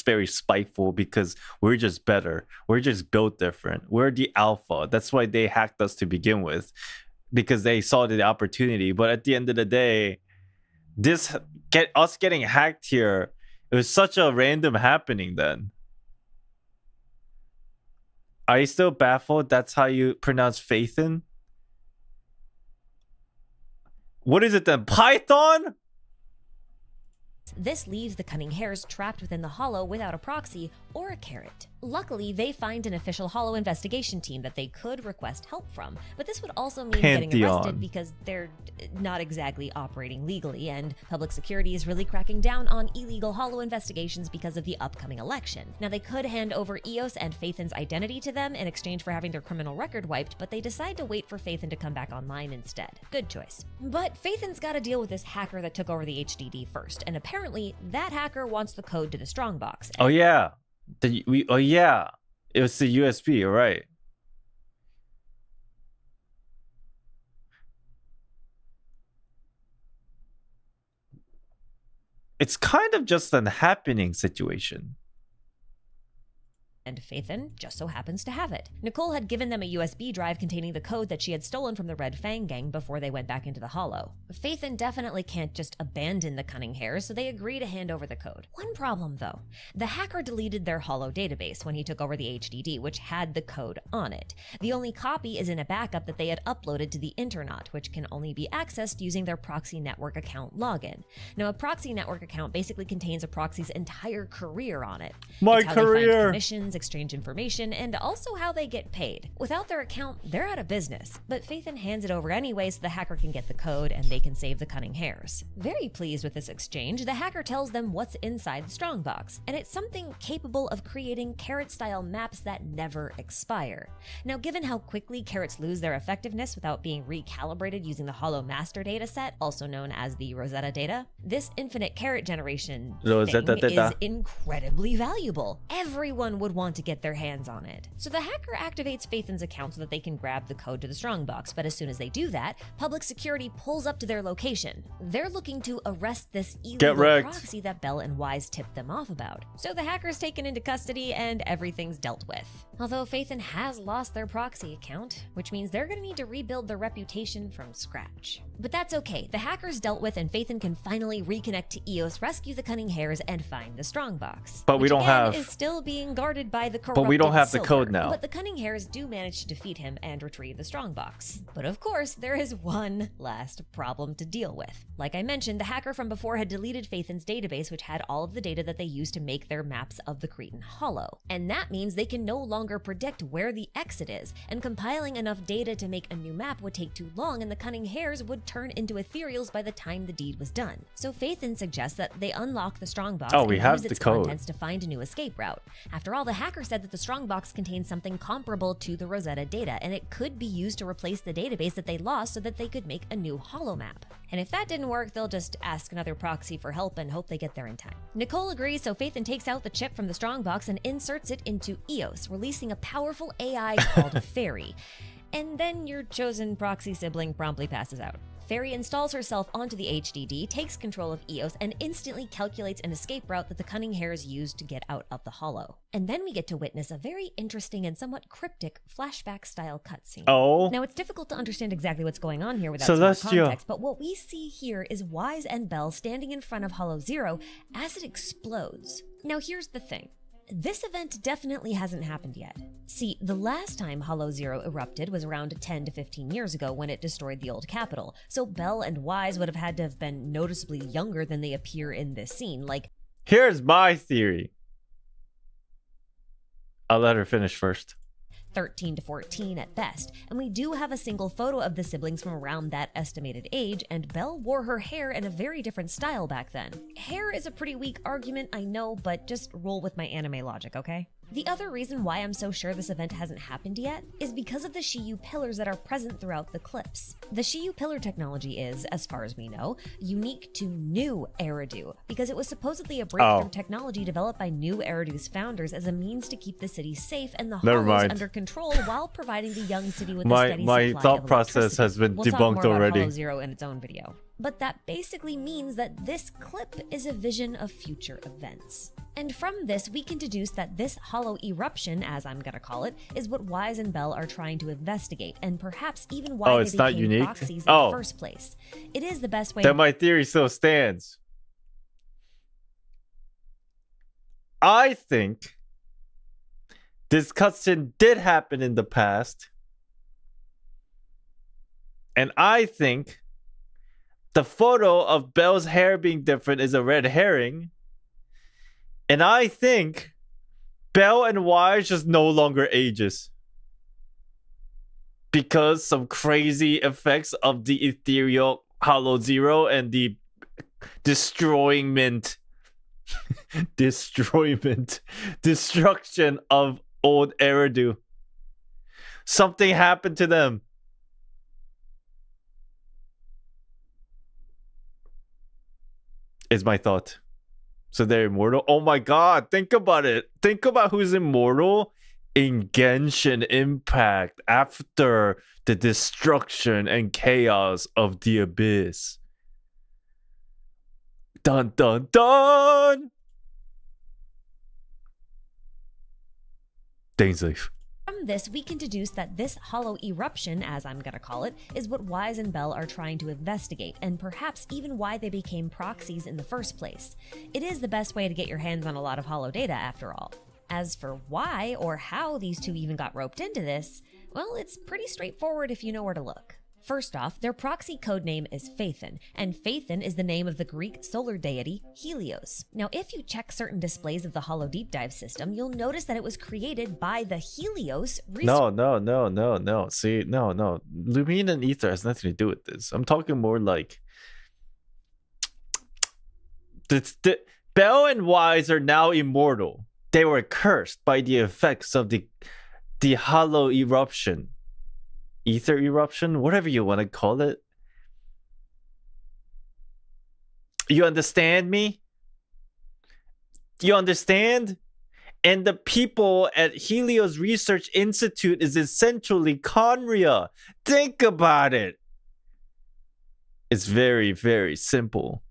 very spiteful because we're just better. We're just built different. We're the alpha. That's why they hacked us to begin with, because they saw the opportunity. But at the end of the day, us getting hacked here, it was such a random happening then. Are you still baffled? That's how you pronounce Phaethon? What is it then? Python? This leaves the cunning hares trapped within the hollow without a proxy or a carrot. Luckily, they find an official hollow investigation team that they could request help from, but this would also mean getting arrested because they're not exactly operating legally, and public security is really cracking down on illegal hollow investigations because of the upcoming election. Now, they could hand over EOS and Phaethon's identity to them in exchange for having their criminal record wiped, but they decide to wait for Phaethon to come back online instead. Good choice. But Phaethon's got to deal with this hacker that took over the HDD first, and apparently that hacker wants the code to the strongbox. Oh yeah. Oh yeah, it was the USB, right? It's kind of just an happening situation. And Phaethon just so happens to have it. Nicole had given them a USB drive containing the code that she had stolen from the Red Fang gang before they went back into the hollow. Phaethon definitely can't just abandon the cunning hares, so they agree to hand over the code. One problem though, the hacker deleted their hollow database when he took over the HDD, which had the code on it. The only copy is in a backup that they had uploaded to the Internaut, which can only be accessed using their proxy network account login. Now, a proxy network account basically contains a proxy's entire career on it. My it's how career! They find commissions, exchange information, and also how they get paid. Without their account, they're out of business, but Phaethon hands it over anyway so the hacker can get the code and they can save the cunning hares. Very pleased with this exchange, the hacker tells them what's inside the strongbox, and it's something capable of creating carrot-style maps that never expire. Now, given how quickly carrots lose their effectiveness without being recalibrated using the Hollow Master dataset, also known as the Rosetta data, this infinite carrot generation thing is incredibly valuable. Everyone would want to get their hands on it. So the hacker activates Phaethon's account so that they can grab the code to the strongbox, but as soon as they do that, public security pulls up to their location. They're looking to arrest this illegal proxy that Bell and Wise tipped them off about. So the hacker's taken into custody and everything's dealt with. Although Phaethon has lost their proxy account, which means they're gonna need to rebuild their reputation from scratch. But that's okay, the hacker's dealt with and Phaethon can finally reconnect to EOS, rescue the cunning hares, and find the strongbox. But we don't have... is still being guarded by the corrupted But we don't have the Silver. code now. But the cunning hares do manage to defeat him and retrieve the strongbox. But of course, there is one last problem to deal with. Like I mentioned, the hacker from before had deleted Phaethon's database, which had all of the data that they used to make their maps of the Cretan Hollow. And that means they can no longer predict where the exit is, and compiling enough data to make a new map would take too long, and the cunning hares would turn into ethereals by the time the deed was done. So Phaethon suggests that they unlock the strongbox and use its contents to find a new escape route. After all, the hacker said that the strongbox contains something comparable to the Rosetta data, and it could be used to replace the database that they lost so that they could make a new hollow map. And if that didn't work, they'll just ask another proxy for help and hope they get there in time. Nicole agrees, so Phaethon takes out the chip from the strongbox and inserts it into EOS, releasing a powerful AI called Fairy. And then your chosen proxy sibling promptly passes out. Fairy installs herself onto the HDD, takes control of Eos, and instantly calculates an escape route that the cunning hares used to get out of the hollow. And then we get to witness a very interesting and somewhat cryptic flashback-style cutscene. Oh. Now, it's difficult to understand exactly what's going on here without Celestial. some context, but what we see here is Wise and Belle standing in front of Hollow Zero as it explodes. Now, here's the thing. This event definitely hasn't happened yet. See, the last time Hollow Zero erupted was around 10 to 15 years ago when it destroyed the old capital, so Belle and Wise would have had to have been noticeably younger than they appear in this scene, like... Here's my theory. I'll let her finish first. 13 to 14 at best, and we do have a single photo of the siblings from around that estimated age, and Belle wore her hair in a very different style back then. Hair is a pretty weak argument, I know, but just roll with my anime logic, okay? The other reason why I'm so sure this event hasn't happened yet is because of the Shiyu pillars that are present throughout the clips. The Shiyu pillar technology is, as far as we know, unique to new Eridu, because it was supposedly a breakthrough technology developed by new Eridu's founders as a means to keep the city safe and the hollows under control while providing the young city with a steady supply my thought of process has been we'll debunked talk more already. About Hollow Zero in its own video. But that basically means that this clip is a vision of future events. And from this, we can deduce that this hollow eruption, as I'm gonna call it, is what Wise and Belle are trying to investigate, and perhaps even why they became proxies in the first place. It is the best way. Then my theory still stands. I think this cutscene did happen in the past, and I think the photo of Belle's hair being different is a red herring. And I think Belle and Wise just no longer ages. Because some crazy effects of the ethereal Hollow Zero and the destruction of old Eridu. Something happened to them. Is my thought. So they're immortal. Oh my god, think about it. Think about who's immortal in Genshin Impact after the destruction and chaos of the abyss. Dun dun dun! Dainsleif. From this, we can deduce that this hollow eruption, as I'm gonna call it, is what Wise and Belle are trying to investigate, and perhaps even why they became proxies in the first place. It is the best way to get your hands on a lot of hollow data, after all. As for why or how these two even got roped into this, well, it's pretty straightforward if you know where to look. First off, their proxy codename is Phaethon, and Phaethon is the name of the Greek solar deity Helios. Now, if you check certain displays of the Hollow Deep Dive system, you'll notice that it was created by the Helios research. No. See, no. Lumine and Ether has nothing to do with this. I'm talking more like... Belle and Wise are now immortal. They were cursed by the effects of the hollow eruption. Ether eruption, whatever you want to call it. You understand me? You understand? And the people at Helios Research Institute is essentially Conria. Think about it. It's very, very simple.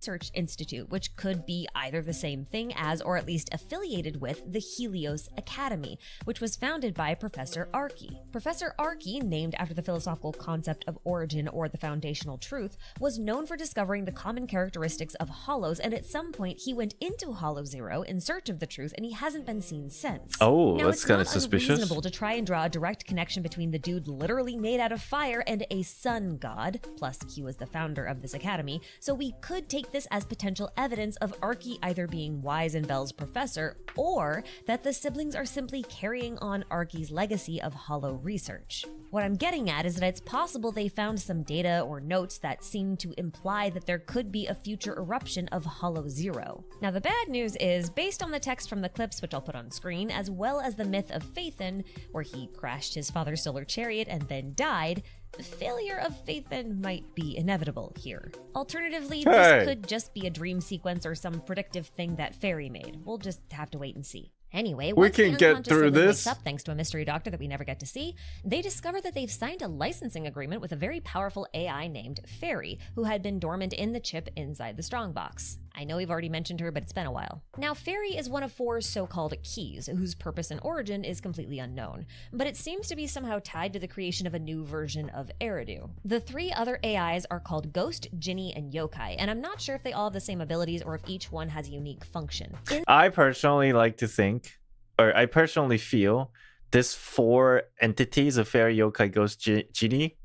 Research Institute, which could be either the same thing as, or at least affiliated with, the Helios Academy, which was founded by Professor Arki. Professor Arki, named after the philosophical concept of origin or the foundational truth, was known for discovering the common characteristics of hollows, and at some point he went into Hollow Zero in search of the truth, and he hasn't been seen since. Oh, now, that's kind of suspicious. It's unreasonable to try and draw a direct connection between the dude literally made out of fire and a sun god, plus he was the founder of this academy, so we could take this as potential evidence of Arki either being Wise and Belle's professor, or that the siblings are simply carrying on Arki's legacy of hollow research. What I'm getting at is that it's possible they found some data or notes that seem to imply that there could be a future eruption of Hollow Zero. Now, the bad news is, based on the text from the clips, which I'll put on screen, as well as the myth of Phaethon, where he crashed his father's solar chariot and then died, the failure of Phaethon might be inevitable here. Alternatively, this could just be a dream sequence or some predictive thing that Fairy made. We'll just have to wait and see. Anyway, We once the can get unconscious through sibling this. wakes up thanks to a mystery doctor that we never get to see, they discover that they've signed a licensing agreement with a very powerful AI named Fairy, who had been dormant in the chip inside the strongbox. I know we've already mentioned her, but it's been a while. Now, Fairy is one of 4 so-called keys, whose purpose and origin is completely unknown, but it seems to be somehow tied to the creation of a new version of Eridu. The 3 other AIs are called Ghost, Jinni, and Yokai, and I'm not sure if they all have the same abilities or if each one has a unique function. I personally like to think, or I personally feel, this 4 entities of Fairy, Yokai, Ghost, Jinni,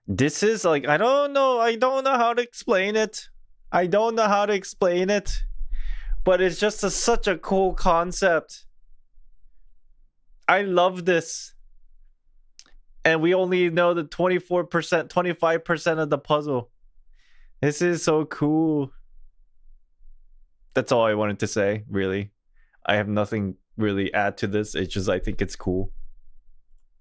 this is like, I don't know how to explain it. But it's just such a cool concept. I love this. And we only know the 24%, 25% of the puzzle. This is so cool. That's all I wanted to say, really. I have nothing really add to this. It's just I think it's cool.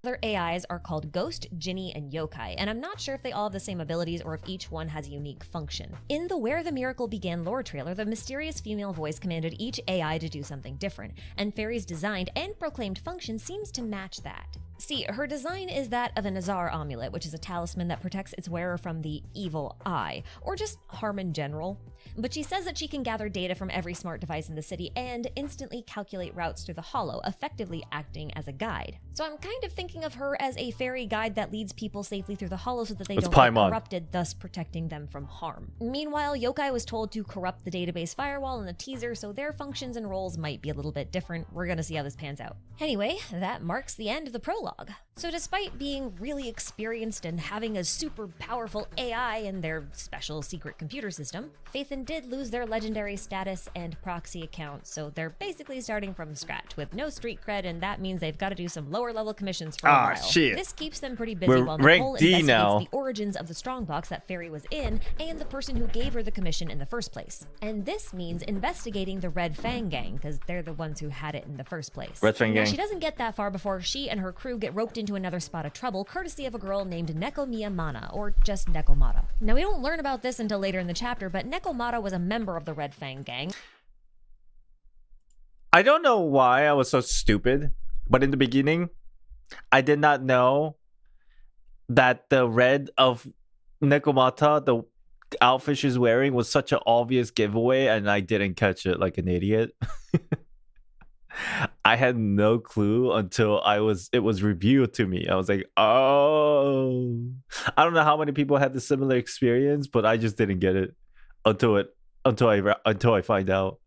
Other AIs are called Ghost, Jinni, and Yokai, and I'm not sure if they all have the same abilities or if each one has a unique function. In the Where the Miracle Began lore trailer, the mysterious female voice commanded each AI to do something different, and Fairy's designed and proclaimed function seems to match that. See, her design is that of a Nazar amulet, which is a talisman that protects its wearer from the evil eye, or just harm in general. But she says that she can gather data from every smart device in the city and instantly calculate routes through the hollow, effectively acting as a guide. So I'm kind of thinking of her as a fairy guide that leads people safely through the hollow so that they don't get corrupted, thus protecting them from harm. Meanwhile, Yokai was told to corrupt the database firewall in the teaser, so their functions and roles might be a little bit different. We're gonna see how this pans out. Anyway, that marks the end of the prologue. So despite being really experienced and having a super powerful AI in their special secret computer system, Phaethon did lose their legendary status and proxy account, so they're basically starting from scratch with no street cred, and that means they've got to do some lower level commissions for a while. Shit. This keeps them pretty busy while Nicole investigates the origins of the strongbox that Fairy was in and the person who gave her the commission in the first place. And this means investigating the Red Fang gang, because they're the ones who had it in the first place. Red Fang gang. She doesn't get that far before she and her crew get roped into another spot of trouble, courtesy of a girl named Nekomata, or just Nekomata. Now, we don't learn about this until later in the chapter, but Nekomata was a member of the Red Fang gang. I don't know why I was so stupid, but in the beginning, I did not know that the red of Nekomata, the outfit she's wearing, was such an obvious giveaway, and I didn't catch it like an idiot. I had no clue until it was revealed to me. I was like, oh. I don't know how many people had the similar experience, but I just didn't get it until I find out.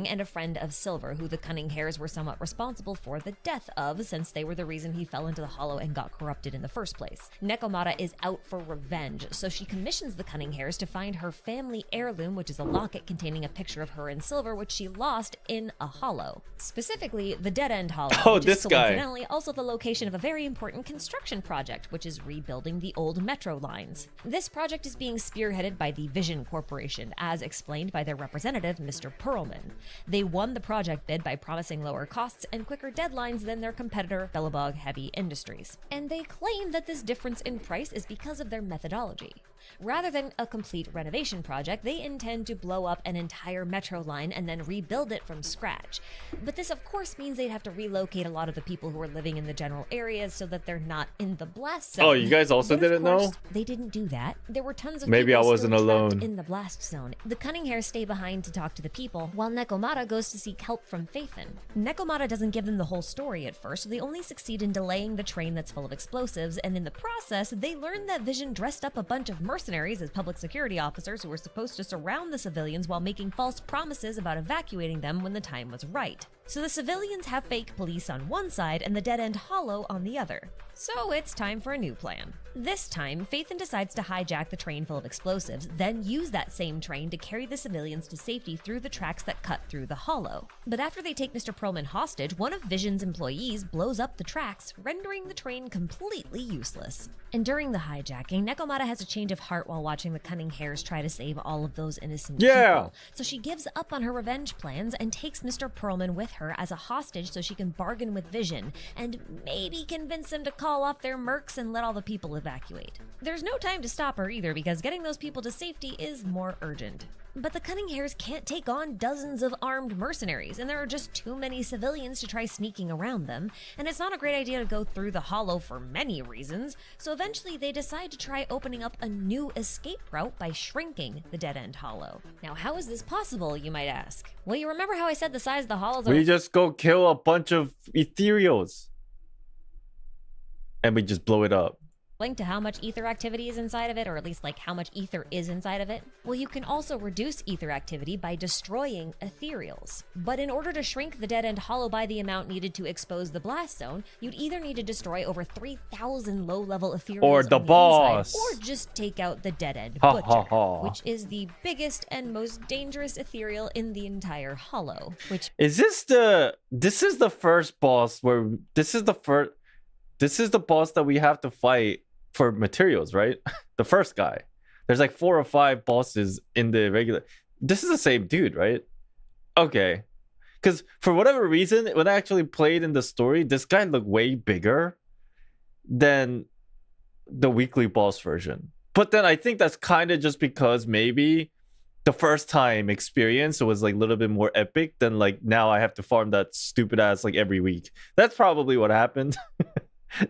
And a friend of Silver, who the Cunning Hares were somewhat responsible for the death of, since they were the reason he fell into the hollow and got corrupted in the first place. Nekomata is out for revenge, so she commissions the Cunning Hares to find her family heirloom, which is a locket containing a picture of her and Silver, which she lost in a hollow. Specifically, the Dead End Hollow, which is coincidentally also the location of a very important construction project, which is rebuilding the old metro lines. This project is being spearheaded by the Vision Corporation, as explained by their representative, Mr. Perlman. They won the project bid by promising lower costs and quicker deadlines than their competitor, Bellabog Heavy Industries. And they claim that this difference in price is because of their methodology. Rather than a complete renovation project, they intend to blow up an entire metro line and then rebuild it from scratch. But this, of course, means they'd have to relocate a lot of the people who are living in the general areas so that they're not in the blast zone. Oh, you guys also didn't know? They didn't do that. There were tons of Maybe people I wasn't still trapped alone in the blast zone. The Cunning Hares stay behind to talk to the people, while Nekomata goes to seek help from Phaethon. Nekomata doesn't give them the whole story at first, so they only succeed in delaying the train that's full of explosives, and in the process, they learn that Vision dressed up a bunch of mercenaries as public security officers who were supposed to surround the civilians while making false promises about evacuating them when the time was right. So the civilians have fake police on one side and the Dead End Hollow on the other. So it's time for a new plan. This time, Phaethon decides to hijack the train full of explosives, then use that same train to carry the civilians to safety through the tracks that cut through the hollow. But after they take Mr. Perlman hostage, one of Vision's employees blows up the tracks, rendering the train completely useless. And during the hijacking, Nekomata has a change of heart while watching the Cunning Hares try to save all of those innocent people. So she gives up on her revenge plans and takes Mr. Perlman with her as a hostage so she can bargain with Vision, and maybe convince him to call off their mercs and let all the people evacuate. There's no time to stop her either, because getting those people to safety is more urgent. But the Cunning Hares can't take on dozens of armed mercenaries, and there are just too many civilians to try sneaking around them, and it's not a great idea to go through the hollow for many reasons, so eventually they decide to try opening up a new escape route by shrinking the dead-end hollow. Now, how is this possible, you might ask? Well, you remember how I said the size of the hollows are— We just go kill a bunch of ethereals. And we just blow it up. linked to how much ether activity is inside of it, or at least like how much ether is inside of it? Well, you can also reduce ether activity by destroying ethereals. But in order to shrink the dead-end hollow by the amount needed to expose the blast zone, you'd either need to destroy over 3,000 low-level ethereals or the boss, inside, or just take out the dead-end ha, butcher, ha, ha. which is the biggest and most dangerous ethereal in the entire hollow. Which is this is the first boss where this is the boss that we have to fight for materials, right? The first guy. There's like 4 or 5 bosses in the regular. This is the same dude, right? Okay. Because for whatever reason, when I actually played in the story, this guy looked way bigger than the weekly boss version. But then I think that's kind of just because maybe the first time experience was like a little bit more epic than like now I have to farm that stupid ass like every week. That's probably what happened.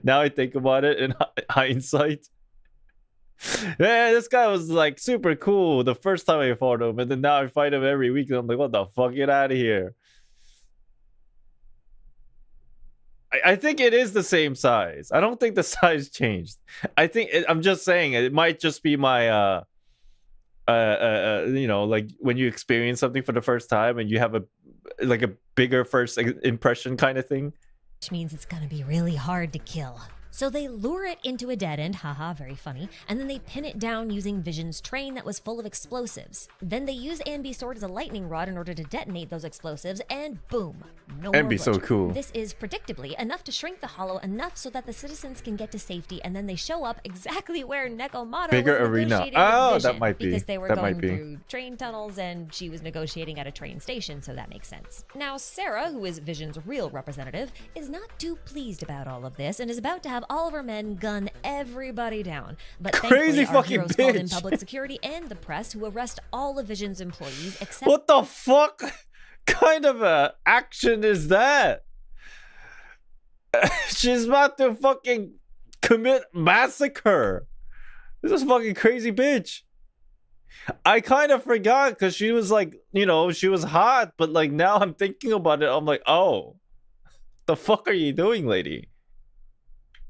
Now I think about it in hindsight. Yeah, this guy was like super cool the first time I fought him, and then now I fight him every week, and I'm like, what the fuck? Get out of here. I think it is the same size. I don't think the size changed. I'm just saying it might just be my you know, like when you experience something for the first time and you have a bigger first impression kind of thing. Which means it's gonna be really hard to kill. So they lure it into a dead end, haha, very funny, and then they pin it down using Vision's train that was full of explosives. Then they use Anby's sword as a lightning rod in order to detonate those explosives, and boom, no more Anby's so butcher. cool. This is predictably enough to shrink the hollow enough so that the citizens can get to safety, and then they show up exactly where Nekomata Bigger was arena. negotiating Oh, with Vision, that might be. because they were That going might be. through train tunnels, and she was negotiating at a train station, so that makes sense. Now, Sarah, who is Vision's real representative, is not too pleased about all of this, and is about to have all of her men gun everybody down. But Crazy thankfully, our fucking heroes called in bitch. public security and the press, who arrest all of Vision's employees except— What the fuck kind of a action is that? She's about to fucking commit massacre. This is fucking crazy bitch. I kind of forgot because she was like, you know, she was hot, but like now I'm thinking about it, I'm like, oh, the fuck are you doing, lady?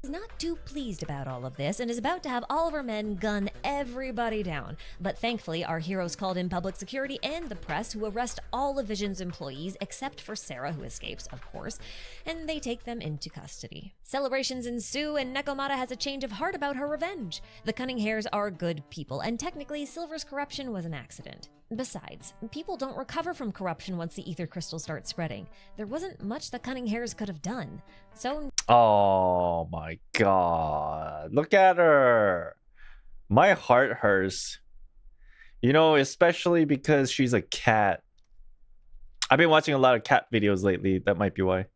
is not too pleased about all of this and is about to have all of her men gun everybody down. But thankfully, our heroes called in public security and the press, who arrest all of Vision's employees except for Sarah, who escapes, of course, and they take them into custody. Celebrations ensue, and Nekomata has a change of heart about her revenge. The Cunning Hares are good people, and technically, Silver's corruption was an accident. Besides, people don't recover from corruption once the ether crystals start spreading. There wasn't much the Cunning Hares could have done. So— Oh my god. Look at her. My heart hurts. You know, especially because she's a cat. I've been watching a lot of cat videos lately. That might be why.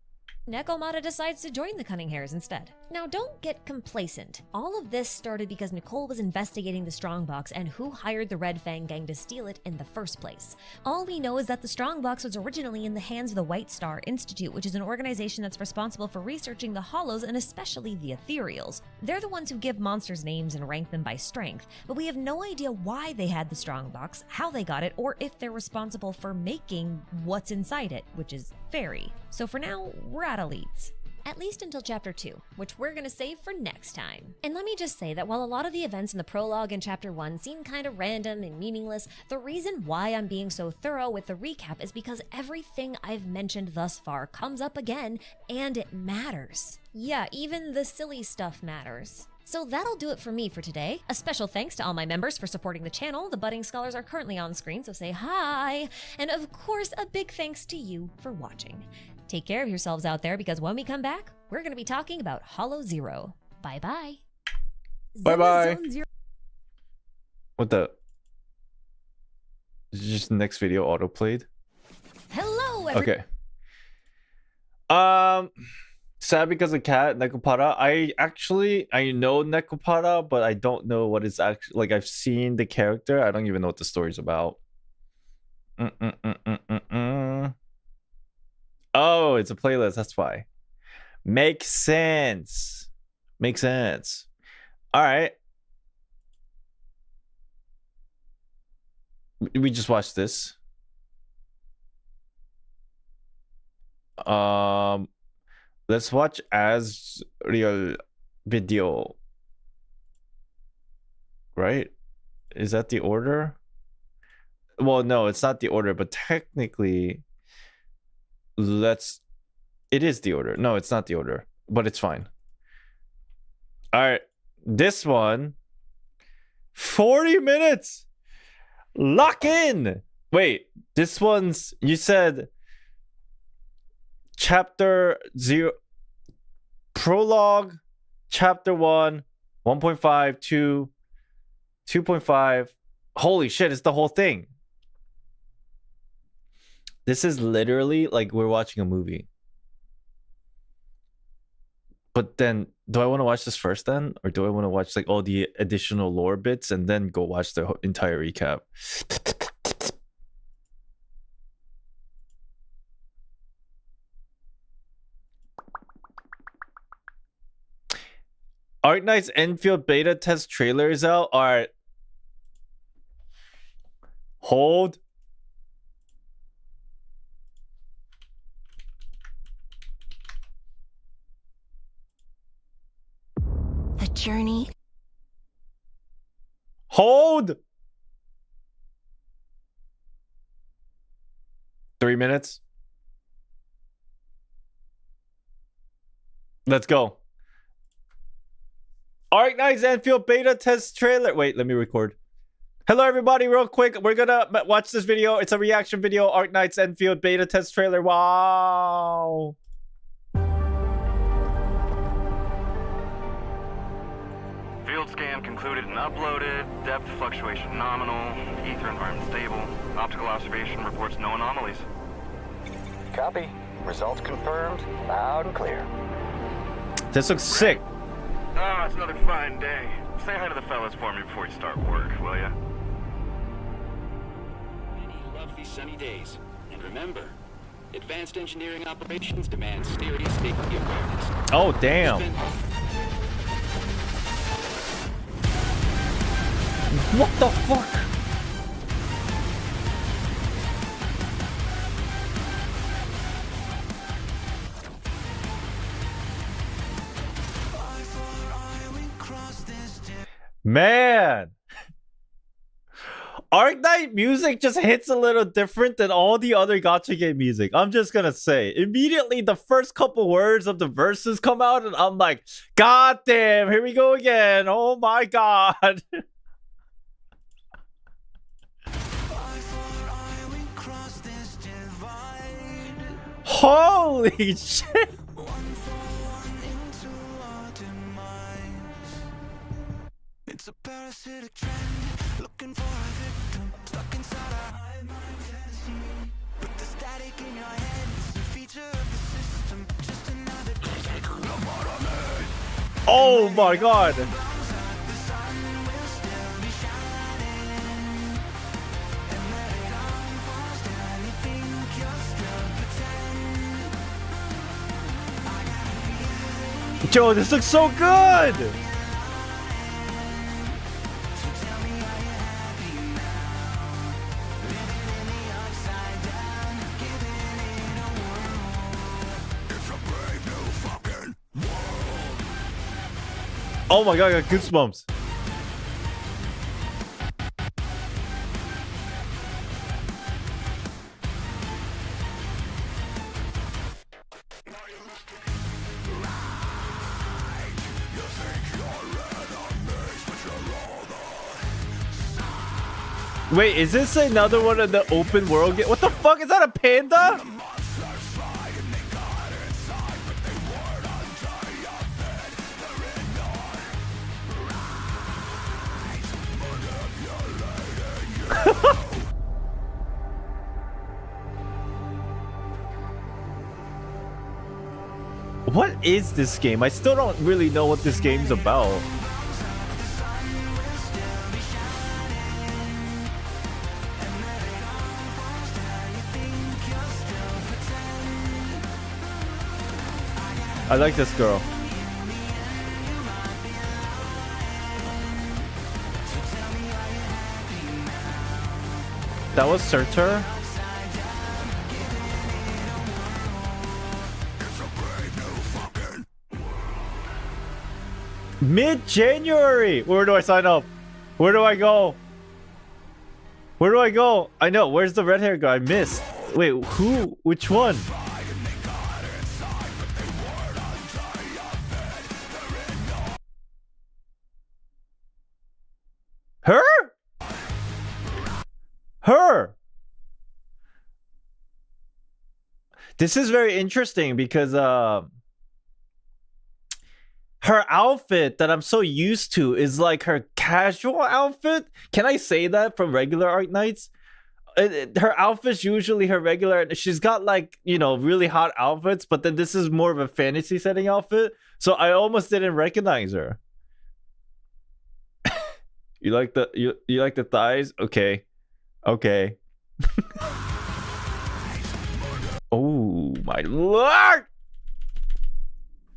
Nekomata decides to join the Cunning Hares instead. Now, don't get complacent. All of this started because Nicole was investigating the Strongbox and who hired the Red Fang gang to steal it in the first place. All we know is that the Strongbox was originally in the hands of the White Star Institute, which is an organization that's responsible for researching the hollows and especially the ethereals. They're the ones who give monsters names and rank them by strength, but we have no idea why they had the Strongbox, how they got it, or if they're responsible for making what's inside it, which is fairy. So for now, we're at elites. At least until Chapter 2, which we're gonna save for next time. And let me just say that while a lot of the events in the prologue in Chapter 1 seem kind of random and meaningless, the reason why I'm being so thorough with the recap is because everything I've mentioned thus far comes up again, and it matters. Yeah, even the silly stuff matters. So that'll do it for me for today. A special thanks to all my members for supporting the channel. The budding scholars are currently on screen, so say hi. And of course, a big thanks to you for watching. Take care of yourselves out there, because when we come back, we're going to be talking about Hollow Zero. Bye-bye. Bye-bye. What the? Is it just the next video auto-played? Hello, everyone. Okay. Sad because of cat Nekopara. I know Nekopara, but I don't know what it's actually like. I've seen the character. I don't even know what the story's about. Oh, it's a playlist. That's why. Makes sense. Makes sense. All right. We just watched this. Let's watch as real video. Right? Is that the order? Well, no, it's not the order, but technically it is the order. No, it's not the order, but it's fine. All right. This one 40 minutes. Lock in. Wait, this one's, you said chapter 0 prologue, chapter 1, 1.5, 2, 2.5. Holy shit, it's the whole thing. This is literally like we're watching a movie. But then, do I want to watch this first then? Or do I want to watch like all the additional lore bits and then go watch the entire recap? Arknights Enfield beta test trailer is out. All right. Hold. The journey. Hold. 3 minutes. Let's go. Arknights Enfield beta test trailer. Wait, let me record. Hello, everybody. Real quick, we're gonna watch this video. It's a reaction video. Arknights Enfield beta test trailer. Wow. Field scan concluded and uploaded. Depth fluctuation nominal. Ether environment stable. Optical observation reports no anomalies. Copy. Results confirmed. Loud and clear. This looks sick. Oh, it's another fine day. Say hi to the fellas for me before you start work, will ya? Many lovely sunny days. And remember, advanced engineering operations demand serious safety awareness. Oh, damn. What the fuck? Man, Arknight music just hits a little different than all the other gacha game music. I'm just gonna say, immediately the first couple words of the verses come out and I'm like, God damn, here we go again. Oh my God. Holy shit. It's a parasitic trend, looking for a victim, stuck inside a hive mind fantasy. Put the static in your head, it's a feature of the system, just another Oh my God. Joe, this looks so good. Oh my God, I got goosebumps. Wait, is this another one of the open world game? What the fuck? Is that a panda? What is this game? I still don't really know what this game's about. I like this girl. That was Surtur. Mid-January. Where do I sign up? Where do I go? Where do I go? I know. Where's the red hair guy? I missed. Wait, who? Which one? Her? Her. This is very interesting because her outfit that I'm so used to is like her casual outfit. Can I say that from regular Arknights? Her outfit's usually her regular. She's got like, you know, really hot outfits, but then this is more of a fantasy setting outfit. So I almost didn't recognize her. You like the you like the thighs? Okay. Okay. Oh my lord!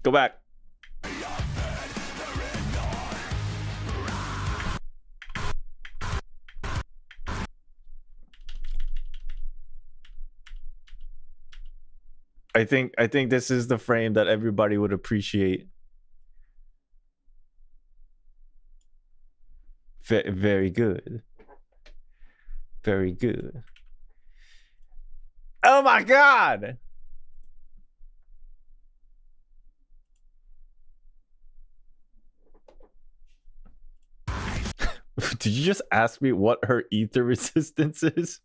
Go back. I think this is the frame that everybody would appreciate. Very good. Very good. Oh my god! Did you just ask me what her ether resistance is?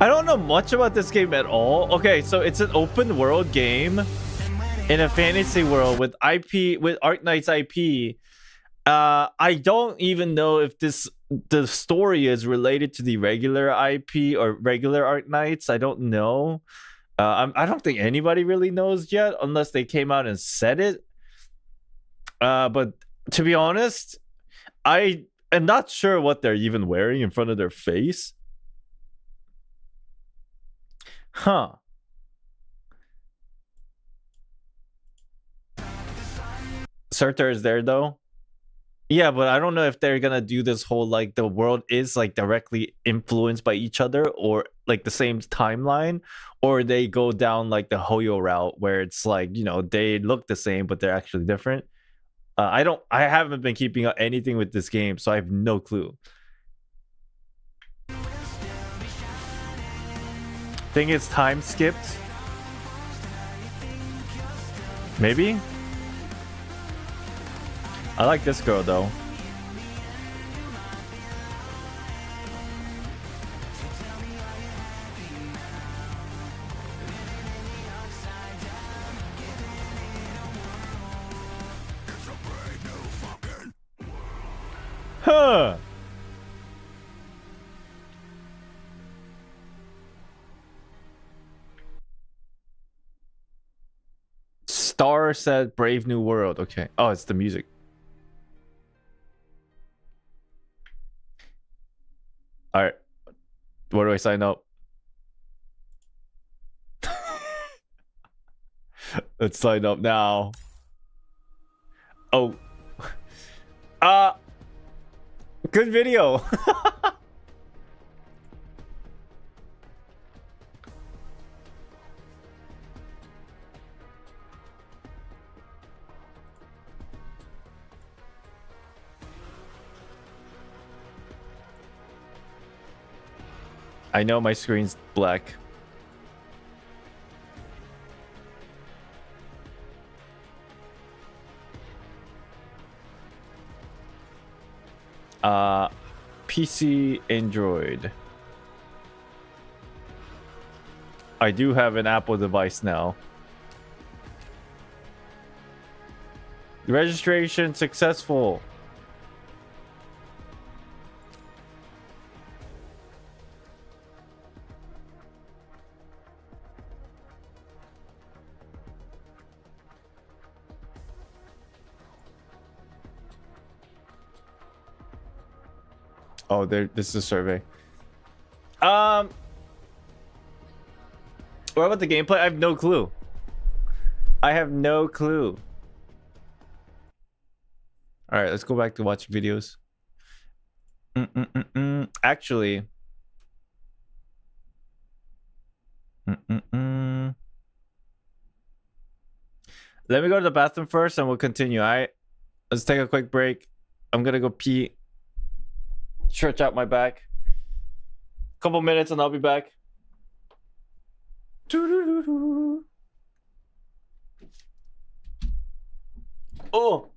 I don't know much about this game at all. Okay, so it's an open world game in a fantasy world with Arknights IP. I don't even know if the story is related to the regular IP or regular Arknights. I don't know. I don't think anybody really knows yet, unless they came out and said it. But to be honest, I am not sure what they're even wearing in front of their face. Huh. Surtur is there though. Yeah, but I don't know if they're gonna do this whole like the world is like directly influenced by each other or like the same timeline, or they go down like the Hoyo route where it's like, you know, they look the same but they're actually different. I haven't been keeping up anything with this game, so I have no clue. Think it's time skipped? Maybe? I like this girl though. Huh. Star said Brave New World. Okay. Oh, it's the music. All right. Where do I sign up? Let's sign up now. Oh. Good video. I know my screen's black. PC, Android. I do have an Apple device now. Registration successful. Oh, there. This is a survey. What about the gameplay? I have no clue. I have no clue. All right, let's go back to watching videos. Actually, let me go to the bathroom first, and we'll continue. All right, let's take a quick break. I'm gonna go pee, stretch out my back. Couple minutes, and I'll be back. Oh.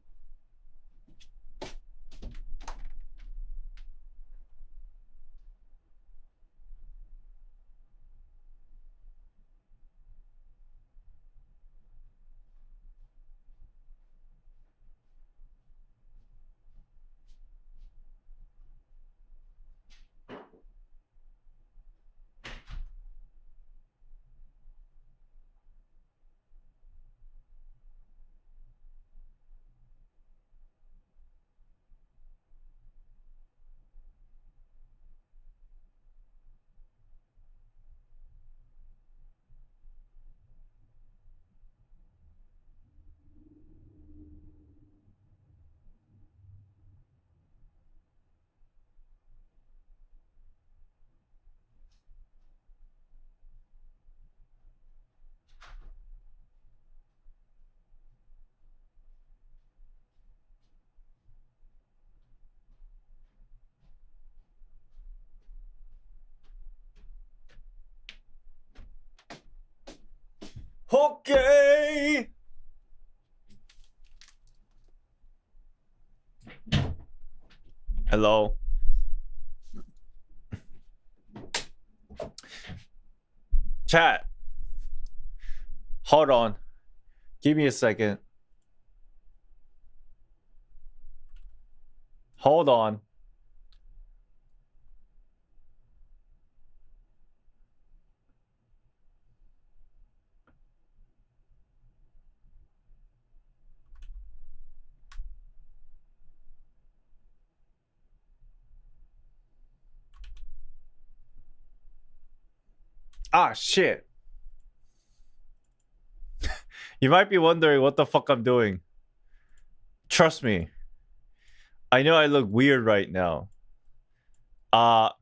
Okay. Hello. Chat. Hold on. Give me a second. Hold on. Ah, shit. You might be wondering what the fuck I'm doing. Trust me. I know I look weird right now. But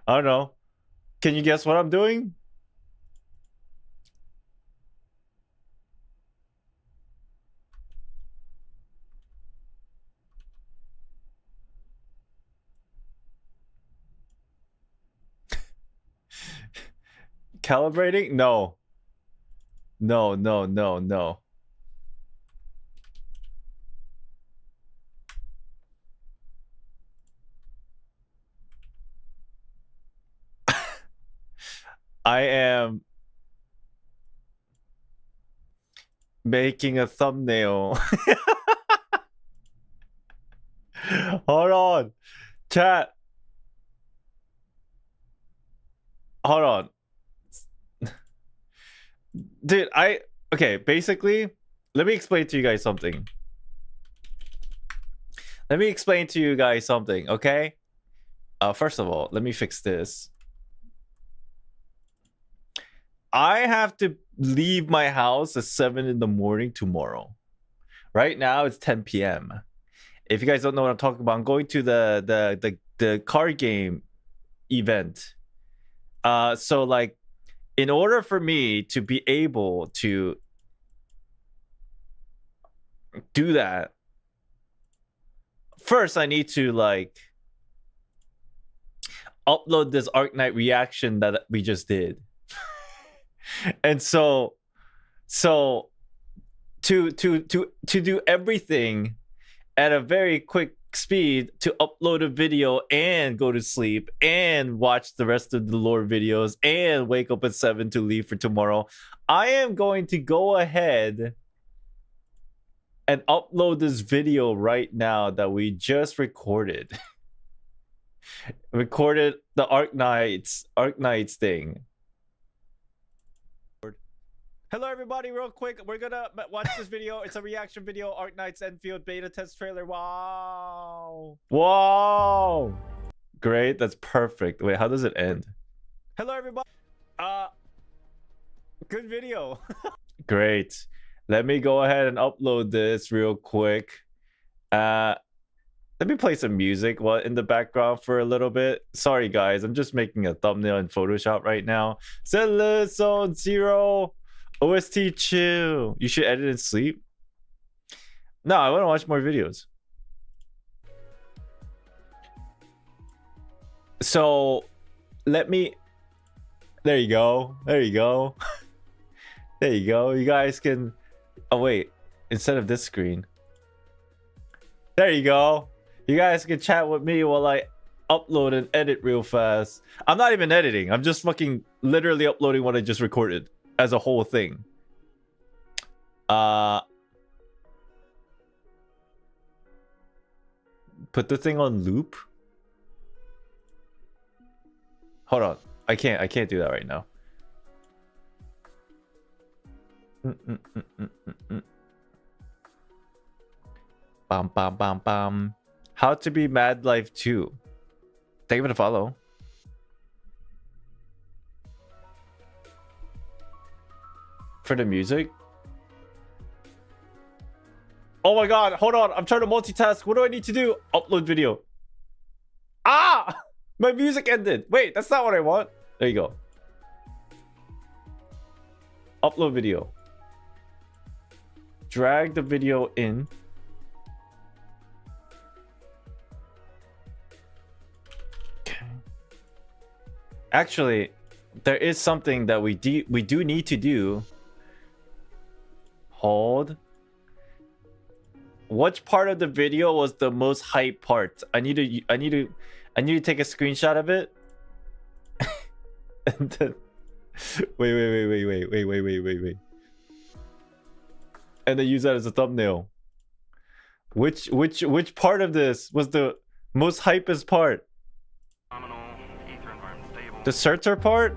I don't know. Can you guess what I'm doing? Calibrating? No. No, no, no, no. I am making a thumbnail. Hold on. Chat. Hold on. Dude, okay, basically, let me explain to you guys something. Okay? First of all, let me fix this. I have to leave my house at 7 in the morning tomorrow. Right now, it's 10 p.m. If you guys don't know what I'm talking about, I'm going to the card game event. So, like, in order for me to be able to do that, first I need to, like, upload this Arknight reaction that we just did. And so to do everything at a very quick speed, to upload a video and go to sleep and watch the rest of the lore videos and wake up at 7 to leave for tomorrow, I am going to go ahead and upload this video right now that we just recorded. Recorded the Arknights thing. Hello everybody, real quick, we're gonna watch this video. It's a reaction video, Arknights Enfield beta test trailer. Wow. Whoa. Great, that's perfect. Wait, how does it end? Hello everybody. Good video. Great. Let me go ahead and upload this real quick. Let me play some music in the background for a little bit. Sorry guys, I'm just making a thumbnail in Photoshop right now. ZZZ OST chill. You should edit and sleep. No, I want to watch more videos. So let me. There you go. There you go. There you go. You guys can. Oh wait, instead of this screen. There you go. You guys can chat with me while I upload and edit real fast. I'm not even editing. I'm just fucking literally uploading what I just recorded as a whole thing. Put the thing on loop. Hold on. I can't do that right now. Bam bam bam bam. How to be Mad Life 2. Thank you for the follow. For the music. Oh my god, hold on. I'm trying to multitask. What do I need to do? Upload video. Ah! My music ended. Wait, that's not what I want. There you go. Upload video. Drag the video in. Okay. Actually, there is something that we do need to do. Hold. Which part of the video was the most hype part? I need to take a screenshot of it. And then wait. And then use that as a thumbnail. Which part of this was the most hypest part? The searcher part?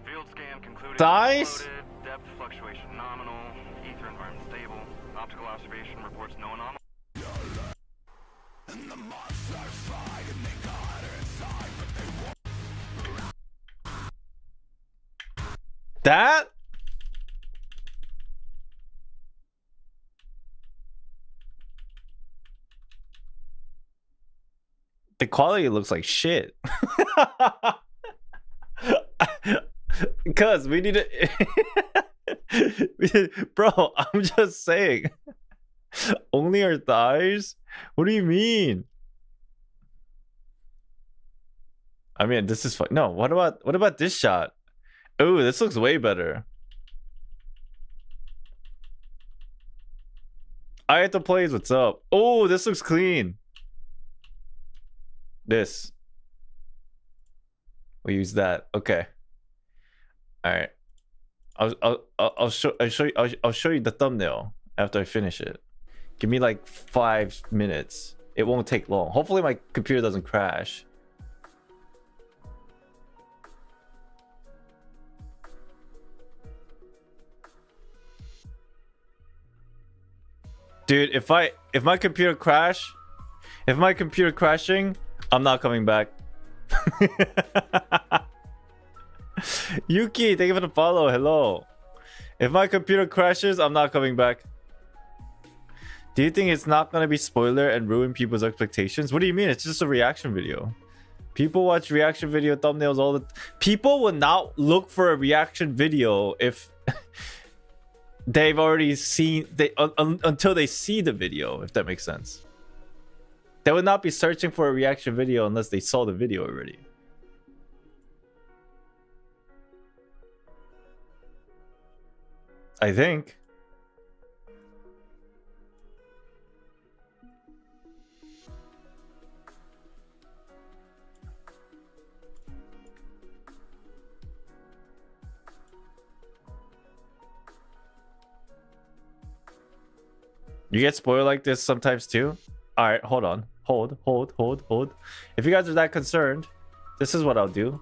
Field scan concluded. Dice? Depth fluctuation nominal. Ether environment stable. Optical observation reports no anomaly. That? The quality looks like shit. Cuz we need to bro, I'm just saying. Only our thighs? What do you mean? I mean, this is fun. No, what about this shot? Oh, this looks way better. I have to plays. What's up? Oh, this looks clean. This. We'll use that. Okay. All right. I'll show you the thumbnail after I finish it. Give me like 5 minutes. It won't take long. Hopefully my computer doesn't crash. Dude, if my computer crashing, I'm not coming back. Yuki, thank you for the follow. Hello. If my computer crashes, I'm not coming back. Do you think it's not gonna be spoiler and ruin people's expectations? What do you mean? It's just a reaction video. People watch reaction video thumbnails all the people will not look for a reaction video if they've already seen until they see the video, if that makes sense. They would not be searching for a reaction video unless they saw the video already. I think. You get spoiled like this sometimes too? All right, hold on. Hold. If you guys are that concerned, this is what I'll do.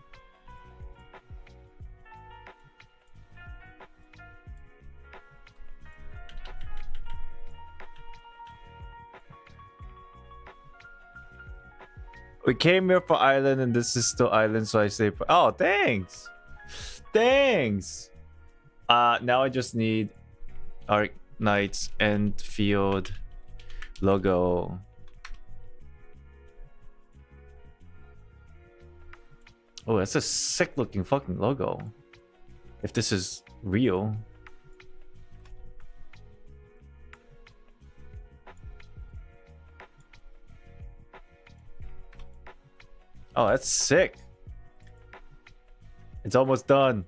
We came here for island and this is still island, so I say oh, thanks. Thanks. Now I just need Arknights end field logo. Oh, that's a sick looking fucking logo. If this is real. Oh, that's sick. It's almost done.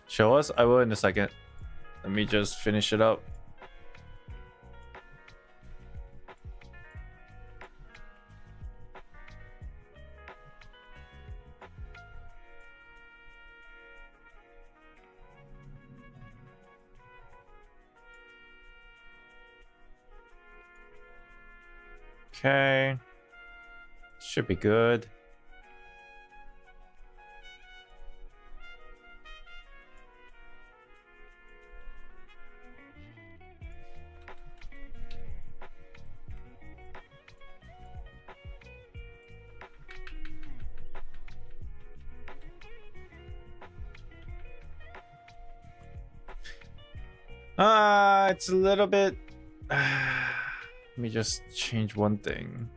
Show us? I will in a second. Let me just finish it up. Okay. Should be good. It's a little bit. Let me just change one thing.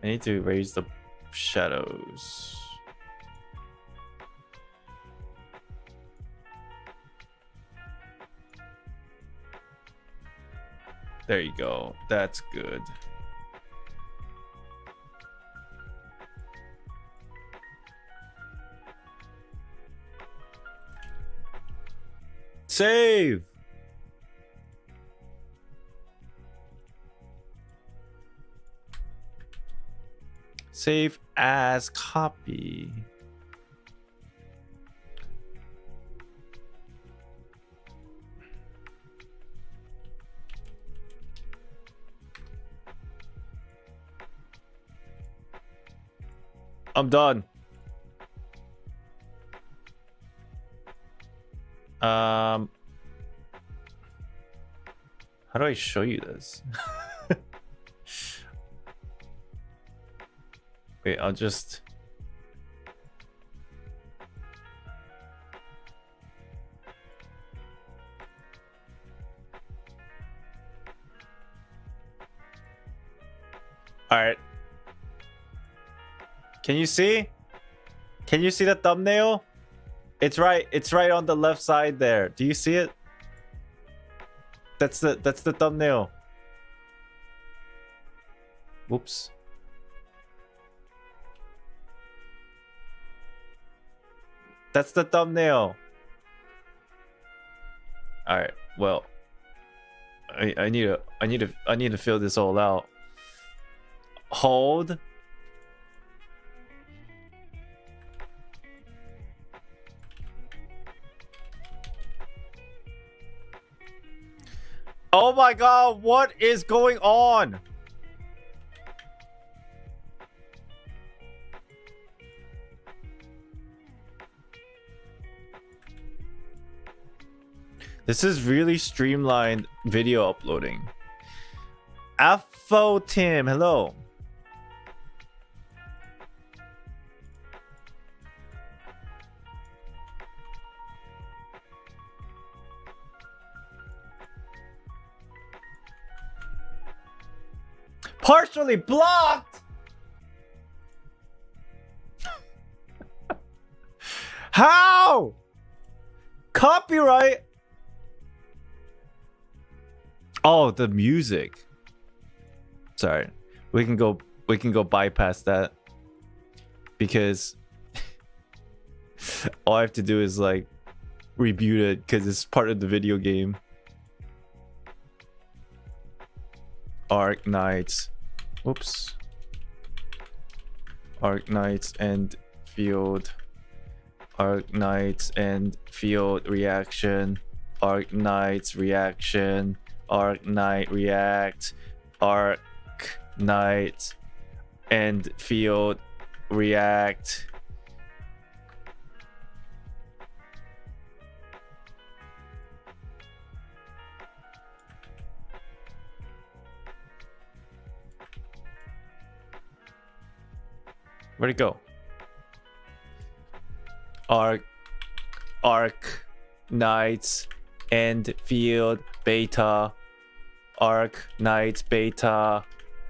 I need to erase the shadows. There you go. That's good. Save. Save as copy. I'm done. How do I show you this? Wait, I'll just... Alright. Can you see? Can you see the thumbnail? It's right on the left side there. Do you see it? That's the thumbnail. Whoops. That's the thumbnail. All right. Well, I need to fill this all out. Hold. Oh my god, what is going on? This is really streamlined video uploading. Afo Tim, hello. Partially blocked. How? Copyright. Oh, the music. Sorry. We can go bypass that. Because all I have to do is like reboot it because it's part of the video game. Arknights. Oops. Arknights and field. Arknights and field reaction. Arknights reaction, Arknight react, Arknight end field react. Where'd it go? Arknights end field beta, Arknights beta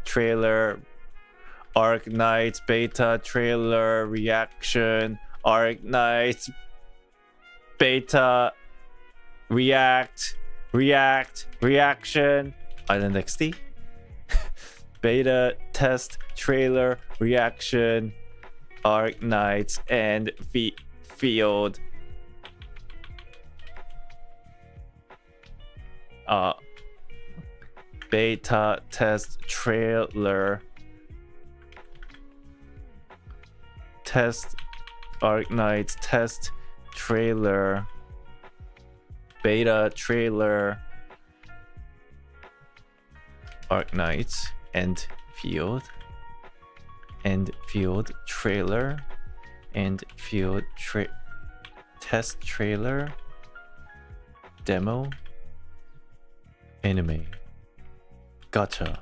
trailer, Arknights beta trailer reaction, Arknights beta reaction, IslandXD beta test trailer reaction, Arknights and field beta test trailer test Arknights test trailer beta trailer Arknights and field trailer and field test trailer demo anime. Gotcha.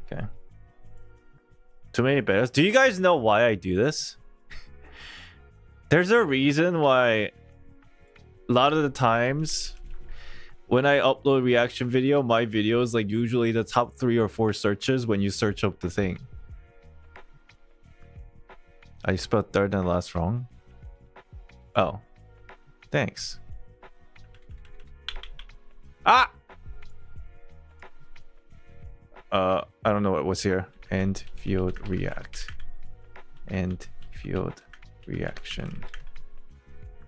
Okay. Too many betas. Do you guys know why I do this? There's a reason why a lot of the times when I upload reaction video, my video is like usually the top 3 or 4 searches when you search up the thing. I spelled third and last wrong. Oh. Thanks. Ah! I don't know what was here. End field react. End field reaction.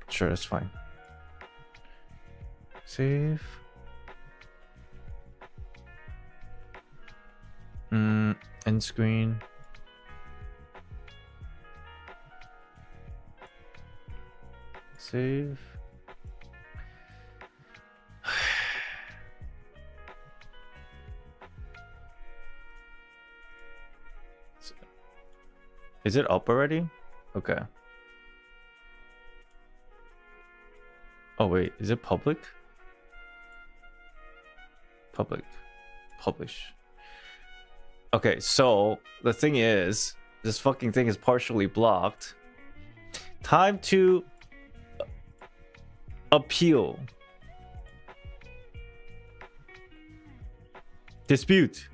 Sure, that's fine. Save. End screen. Save. Is it up already? Okay. Oh wait, is it public? Public. Publish. Okay, so the thing is, this fucking thing is partially blocked. Time to appeal. Dispute.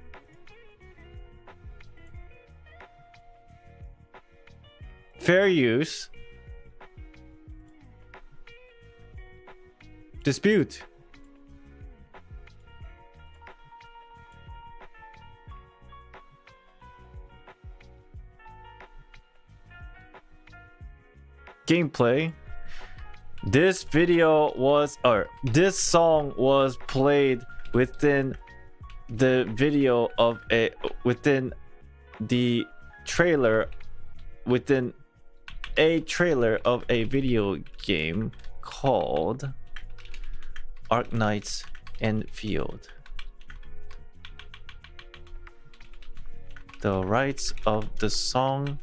Fair use. Dispute. Gameplay. This video was, or this song was played within the video of a, within the trailer, within a trailer of a video game called Arknights and Field. The rights of the song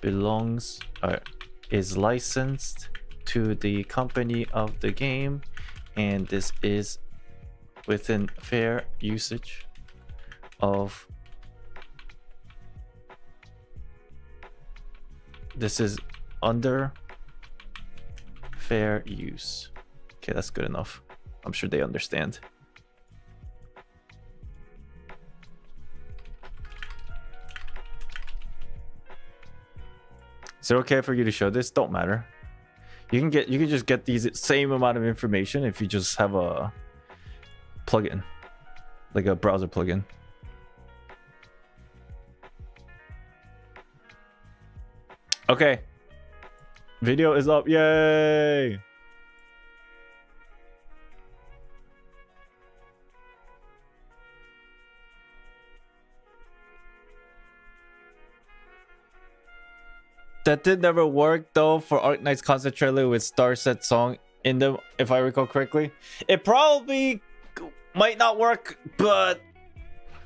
belongs, or is licensed to the company of the game, and this is within fair usage of, this is under fair use. Okay, that's good enough. I'm sure they understand. Is it okay for you to show this? Don't matter. You can just get these same amount of information if you just have a plugin, like a browser plugin. Okay. Video is up. Yay! That did never work though for Arknights concert trailer with Star Set song in them, if I recall correctly. It probably might not work, but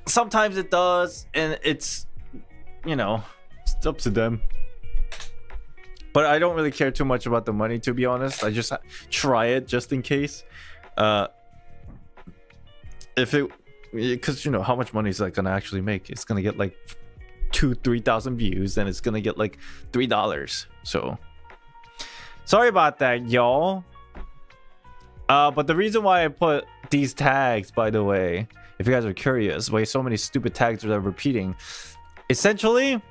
sometimes it does, and it's, you know, it's up to them. But I don't really care too much about the money, to be honest. I just try it just in case. If it, because you know how much money is that gonna actually make? It's gonna get like 2,000-3,000 views, and it's gonna get like $3. So sorry about that, y'all. But the reason why I put these tags, by the way, if you guys are curious, why so many stupid tags are repeating, essentially,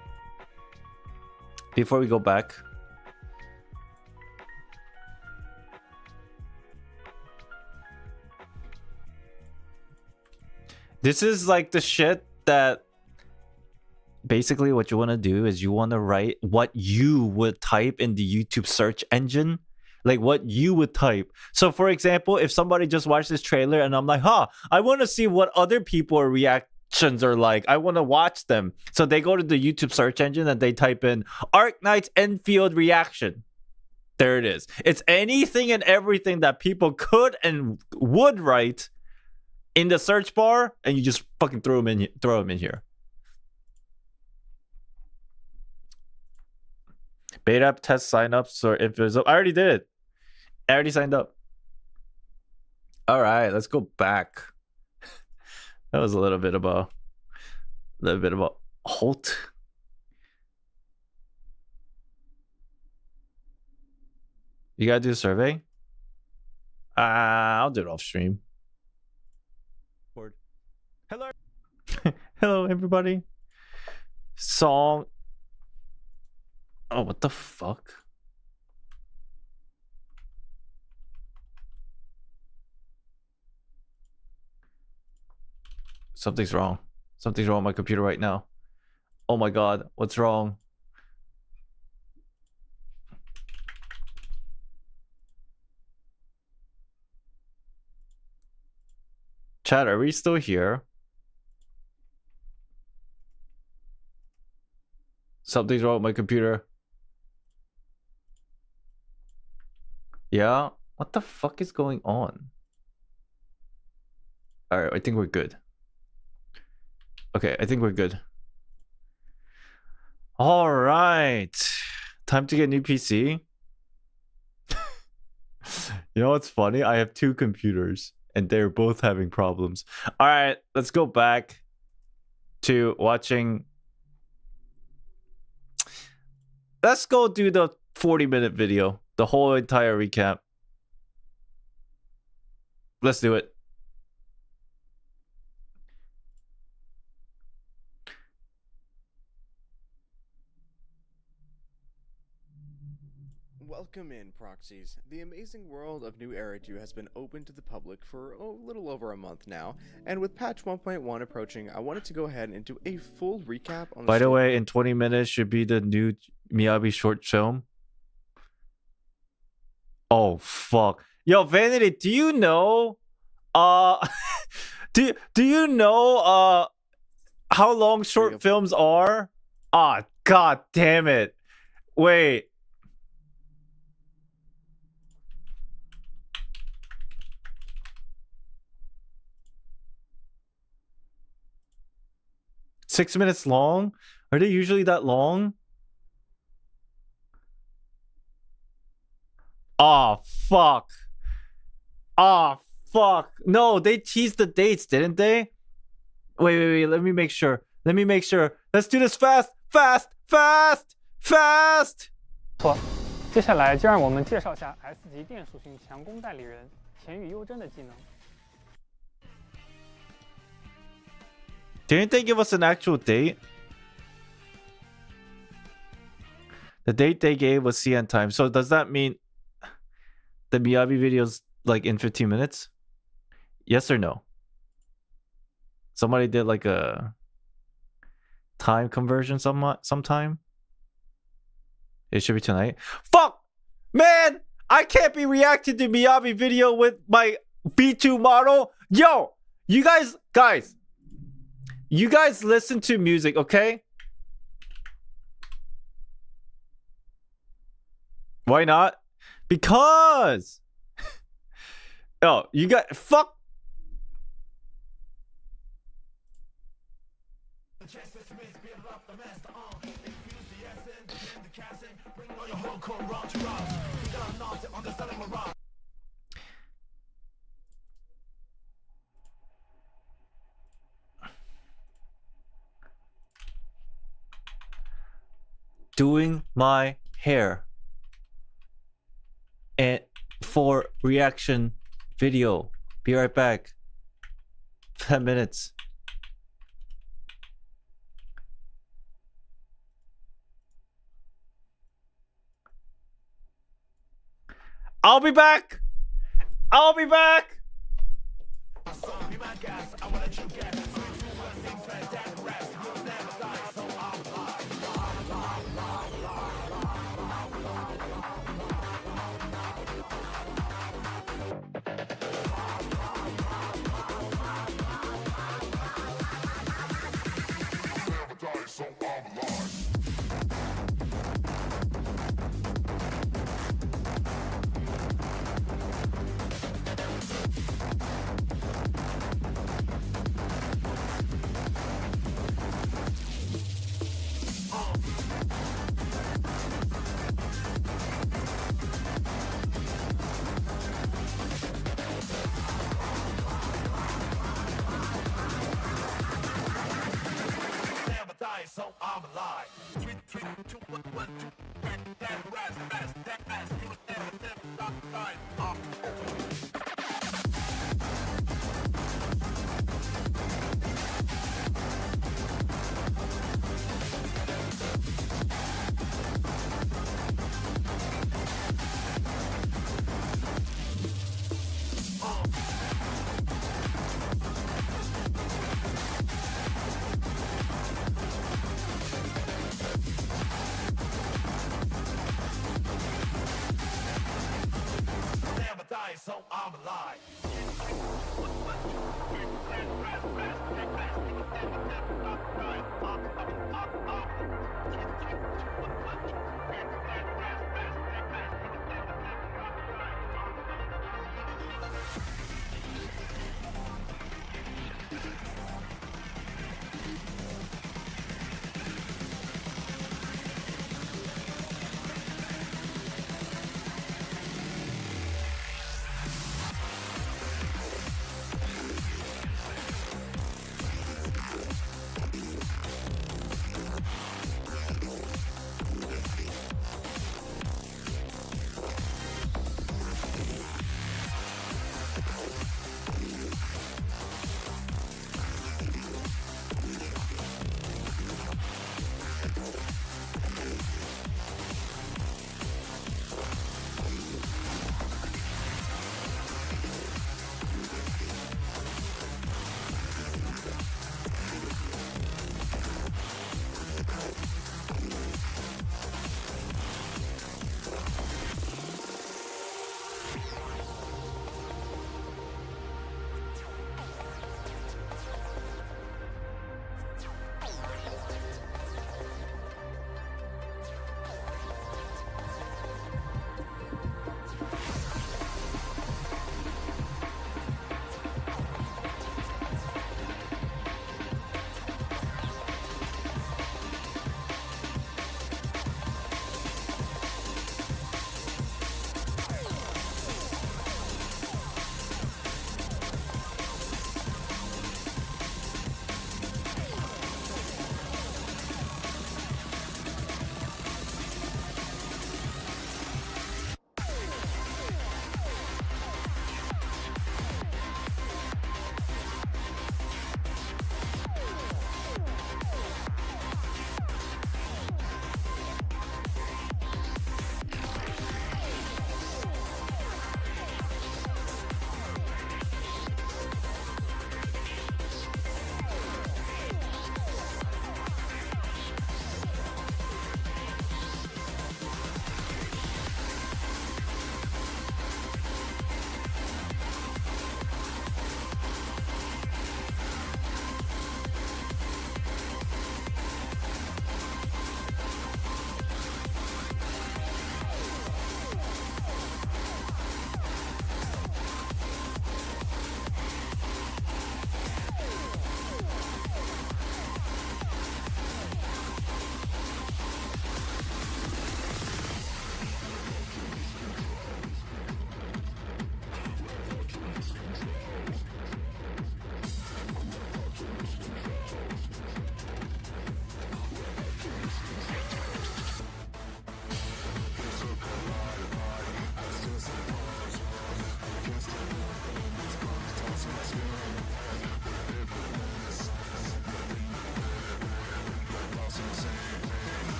before we go back, this is like the shit that basically what you want to do is you want to write what you would type in the YouTube search engine. Like what you would type. So for example, if somebody just watched this trailer and I'm like, I want to see what other people's reactions are like. I want to watch them. So they go to the YouTube search engine and they type in Arknights Enfield reaction. There it is. It's anything and everything that people could and would write in the search bar, and you just fucking throw them in here. Beta test signups or invisible. I already did it. I already signed up. All right, let's go back. That was a little bit about Holt. You gotta do a survey. I'll do it off stream. Hello. Hello, everybody. Song. Oh, what the fuck? Something's wrong. Something's wrong with my computer right now. Oh my god, what's wrong? Chat, are we still here? Something's wrong with my computer. Yeah? What the fuck is going on? Alright, I think we're good. Okay, I think we're good. Alright. Time to get a new PC. You know what's funny? I have two computers and they're both having problems. Alright, let's go back to watching. Let's go do the 40-minute video. The whole entire recap. Let's do it. Welcome in, proxies. The amazing world of new Eridu has been open to the public for a little over a month now, and with patch 1.1 approaching, I wanted to go ahead and do a full recap on the By the way, in 20 minutes should be the new Miyabi short film. Oh fuck. Yo, Vanity, do you know do you know how long short films are? Ah, god damn it. Wait. Six minutes long? Are they usually that long? Oh, fuck. Oh, fuck. No, they teased the dates, didn't they? Wait. Let me make sure. Let's do this fast. 错，接下来就让我们介绍下 S 级电属性强攻代理人田宇优真的技能。 Didn't they give us an actual date? The date they gave was CN time. So does that mean the Miyabi video's like in 15 minutes? Yes or no? Somebody did like a time conversion sometime? It should be tonight. Fuck! Man! I can't be reacting to Miyabi video with my B2 model. Yo! You guys, you guys listen to music, okay? Why not? Because Oh, you got fuck. Doing my hair and for reaction video. Be right back. 10 minutes. I'll be back. I'll be back. So I'm alive. 3, 2, 1, 1, 2, that rest, you stop, so I'm alive.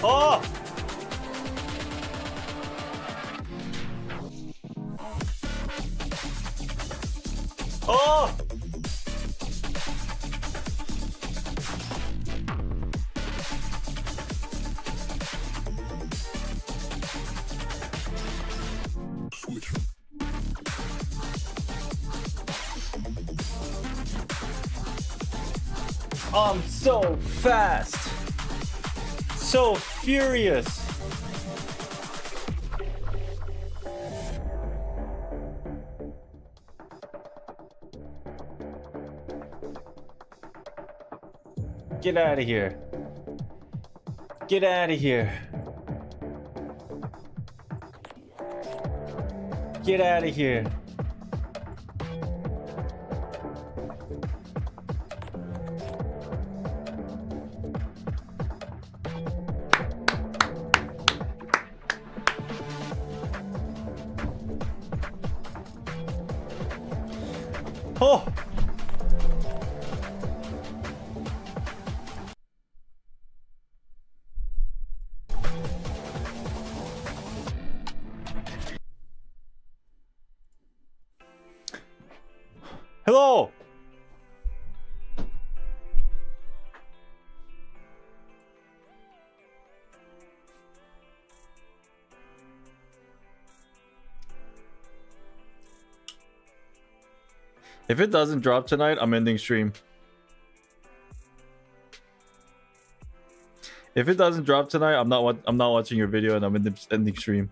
Oh! Oh! I'm so fast. So furious. Get out of here. Get out of here. Get out of here. Oh! Hello! If it doesn't drop tonight, I'm ending stream. If it doesn't drop tonight, I'm not watching your video and I'm ending stream.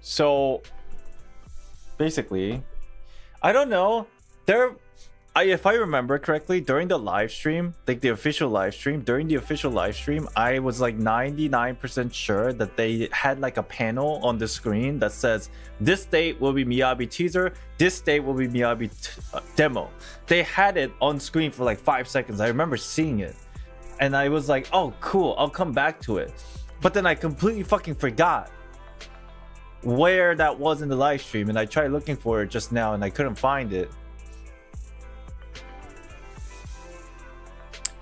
So basically, I don't know. If I remember correctly, during the live stream, like the official live stream, I was like 99% sure that they had like a panel on the screen that says this date will be Miyabi teaser, this date will be Miyabi demo. They had it on screen for like 5 seconds. I remember seeing it. And I was like, oh, cool, I'll come back to it. But then I completely fucking forgot where that was in the live stream. And I tried looking for it just now and I couldn't find it.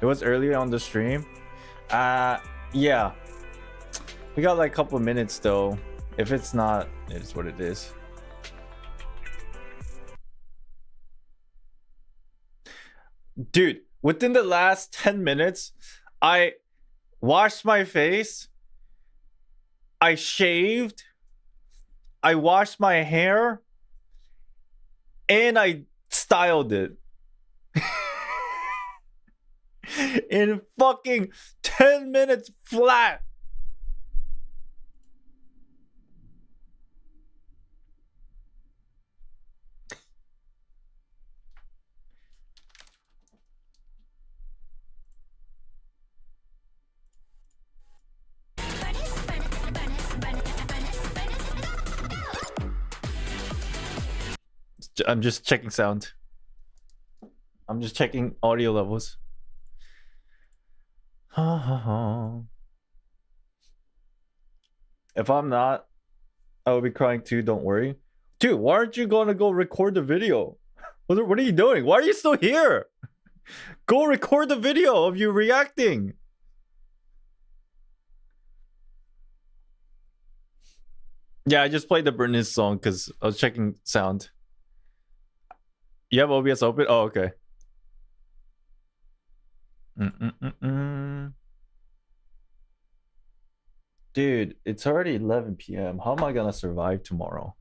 It was earlier on the stream. Yeah. We got like a couple minutes though. If it's not, it is what it is. Dude, within the last 10 minutes, I washed my face. I shaved. I washed my hair. And I styled it. In fucking 10 minutes flat. I'm just checking sound. I'm just checking audio levels. If I'm not, I will be crying too, don't worry. Dude, why aren't you gonna go record the video? What are you doing? Why are you still here? Go record the video of you reacting. Yeah, I just played the Britney song because I was checking sound. You have OBS open? Oh, okay. Dude, it's already 11 p.m. How am I gonna survive tomorrow?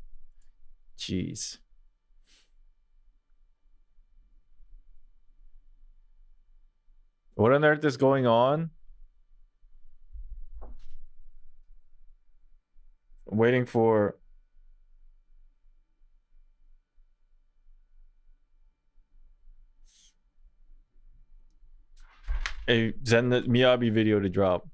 Jeez. What on earth is going on? I'm waiting for... a Miyabi video to drop.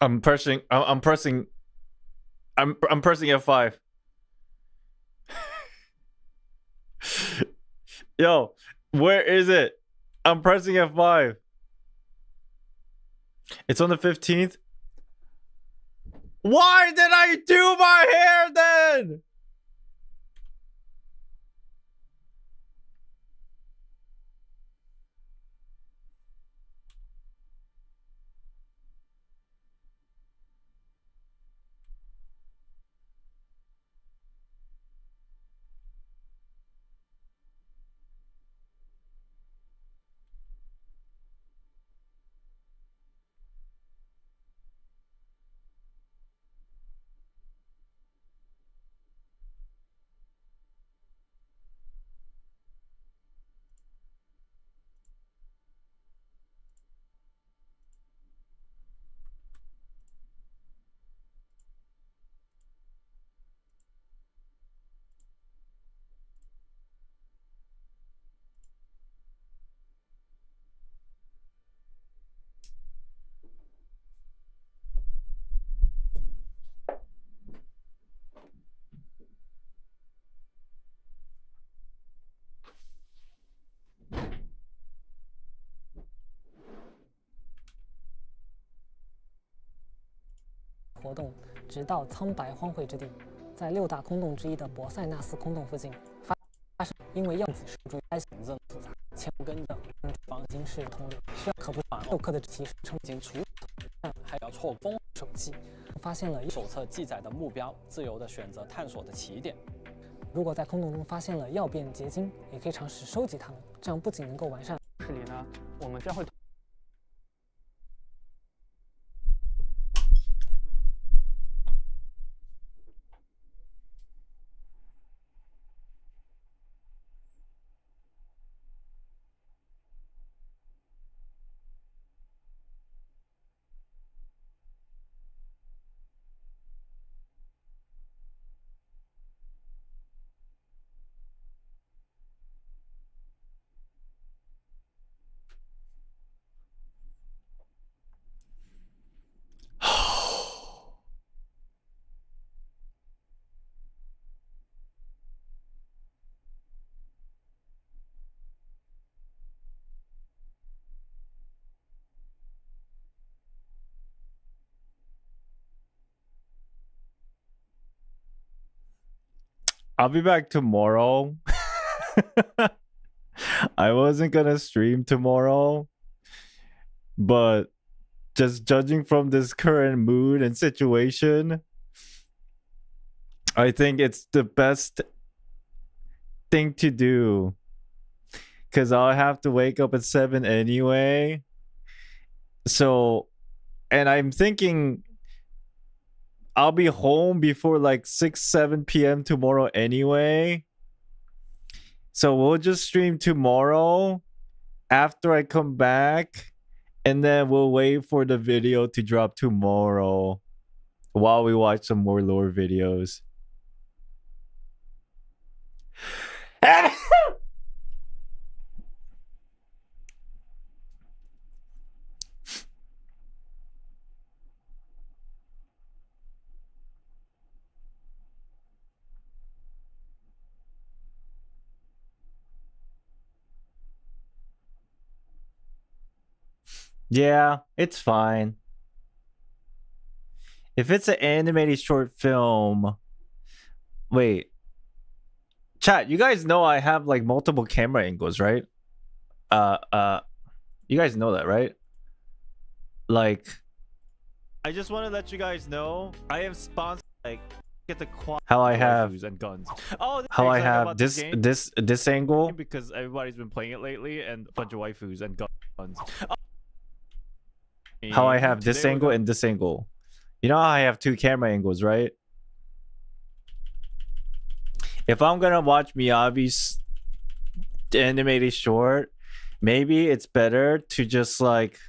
I'm pressing F5. Yo, where is it? I'm pressing F5. It's on the 15th. Why did I do my hair then?活动，直到苍白荒废之地，在6大空洞之一的博塞纳斯空洞附近发生，因为样子受助于该型子复杂，千根的防形式通路，需要可不短6克的提示称经处理，但还要错封手机，发现了手册记载的目标，自由的选择探索的起点。如果在空洞中发现了药变结晶，也可以尝试收集它们，这样不仅能够完善。这里呢，我们将会。I'll be back tomorrow. I wasn't gonna stream tomorrow, but just judging from this current mood and situation, I think it's the best thing to do. Because I'll have to wake up at 7 anyway. So, and I'm thinking I'll be home before like 6-7 p.m. tomorrow anyway. So we'll just stream tomorrow after I come back, and then we'll wait for the video to drop tomorrow while we watch some more lore videos. Yeah, it's fine. If it's an animated short film... Wait. Chat, you guys know I have like multiple camera angles, right? You guys know that, right? Like, I just want to let you guys know I am sponsored. Like, get the how I have and guns. Oh, how I have this angle because everybody's been playing it lately, and a bunch of waifus and guns. How I have this angle and this angle. You know how I have two camera angles, right? If I'm gonna watch Miyabi's animated short, maybe it's better to just like,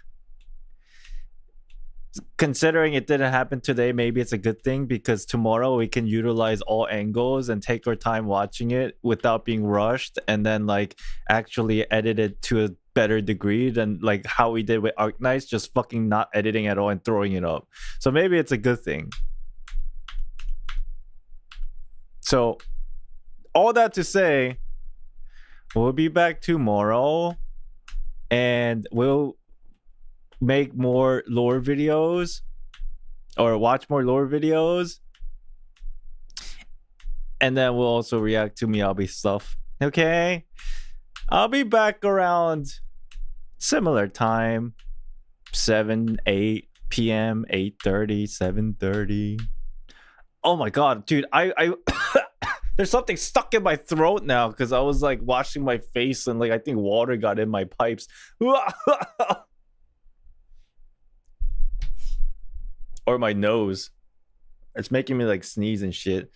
considering it didn't happen today, maybe it's a good thing because tomorrow we can utilize all angles and take our time watching it without being rushed, and then like actually edit it to a better degree than like how we did with Arknights, just fucking not editing at all and throwing it up. So maybe it's a good thing. So all that to say, we'll be back tomorrow and we'll make more lore videos or watch more lore videos, and then we'll also react to Miyabi stuff. Okay, I'll be back around similar time, 7-8 p.m. 8:30 7:30. Oh my god, dude, I there's something stuck in my throat now because I was like washing my face and like I think water got in my pipes. Or my nose. It's making me like sneeze and shit.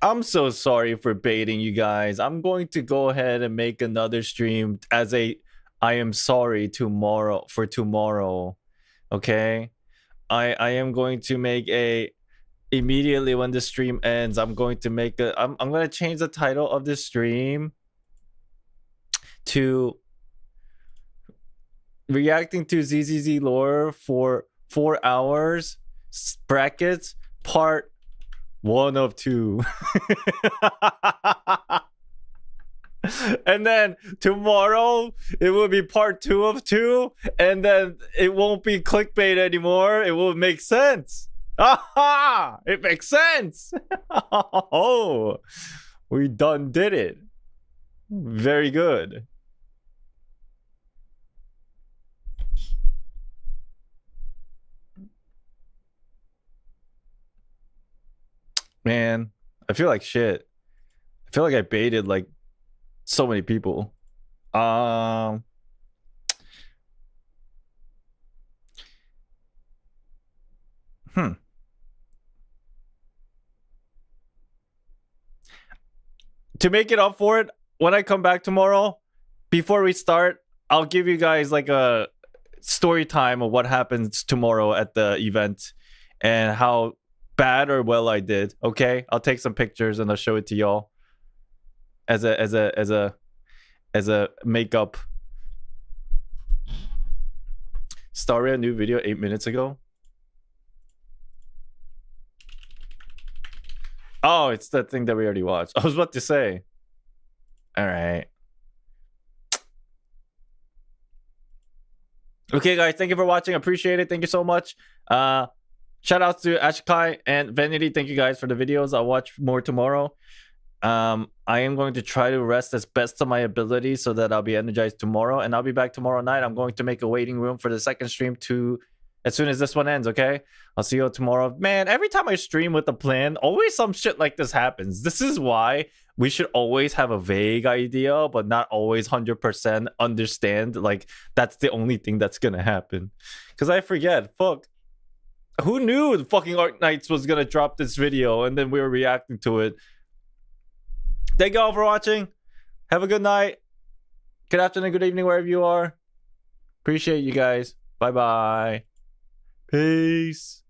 I'm so sorry for baiting you guys. I'm going to go ahead and make another stream as a I am sorry tomorrow for tomorrow. Okay? I am going to make a immediately when the stream ends, I'm going to make a I'm going to change the title of this stream to reacting to ZZZ lore for 4 hours brackets part 1 of 2. And then tomorrow it will be part 2 of 2, and then it won't be clickbait anymore. It will make sense. Aha! It makes sense. Oh, we done did it. Very good. Man, I feel like shit. I feel like I baited like so many people. To make it up for it, when I come back tomorrow, before we start, I'll give you guys like a story time of what happens tomorrow at the event and how bad or well I did. Okay, I'll take some pictures and I'll show it to y'all as a makeup. Started a new video 8 minutes ago. Oh, it's that thing that we already watched. I was about to say. All right. Okay, guys, thank you for watching. Appreciate it. Thank you so much. Shout out to Ashkai and Vanity. Thank you guys for the videos. I'll watch more tomorrow. I am going to try to rest as best of my ability so that I'll be energized tomorrow, and I'll be back tomorrow night. I'm going to make a waiting room for the second stream as soon as this one ends. Okay, I'll see you tomorrow. Man, every time I stream with a plan, always some shit like this happens. This is why we should always have a vague idea, but not always 100% understand. Like, that's the only thing that's gonna happen, because I forget. Fuck, who knew the fucking Arknights was gonna drop this video and then we were reacting to it? Thank you all for watching. Have a good night, good afternoon, good evening, wherever you are. Appreciate you guys. Bye bye. Peace.